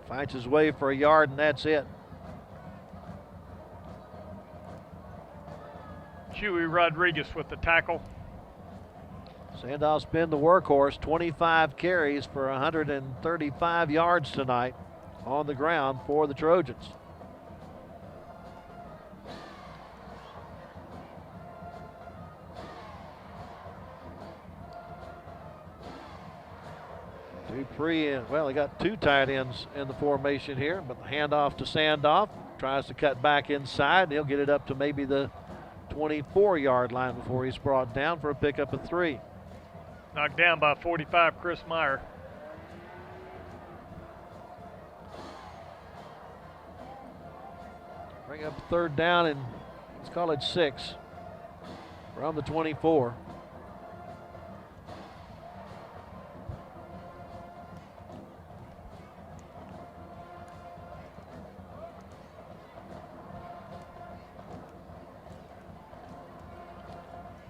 Finds his way for a yard, and that's it. Huey Rodriguez with the tackle. Sandoff's been the workhorse, 25 carries for 135 yards tonight on the ground for the Trojans. Dupree, well, he got two tight ends in the formation here, but the handoff to Sandoff. Tries to cut back inside, and he'll get it up to maybe the 24-yard line before he's brought down for a pickup of 3. Knocked down by 45, Chris Meyer. Bring up 3rd down, and let's call it 6 from the 24.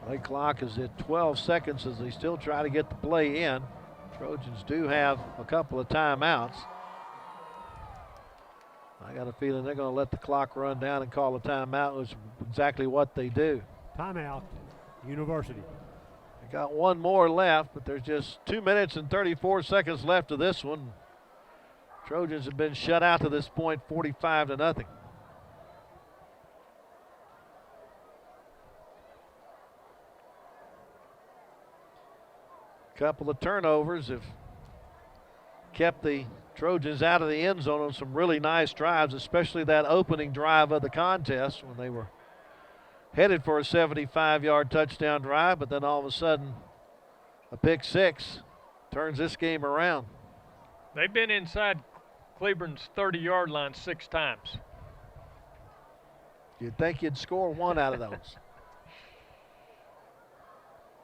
Play clock is at 12 seconds as they still try to get the play in. Trojans do have a couple of timeouts. I got a feeling they're going to let the clock run down and call a timeout, which is exactly what they do. Timeout, University. They got one more left, but there's just 2 minutes and 34 seconds left of this one. Trojans have been shut out to this point, 45-0. Couple of turnovers have kept the Trojans out of the end zone on some really nice drives, especially that opening drive of the contest when they were headed for a 75-yard touchdown drive, but then all of a sudden a pick 6 turns this game around. They've been inside Cleburne's 30-yard line 6 times. You'd think you'd score 1 out of those.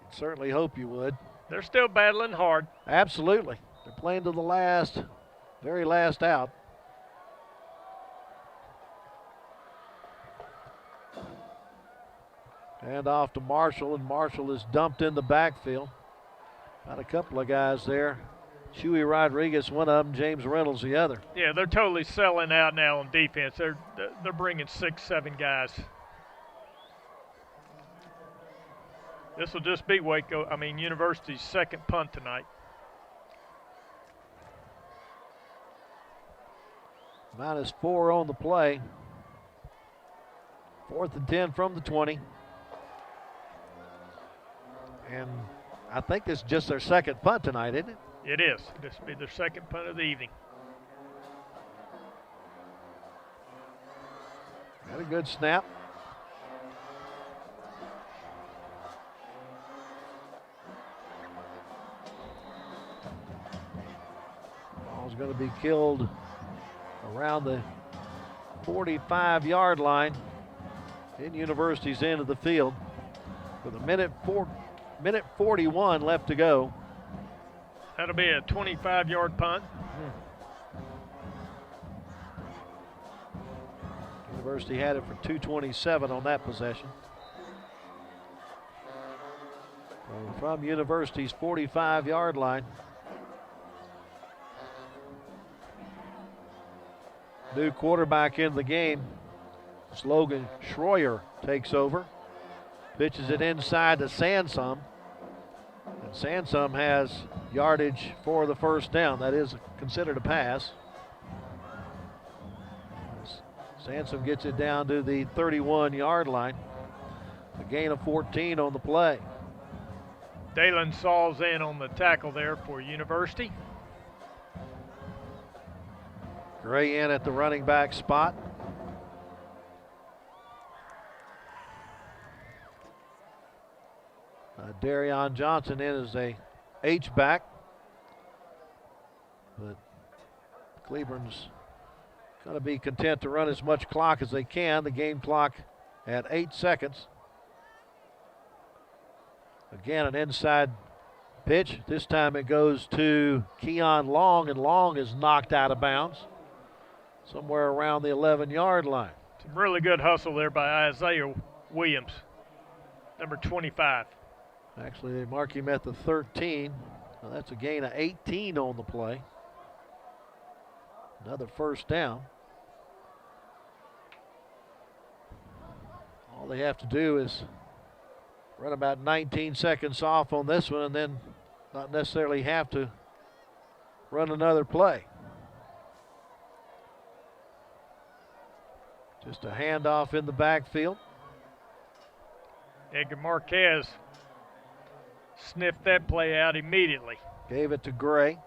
You'd certainly hope you would. They're still battling hard. Absolutely. They're playing to the very last out. And off to Marshall, and Marshall is dumped in the backfield. Got a couple of guys there. Huey Rodriguez, one of them, James Reynolds, the other. Yeah, they're totally selling out now on defense. They're bringing 6, 7 guys. This will just be University's second punt tonight. -4 on the play. 4th and 10 from the 20. And I think this is just their second punt tonight, isn't it? It is. This will be their second punt of the evening. Got a good snap. Ball's going to be killed around the 45-yard line in University's end of the field with a minute 41 left to go. That'll be a 25-yard punt. University had it for 227 on that possession. So from University's 45-yard line. New quarterback in the game. Logan Schroyer takes over. Pitches it inside to Sansom. And Sansom has yardage for the first down. That is considered a pass. Sansom gets it down to the 31-yard line. A gain of 14 on the play. Dalen Saul's in on the tackle there for University. Gray in at the running back spot. Darion Johnson in as a H-back. But Cleburne's going to be content to run as much clock as they can. The game clock at 8 seconds. Again, an inside pitch. This time it goes to Keon Long, and Long is knocked out of bounds somewhere around the 11-yard line. Some really good hustle there by Isaiah Williams, number 25. Actually, they mark him at the 13. Now that's a gain of 18 on the play. Another first down. All they have to do is Run about 19 seconds off on this one and then not necessarily have to run another play. Just a handoff in the backfield. Edgar Marquez sniffed that play out immediately. Gave it to Gray.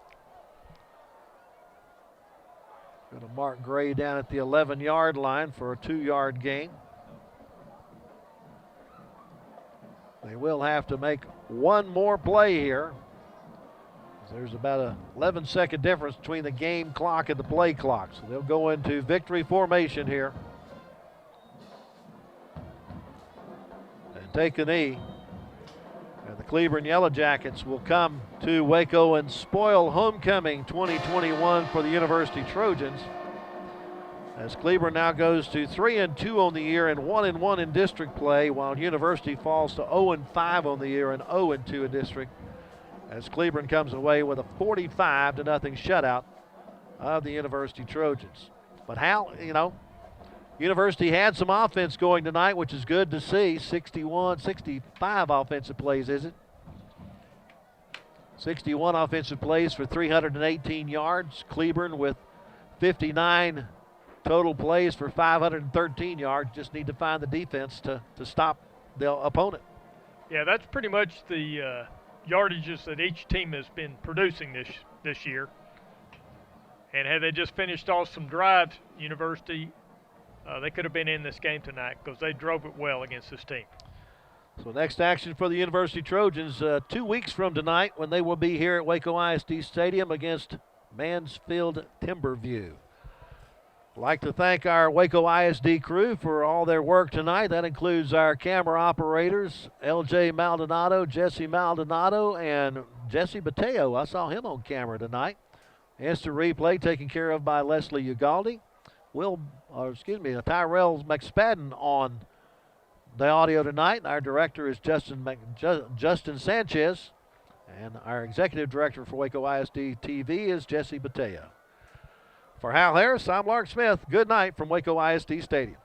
Going to mark Gray down at the 11-yard line for a 2-yard gain. They will have to make one more play here. There's about a 11-second difference between the game clock and the play clock. So they'll go into victory formation here. And take a knee. And the Cleburne Yellow Jackets will come to Waco and spoil homecoming 2021 for the University Trojans. As Cleburne now goes to 3-2 on the year and 1-1 in district play, while University falls to 0-5 on the year and 0-2 in district. As Cleburne comes away with a 45-0 shutout of the University Trojans. But Hal, University had some offense going tonight, which is good to see. 65 offensive plays, is it? 61 offensive plays for 318 yards. Cleburne with 59 total plays for 513 yards. Just need to find the defense to stop the opponent. Yeah, that's pretty much the yardages that each team has been producing this year. And had they just finished off some drives, University, they could have been in this game tonight because they drove it well against this team. So next action for the University Trojans 2 weeks from tonight when they will be here at Waco ISD Stadium against Mansfield Timberview. I'd like to thank our Waco ISD crew for all their work tonight. That includes our camera operators, LJ Maldonado, Jesse Maldonado, and Jesse Bateo. I saw him on camera tonight. Instant replay taken care of by Leslie Ugaldi. Tyrell McSpadden on the audio tonight. Our director is Justin Sanchez, and our executive director for Waco ISD TV is Jesse Bateo. For Hal Harris, I'm Lark Smith. Good night from Waco ISD Stadium.